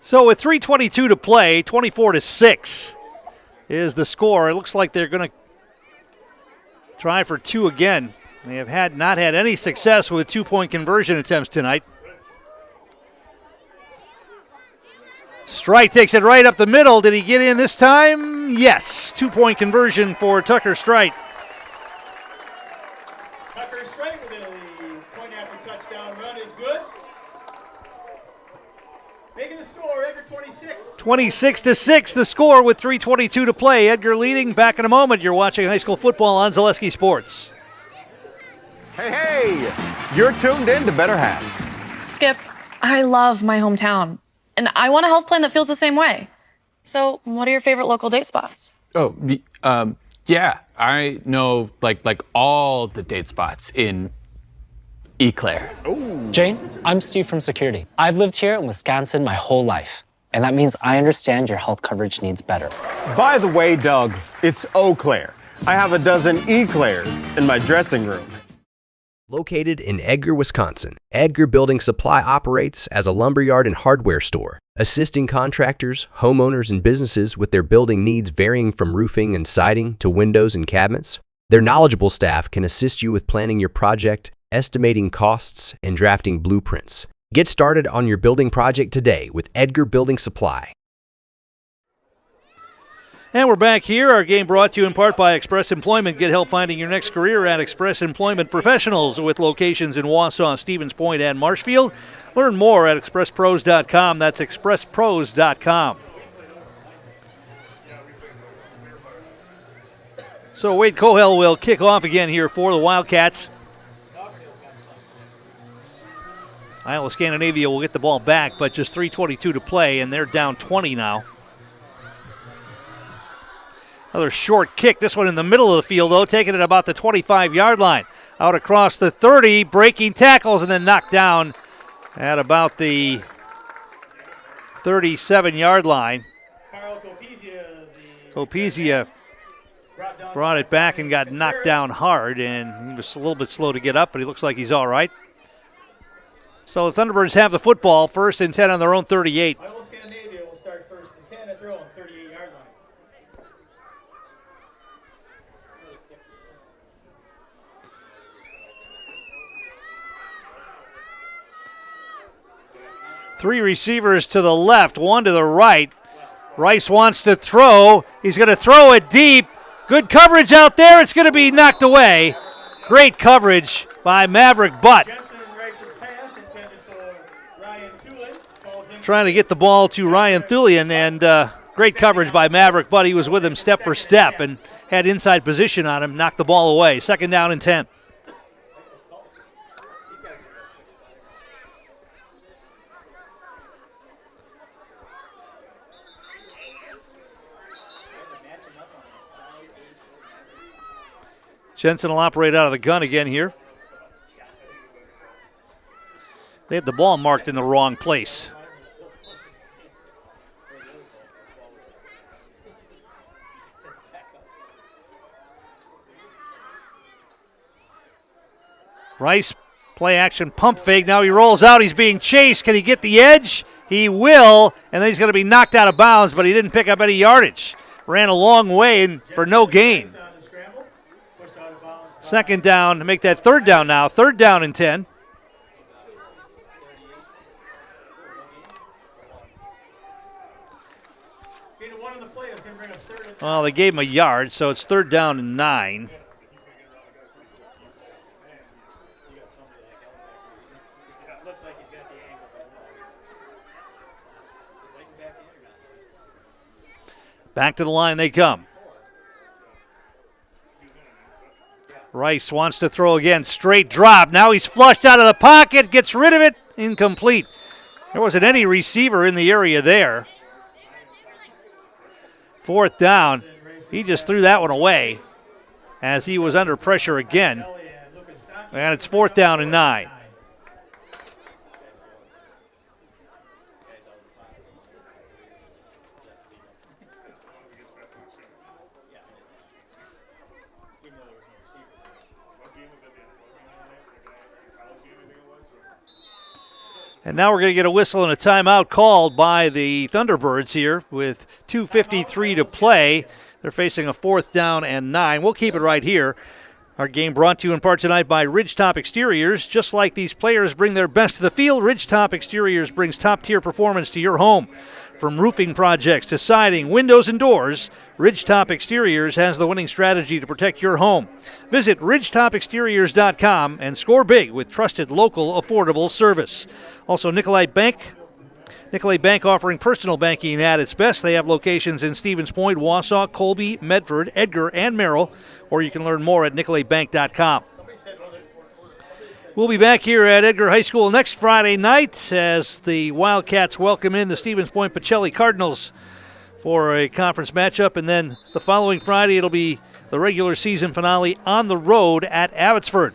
So with 3:22 to play, 24-6 is the score. It looks like they're going to try for 2 again. They have not had any success with 2-point conversion attempts tonight. Strite takes it right up the middle. Did he get in this time? Yes. 2-point conversion for Tucker Strite. Tucker Strite with a point after touchdown run is good. Making the score, Edgar 26. 26-6 the score with 3:22 to play. Edgar leading. Back in a moment. You're watching high school football on Zaleski Sports. Hey, you're tuned in to Better Halves. Skip, I love my hometown, and I want a health plan that feels the same way. So, what are your favorite local date spots? Oh, yeah, I know like all the date spots in Eclair. Jane, I'm Steve from security. I've lived here in Wisconsin my whole life, and that means I understand your health coverage needs better. By the way, Doug, it's Eau Claire. I have a dozen Eclairs in my dressing room. Located in Edgar, Wisconsin, Edgar Building Supply operates as a lumberyard and hardware store, assisting contractors, homeowners, and businesses with their building needs varying from roofing and siding to windows and cabinets. Their knowledgeable staff can assist you with planning your project, estimating costs, and drafting blueprints. Get started on your building project today with Edgar Building Supply. And we're back here. Our game brought to you in part by Express Employment. Get help finding your next career at Express Employment Professionals with locations in Wausau, Stevens Point, and Marshfield. Learn more at expresspros.com. That's expresspros.com. So Wade Cohell will kick off again here for the Wildcats. Iola-Scandinavia will get the ball back, but just 3:22 to play, and they're down 20 now. Another short kick, this one in the middle of the field, though, taking it about the 25-yard line. Out across the 30, breaking tackles, and then knocked down at about the 37-yard line. Copizia brought it back and got knocked down hard, and he was a little bit slow to get up, but he looks like he's all right. So the Thunderbirds have the football, 1st and 10 on their own 38. Iola-Scandinavia will start 1st and 10 at their own 38-yard line. Three receivers to the left, one to the right. Rice wants to throw. He's going to throw it deep. Good coverage out there. It's going to be knocked away. Great coverage by Maverick Butt. Trying to get the ball to Ryan Thulian, and great coverage by Maverick Butt. He was with him step for step and had inside position on him, knocked the ball away. 2nd down and 10. Jensen will operate out of the gun again here. They had the ball marked in the wrong place. Rice, play action, pump fake. Now he rolls out. He's being chased. Can he get the edge? He will, and then he's going to be knocked out of bounds, but he didn't pick up any yardage. Ran a long way and for no gain. 2nd down to make that 3rd down now. 3rd down and 10. Well, they gave him a yard, so it's 3rd down and 9. Back to the line they come. Rice wants to throw again. Straight drop. Now he's flushed out of the pocket. Gets rid of it. Incomplete. There wasn't any receiver in the area there. 4th down. He just threw that one away as he was under pressure again. And it's 4th down and 9. And now we're going to get a whistle and a timeout called by the Thunderbirds here with 2:53 to play. They're facing a 4th down and 9. We'll keep it right here. Our game brought to you in part tonight by Ridgetop Exteriors. Just like these players bring their best to the field, Ridgetop Exteriors brings top-tier performance to your home. From roofing projects to siding, windows, and doors, Ridgetop Exteriors has the winning strategy to protect your home. Visit ridgetopexteriors.com and score big with trusted, local, affordable service. Also, Nicolay Bank offering personal banking at its best. They have locations in Stevens Point, Wausau, Colby, Medford, Edgar, and Merrill, or you can learn more at nicolaybank.com. We'll be back here at Edgar High School next Friday night as the Wildcats welcome in the Stevens Point Pacelli Cardinals for a conference matchup, and then the following Friday it'll be the regular season finale on the road at Abbotsford.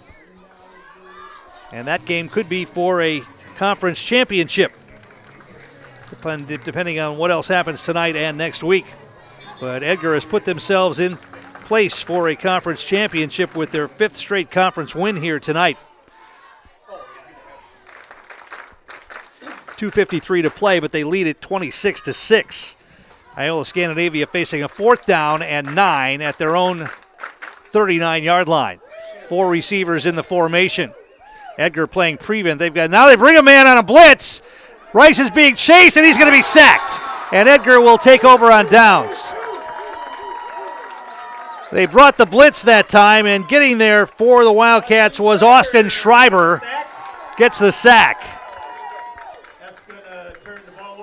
And that game could be for a conference championship, depending on what else happens tonight and next week. But Edgar has put themselves in place for a conference championship with their 5th straight conference win here tonight. 2:53 to play, but they lead it 26-6. Iola-Scandinavia facing a 4th down and 9 at their own 39-yard line. 4 receivers in the formation. Edgar playing prevent. Now they bring a man on a blitz. Rice is being chased, and he's going to be sacked. And Edgar will take over on downs. They brought the blitz that time, and getting there for the Wildcats was Austin Schreiber. Gets the sack.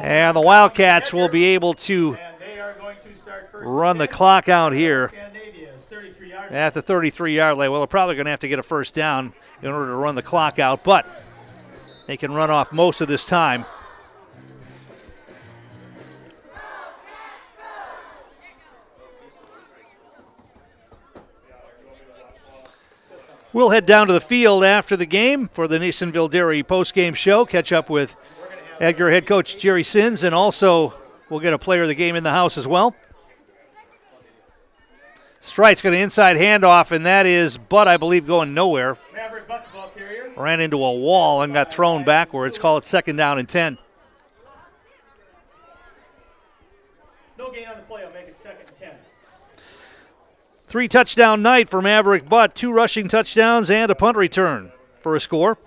And the Wildcats will be able to run the clock out here at the 33-yard line. Well, they're probably going to have to get a first down in order to run the clock out, but they can run off most of this time. We'll head down to the field after the game for the Nasonville Dairy postgame show, catch up with Edgar head coach Jerry Sins, and also we'll get a player of the game in the house as well. Strite's going to inside handoff, and that is Butt, I believe, going nowhere. Ran into a wall and got thrown backwards. Call it 2nd down and 10. No gain on the play. I'll make it 2nd and 10. 3-touchdown night for Maverick Butt. 2 rushing touchdowns and a punt return for a score.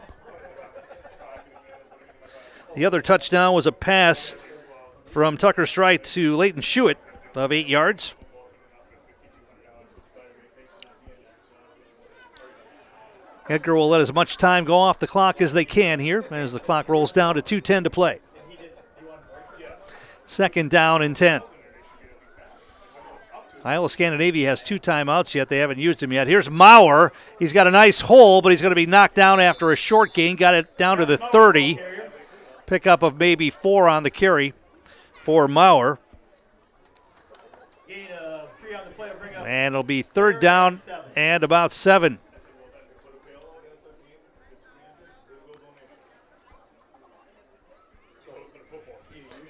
The other touchdown was a pass from Tucker Strite to Leighton Schuett of 8 yards. Edgar will let as much time go off the clock as they can here as the clock rolls down to 2:10 to play. 2nd down and 10. Iola-Scandinavia has 2 timeouts yet. They haven't used them yet. Here's Maurer. He's got a nice hole, but he's going to be knocked down after a short gain. Got it down to the 30. Pickup of maybe 4 on the carry for Maurer. And it'll be 3rd down and about 7.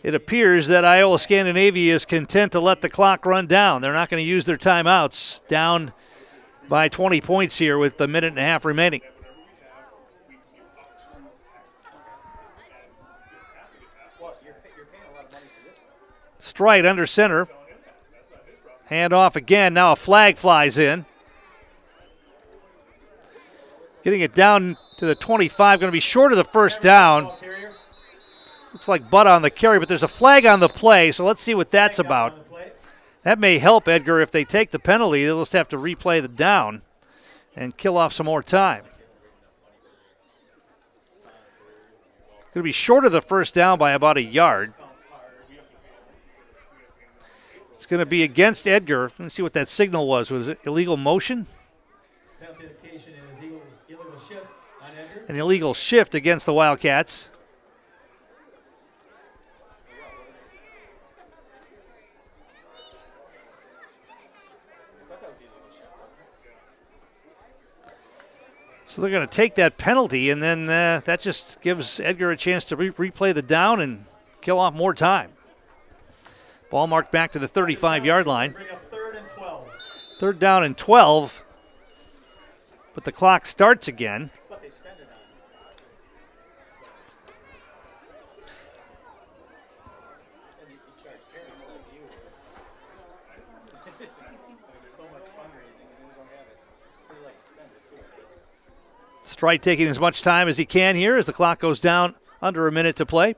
It appears that Iola-Scandinavia is content to let the clock run down. They're not going to use their timeouts. Down by 20 points here with a minute and a half remaining. Strite under center. Hand off again. Now a flag flies in. Getting it down to the 25. Going to be short of the first down. Looks like Butt on the carry, but there's a flag on the play, so let's see what that's about. That may help Edgar if they take the penalty. They'll just have to replay the down and kill off some more time. Going to be short of the first down by about a yard. It's going to be against Edgar. Let's see what that signal was. Was it illegal motion? An illegal shift against the Wildcats. So they're going to take that penalty, and then that just gives Edgar a chance to replay the down and kill off more time. Ball marked back to the 35-yard line. 3rd down and 12. But the clock starts again. Strite taking as much time as he can here as the clock goes down under a minute to play.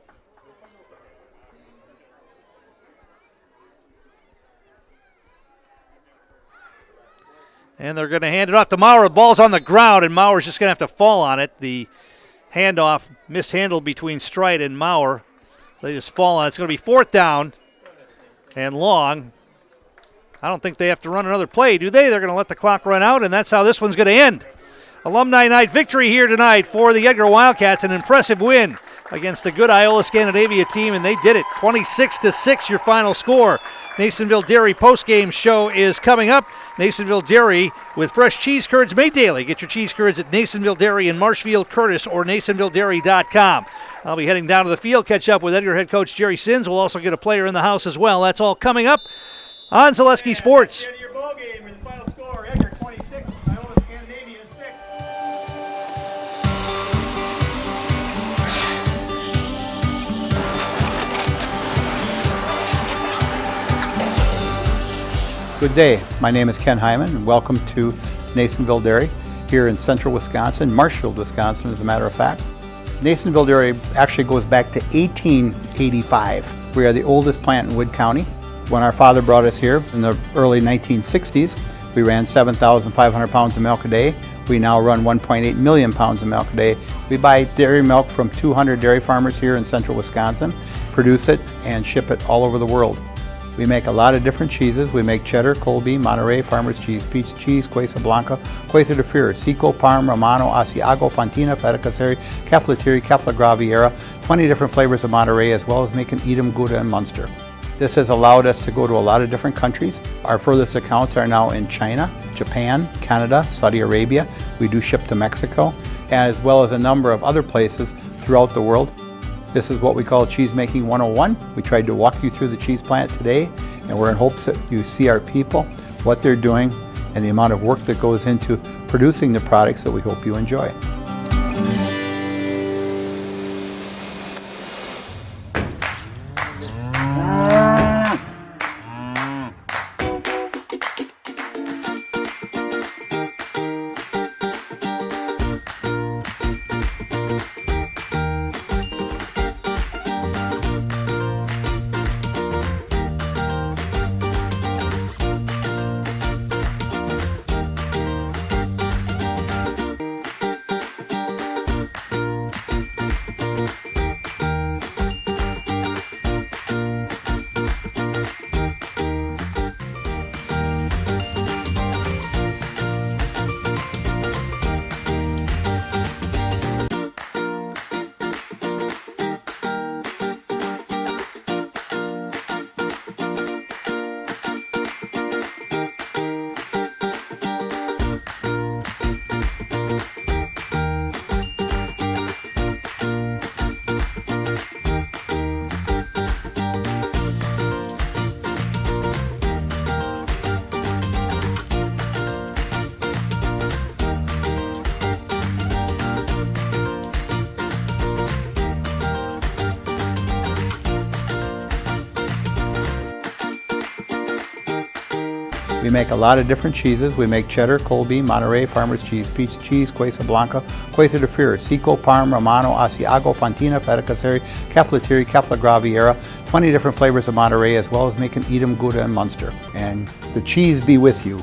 And they're going to hand it off to Maurer. The ball's on the ground, and Maurer's just going to have to fall on it. The handoff mishandled between Strite and Maurer. So they just fall on it. It's going to be 4th down and long. I don't think they have to run another play, do they? They're going to let the clock run out, and that's how this one's going to end. Alumni night victory here tonight for the Edgar Wildcats. An impressive win against a good Iola-Scandinavia team, and they did it. 26-6 your final score. Nasonville Dairy postgame show is coming up. Nasonville Dairy with fresh cheese curds made daily. Get your cheese curds at Nasonville Dairy in Marshfield, Curtis, or NasonvilleDairy.com. I'll be heading down to the field, catch up with Edgar head coach Jerry Sins. We'll also get a player in the house as well. That's all coming up on Zaleski Sports. Good day. My name is Ken Hyman, and welcome to Nasonville Dairy here in central Wisconsin, Marshfield, Wisconsin, as a matter of fact. Nasonville Dairy actually goes back to 1885. We are the oldest plant in Wood County. When our father brought us here in the early 1960s, We ran 7,500 pounds of milk a day. We now run 1.8 million pounds of milk a day. We buy dairy milk from 200 dairy farmers here in central Wisconsin, produce it, and ship it all over the world. We make a lot of different cheeses. We make cheddar, Colby, Monterey, Farmer's Cheese, Peach Cheese, Quesa Blanca, Quesa de Fure, Seco, Parm, Romano, Asiago, Fontina, Feta Caseri, Cafetieri, Cafla Graviera, 20 different flavors of Monterey, as well as making Edam, Gouda, and Munster. This has allowed us to go to a lot of different countries. Our furthest accounts are now in China, Japan, Canada, Saudi Arabia. We do ship to Mexico, as well as a number of other places throughout the world. This is what we call Cheese Making 101. We tried to walk you through the cheese plant today, and we're in hopes that you see our people, what they're doing, and the amount of work that goes into producing the products that we hope you enjoy. We make a lot of different cheeses. We make cheddar, Colby, Monterey, Farmer's Cheese, Peach Cheese, Quesa Blanca, Quesa de Fure, Seco, Parm, Romano, Asiago, Fontina, Feta Caseri, Cafetieri, Cafla Graviera, 20 different flavors of Monterey, as well as making Edam, Gouda, and Munster. And the cheese be with you.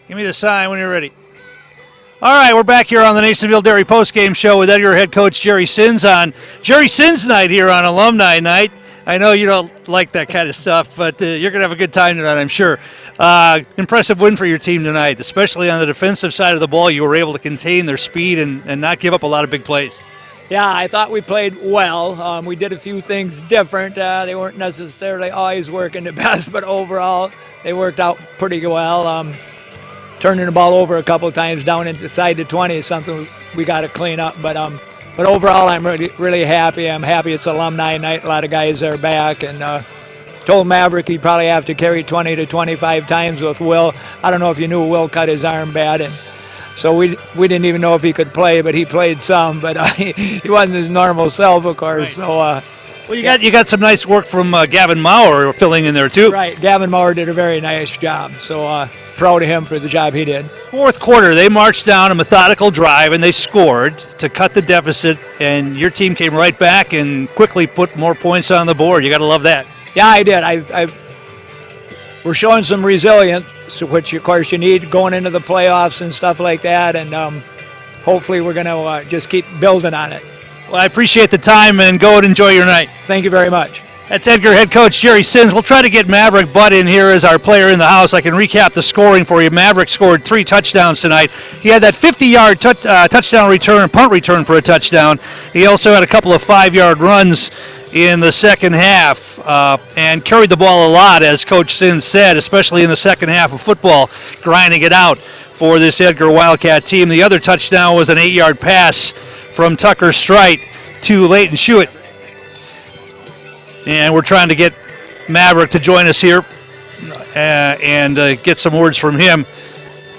Give me the sign when you're ready. All right, we're back here on the Nasonville Dairy postgame show with Edgar head coach Jerry Sins on Jerry Sins night here on Alumni night. I know you don't like that kind of stuff, but you're going to have a good time tonight, I'm sure. Impressive win for your team tonight, especially on the defensive side of the ball. You were able to contain their speed and not give up a lot of big plays. Yeah, I thought we played well. We did a few things different. They weren't necessarily always working the best, but overall they worked out pretty well. Turning the ball over a couple of times down inside the 20 is something we got to clean up. But overall, I'm really happy. I'm happy it's alumni night. A lot of guys are back, and told Maverick he'd probably have to carry 20 to 25 times with Will. I don't know if you knew Will cut his arm bad, and so we didn't even know if he could play, but he played some. But he wasn't his normal self, of course. So. Well, you got some nice work from Gavin Maurer filling in there too. Right, Gavin Maurer did a very nice job. So proud of him for the job he did. Fourth quarter, they marched down a methodical drive and they scored to cut the deficit. And your team came right back and quickly put more points on the board. You got to love that. Yeah, I did. We're showing some resilience, which of course you need going into the playoffs and stuff like that. And hopefully we're going to just keep building on it. Well, I appreciate the time, and go and enjoy your night. Thank you very much. That's Edgar head coach Jerry Sins. We'll try to get Maverick Butt in here as our player in the house. I can recap the scoring for you. Maverick scored 3 touchdowns tonight. He had that 50-yard touchdown return, punt return for a touchdown. He also had a couple of 5-yard runs in the second half and carried the ball a lot, as Coach Sins said, especially in the second half of football, grinding it out for this Edgar Wildcat team. The other touchdown was an 8-yard pass from Tucker Strite to Leighton Schuett. And we're trying to get Maverick to join us here and get some words from him.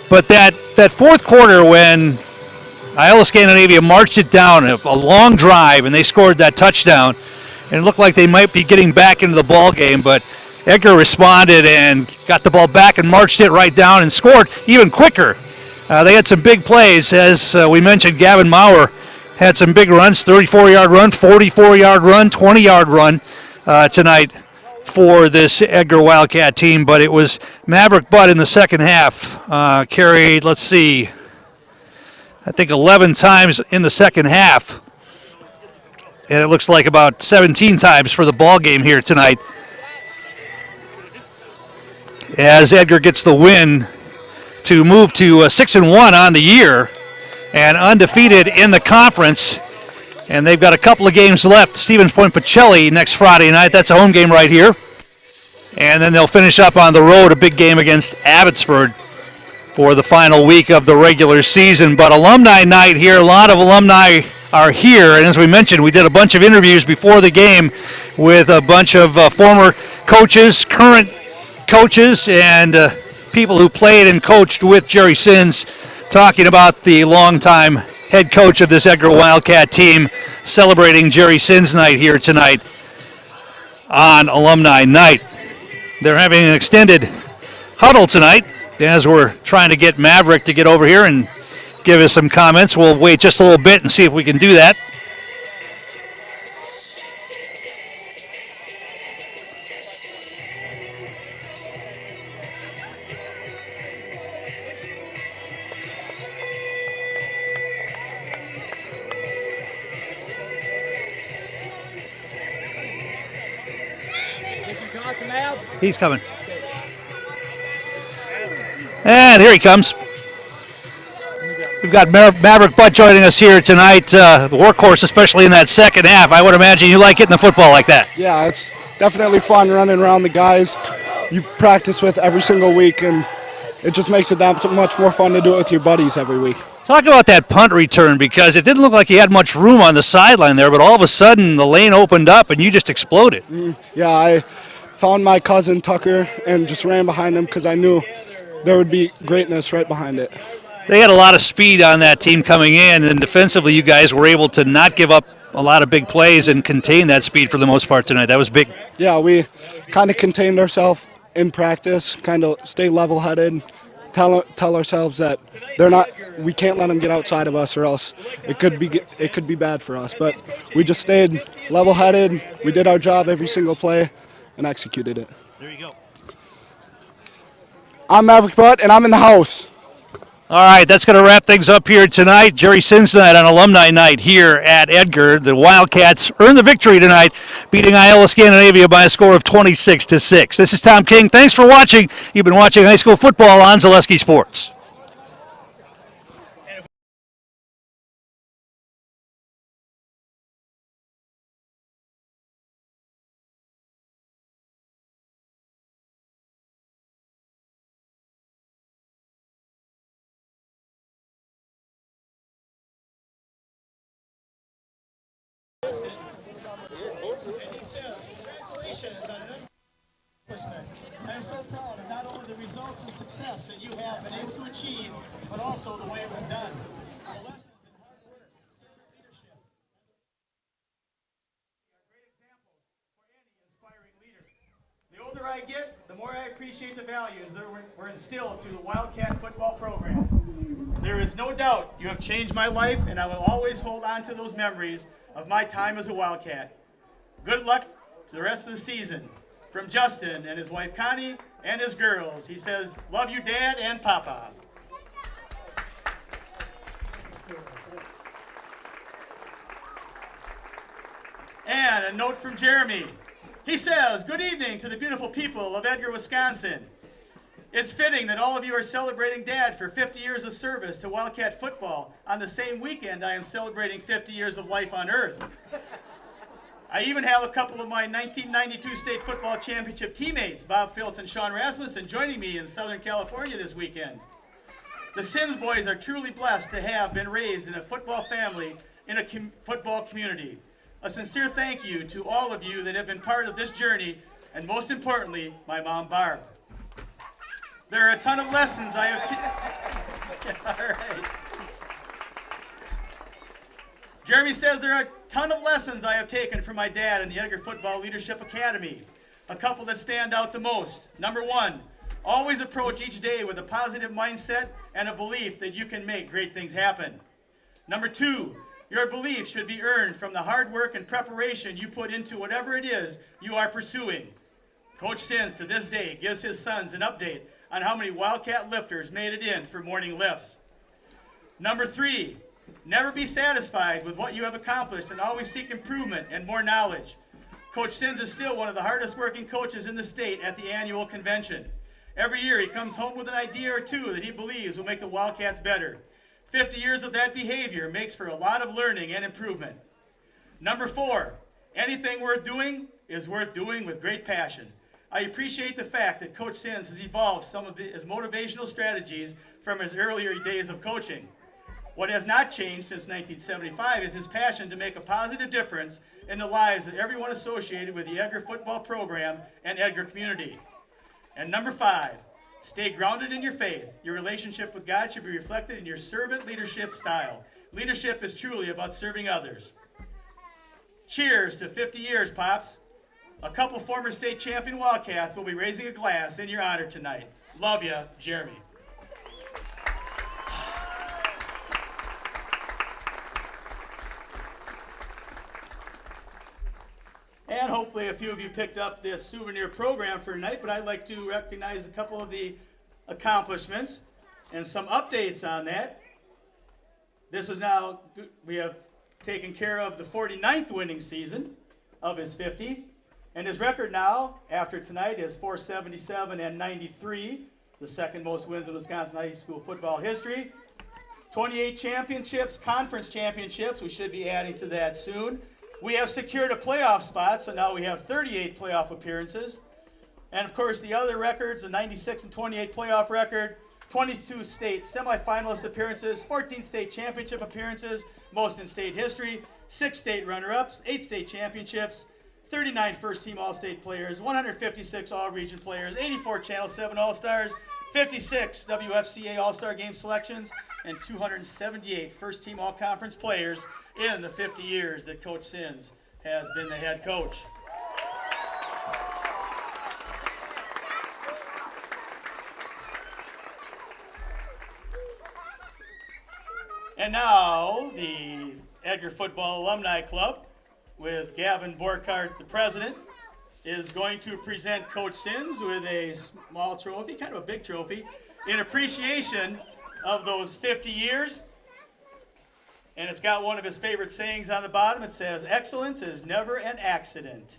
But that fourth quarter, when Iola-Scandinavia marched it down, a long drive, and they scored that touchdown, and it looked like they might be getting back into the ball game, but Edgar responded and got the ball back and marched it right down and scored even quicker. They had some big plays, as we mentioned. Gavin Maurer had some big runs, 34-yard run, 44-yard run, 20-yard run tonight for this Edgar Wildcat team. But it was Maverick Butt in the second half, carried, let's see, I think 11 times in the second half. And it looks like about 17 times for the ball game here tonight, as Edgar gets the win to move to 6-1 on the year and undefeated in the conference. And they've got a couple of games left. Stevens Point Pacelli next Friday night. That's a home game right here. And then they'll finish up on the road, a big game against Abbotsford for the final week of the regular season. But alumni night here, a lot of alumni are here. And as we mentioned, we did a bunch of interviews before the game with a bunch of former coaches, current coaches, and people who played and coached with Jerry Sins, talking about the longtime head coach of this Edgar Wildcat team, celebrating Jerry Sins night here tonight on Alumni Night. They're having an extended huddle tonight as we're trying to get Maverick to get over here and give us some comments. We'll wait just a little bit and see if we can do that. He's coming. And here he comes. We've got Maverick Butt joining us here tonight, the workhorse, especially in that second half. I would imagine you like getting the football like that. Yeah, it's definitely fun running around the guys you practice with every single week, and it just makes it that much more fun to do it with your buddies every week. Talk about that punt return, because it didn't look like you had much room on the sideline there, but all of a sudden the lane opened up and you just exploded. Yeah, I found my cousin Tucker and just ran behind him because I knew there would be greatness right behind it. They had a lot of speed on that team coming in, and defensively you guys were able to not give up a lot of big plays and contain that speed for the most part tonight. That was big. Yeah, we kind of contained ourselves in practice, kind of stay level-headed, tell ourselves that we can't let them get outside of us, or else it could be bad for us. But we just stayed level-headed. We did our job every single play and executed it. There you go. I'm Maverick Butt, and I'm in the house. All right, that's going to wrap things up here tonight. Jerry Sins night on Alumni Night here at Edgar. The Wildcats earned the victory tonight, beating Iola-Scandinavia by a score of 26-6. This is Tom King. Thanks for watching. You've been watching high school football on Zaleski Sports. I'm so proud of not only the results and success that you have been able to achieve, but also the way it was done. The lessons in hard work, servant leadership, are great examples for any inspiring leader. The older I get, the more I appreciate the values that were instilled through the Wildcat football program. There is no doubt you have changed my life, and I will always hold on to those memories of my time as a Wildcat. Good luck to the rest of the season. From Justin and his wife Connie and his girls. He says, love you, Dad and Papa. And a note from Jeremy. He says, good evening to the beautiful people of Edgar, Wisconsin. It's fitting that all of you are celebrating Dad for 50 years of service to Wildcat football on the same weekend I am celebrating 50 years of life on Earth. I even have a couple of my 1992 state football championship teammates, Bob Phillips and Sean Rasmussen, joining me in Southern California this weekend. The Sins boys are truly blessed to have been raised in a football family in a football community. A sincere thank you to all of you that have been part of this journey, and most importantly, my mom, Barb. There are a ton of lessons I have all right. Jeremy says there are a ton of lessons I have taken from my dad in the Edgar Football Leadership Academy. A couple that stand out the most. Number one, always approach each day with a positive mindset and a belief that you can make great things happen. Number two, your belief should be earned from the hard work and preparation you put into whatever it is you are pursuing. Coach Sins to this day gives his sons an update on how many Wildcat lifters made it in for morning lifts. Number three, never be satisfied with what you have accomplished and always seek improvement and more knowledge. Coach Sins is still one of the hardest working coaches in the state at the annual convention. Every year he comes home with an idea or two that he believes will make the Wildcats better. 50 years of that behavior makes for a lot of learning and improvement. Number four, anything worth doing is worth doing with great passion. I appreciate the fact that Coach Sins has evolved some of his motivational strategies from his earlier days of coaching. What has not changed since 1975 is his passion to make a positive difference in the lives of everyone associated with the Edgar football program and Edgar community. And number five, stay grounded in your faith. Your relationship with God should be reflected in your servant leadership style. Leadership is truly about serving others. Cheers to 50 years, Pops. A couple former state champion Wildcats will be raising a glass in your honor tonight. Love ya, Jeremy. And hopefully a few of you picked up this souvenir program for tonight, but I'd like to recognize a couple of the accomplishments and some updates on that. This is now, we have taken care of the 49th winning season of his 50, and his record now, after tonight, is 477 and 93, the second most wins in Wisconsin high school football history. 28 championships, conference championships, we should be adding to that soon. We have secured a playoff spot, so now we have 38 playoff appearances. And of course, the other records, the 96 and 28 playoff record, 22 state semifinalist appearances, 14 state championship appearances, most in state history, 6 state runner-ups, 8 state championships, 39 first-team All-State players, 156 All-Region players, 84 Channel 7 All-Stars, 56 WFCA All-Star Game selections, and 278 first-team All-Conference players in the 50 years that Coach Sins has been the head coach. And now, the Edgar Football Alumni Club, with Gavin Borkart, the president, is going to present Coach Sins with a small trophy, kind of a big trophy, in appreciation of those 50 years. And it's got one of his favorite sayings on the bottom. It says, "Excellence is never an accident."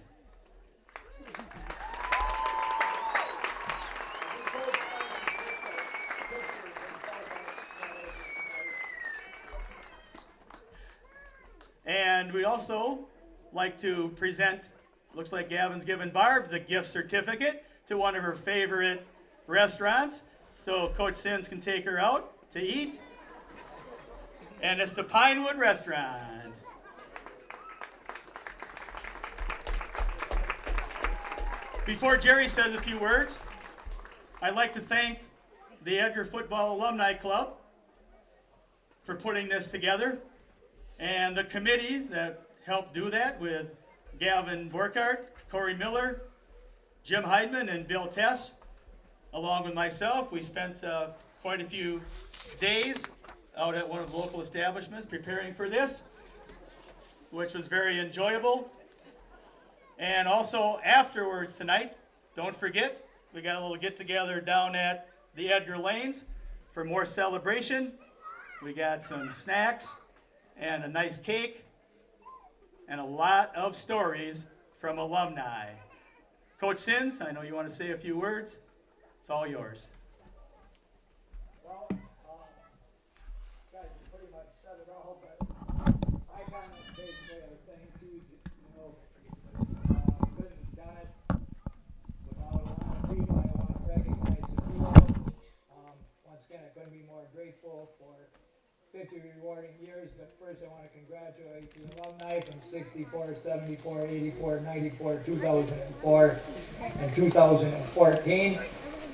And we'd also like to present, looks like Gavin's given Barb the gift certificate to one of her favorite restaurants, so Coach Sins can take her out to eat. And it's the Pinewood Restaurant. Before Jerry says a few words, I'd like to thank the Edgar Football Alumni Club for putting this together, and the committee that helped do that with Gavin Burkhardt, Corey Miller, Jim Heidman, and Bill Tess, along with myself. We spent quite a few days out at one of the local establishments preparing for this, which was very enjoyable. And also afterwards tonight, don't forget, we got a little get-together down at the Edgar Lanes for more celebration. We got some snacks and a nice cake and a lot of stories from alumni. Coach Sins, I know you want to say a few words. It's all yours. Well, guys, you pretty much said it all, but I kind of take the thing too, you know, couldn't have done it without a lot of people. I want to recognize the people. Once again, I couldn't be more grateful for 50 rewarding years, but first I want to congratulate the alumni from 64, 74, 84, 94, 2004, and 2014.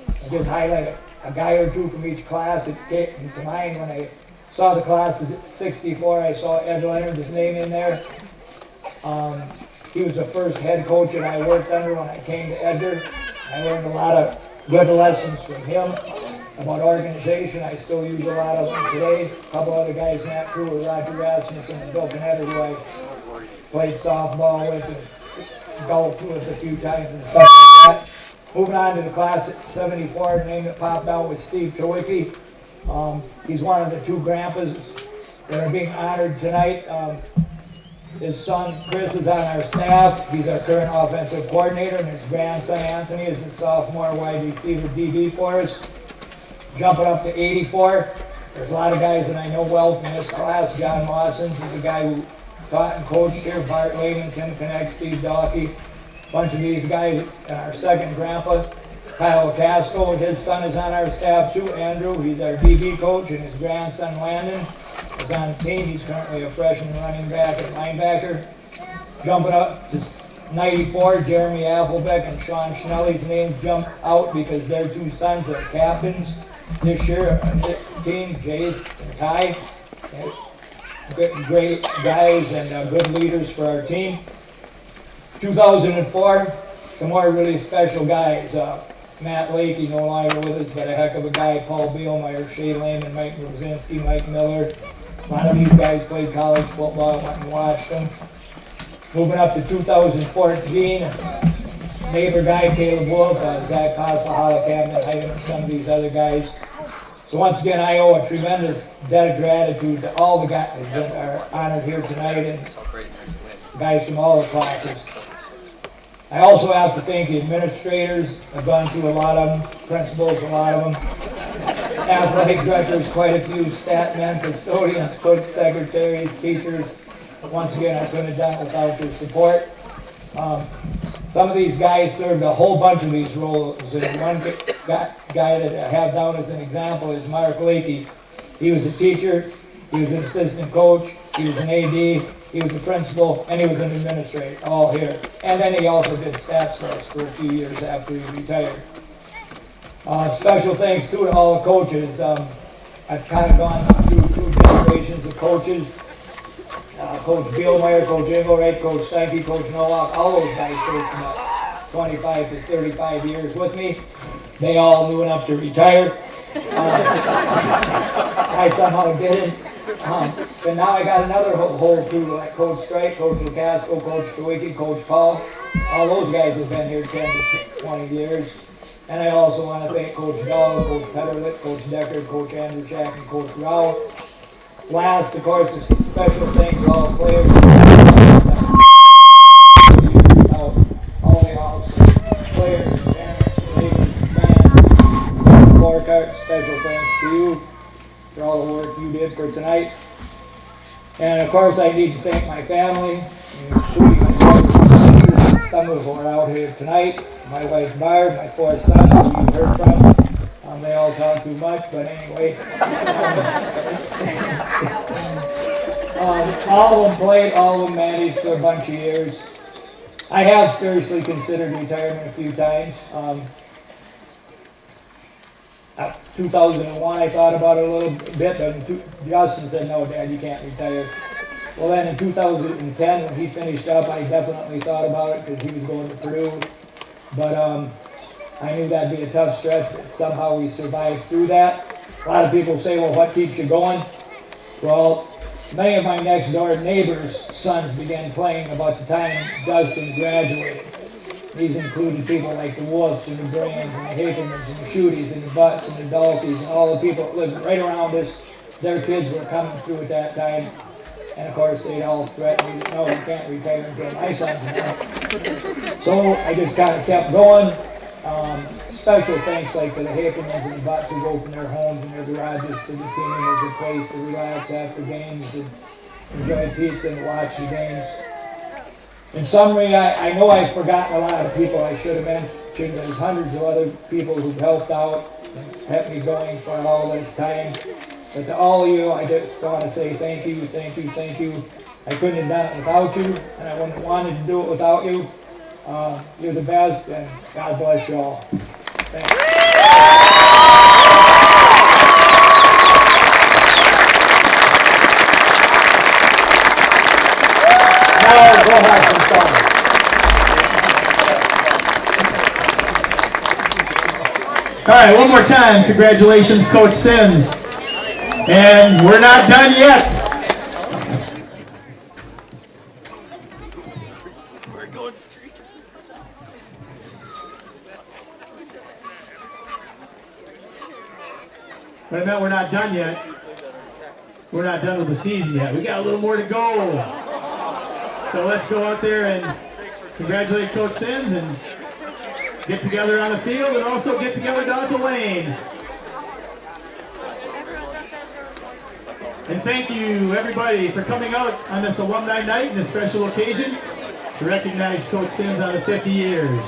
And just highlight a guy or two from each class. It came to mind when I saw the classes at 64, I saw Ed Leonard's name in there. He was the first head coach that I worked under when I came to Edgar. I learned a lot of good lessons from him about organization. I still use a lot of them today. A couple other guys in that crew were Roger Rasmussen and Bill Canetter, who I played softball with and golfed with a few times and stuff like that. Moving on to the class at 74, the name that popped out was Steve Chowicki. He's one of the two grandpas that are being honored tonight. His son Chris is on our staff. He's our current offensive coordinator, and his grandson Anthony is a sophomore wide receiver DB for us. Jumping up to 84, there's a lot of guys that I know well from this class. John Mawsons is a guy who taught and coached here. Bart Layman, Tim Connect, Steve Dawkey. Bunch of these guys, and our second grandpa, Kyle Casco, his son is on our staff too. Andrew, he's our DB coach, and his grandson Landon is on the team. He's currently a freshman running back and linebacker. Jumping up to 94, Jeremy Applebeck and Sean Schnelly's names jump out because their two sons are captains this year on this team, Jace and Ty. Great guys and good leaders for our team. 2004, some more really special guys. Matt Lakey, no longer with us, but a heck of a guy. Paul Bielmeyer, Shea Lehman, Mike Rosinski, Mike Miller. A lot of these guys played college football. I went and watched them. Moving up to 2014, neighbor guy, Caleb Wolf, Zach Cospahala, Cabinet Heigham, and some of these other guys. So once again, I owe a tremendous debt of gratitude to all the guys that are honored here tonight and guys from all the classes. I also have to thank the administrators. I've gone through a lot of them, principals, a lot of them. Athletic directors, quite a few, stat men, custodians, cooks, secretaries, teachers. Once again, I couldn't have done it without your support. Some of these guys served a whole bunch of these roles, and one guy that I have down as an example is Mark Lakey. He was a teacher, he was an assistant coach, he was an AD, he was a principal, and he was an administrator, all here. And then he also did stats for us for a few years after he retired. Special thanks too to all the coaches. I've kind of gone through 2 generations of coaches. Coach Bielmeyer, Coach Engelreich, Coach Steinke, Coach Nowak, all those guys coached about 25 to 35 years with me. They all knew enough to retire. I somehow didn't. But now I got another whole crew like Coach Strike, Coach Lacasco, Coach Chowicki, Coach Paul. All those guys have been here 10 to 20 years. And I also want to thank Coach Dahl, Coach Petterlit, Coach Decker, Coach Andrew Shack, and Coach Rao. Last, of course, is special thanks to all the players. All the officers, players, parents, ladies, fans, Borkart, special thanks to you for all the work you did for tonight. And of course, I need to thank my family, including my brothers, some of whom are out here tonight. My wife Barb, my 4 sons, who you've heard from. They all talk too much, but anyway. All of them played, all of them managed for a bunch of years. I have seriously considered retirement a few times. 2001, I thought about it a little bit, but Justin said, no, Dad, you can't retire. Well, then in 2010, when he finished up, I definitely thought about it because he was going to Purdue. But I knew that'd be a tough stretch, but somehow we survived through that. A lot of people say, well, what keeps you going? Well, many of my next door neighbors' sons began playing about the time Dustin graduated. These included people like the Wolves and the Brands and the Hafermans and the Shooties and the Butts and the Dalkeys and all the people that lived right around us. Their kids were coming through at that time. And of course, they'd all threaten me, no, you can't retire until my son's now. So I just kind of kept going. Special thanks like to the Hafermans and the Butts who opened their homes and their garages to the team as a place to relax after games and enjoy pizza and watch the games. In summary, I know I've forgotten a lot of people I should have mentioned. There's hundreds of other people who've helped out and kept me going for all this time. But to all of you, I just want to say thank you, thank you, thank you. I couldn't have done it without you, and I wouldn't have wanted to do it without you. You're the best, and God bless you all. Thank you. Now, go have some fun. All right, one more time. Congratulations, Coach Sims. And we're not done yet. But I meant we're not done yet. We're not done with the season yet. We got a little more to go. So let's go out there and congratulate Coach Sims and get together on the field and also get together down at the lanes. And thank you, everybody, for coming out on this alumni night and a special occasion to recognize Coach Sims on the 50 years.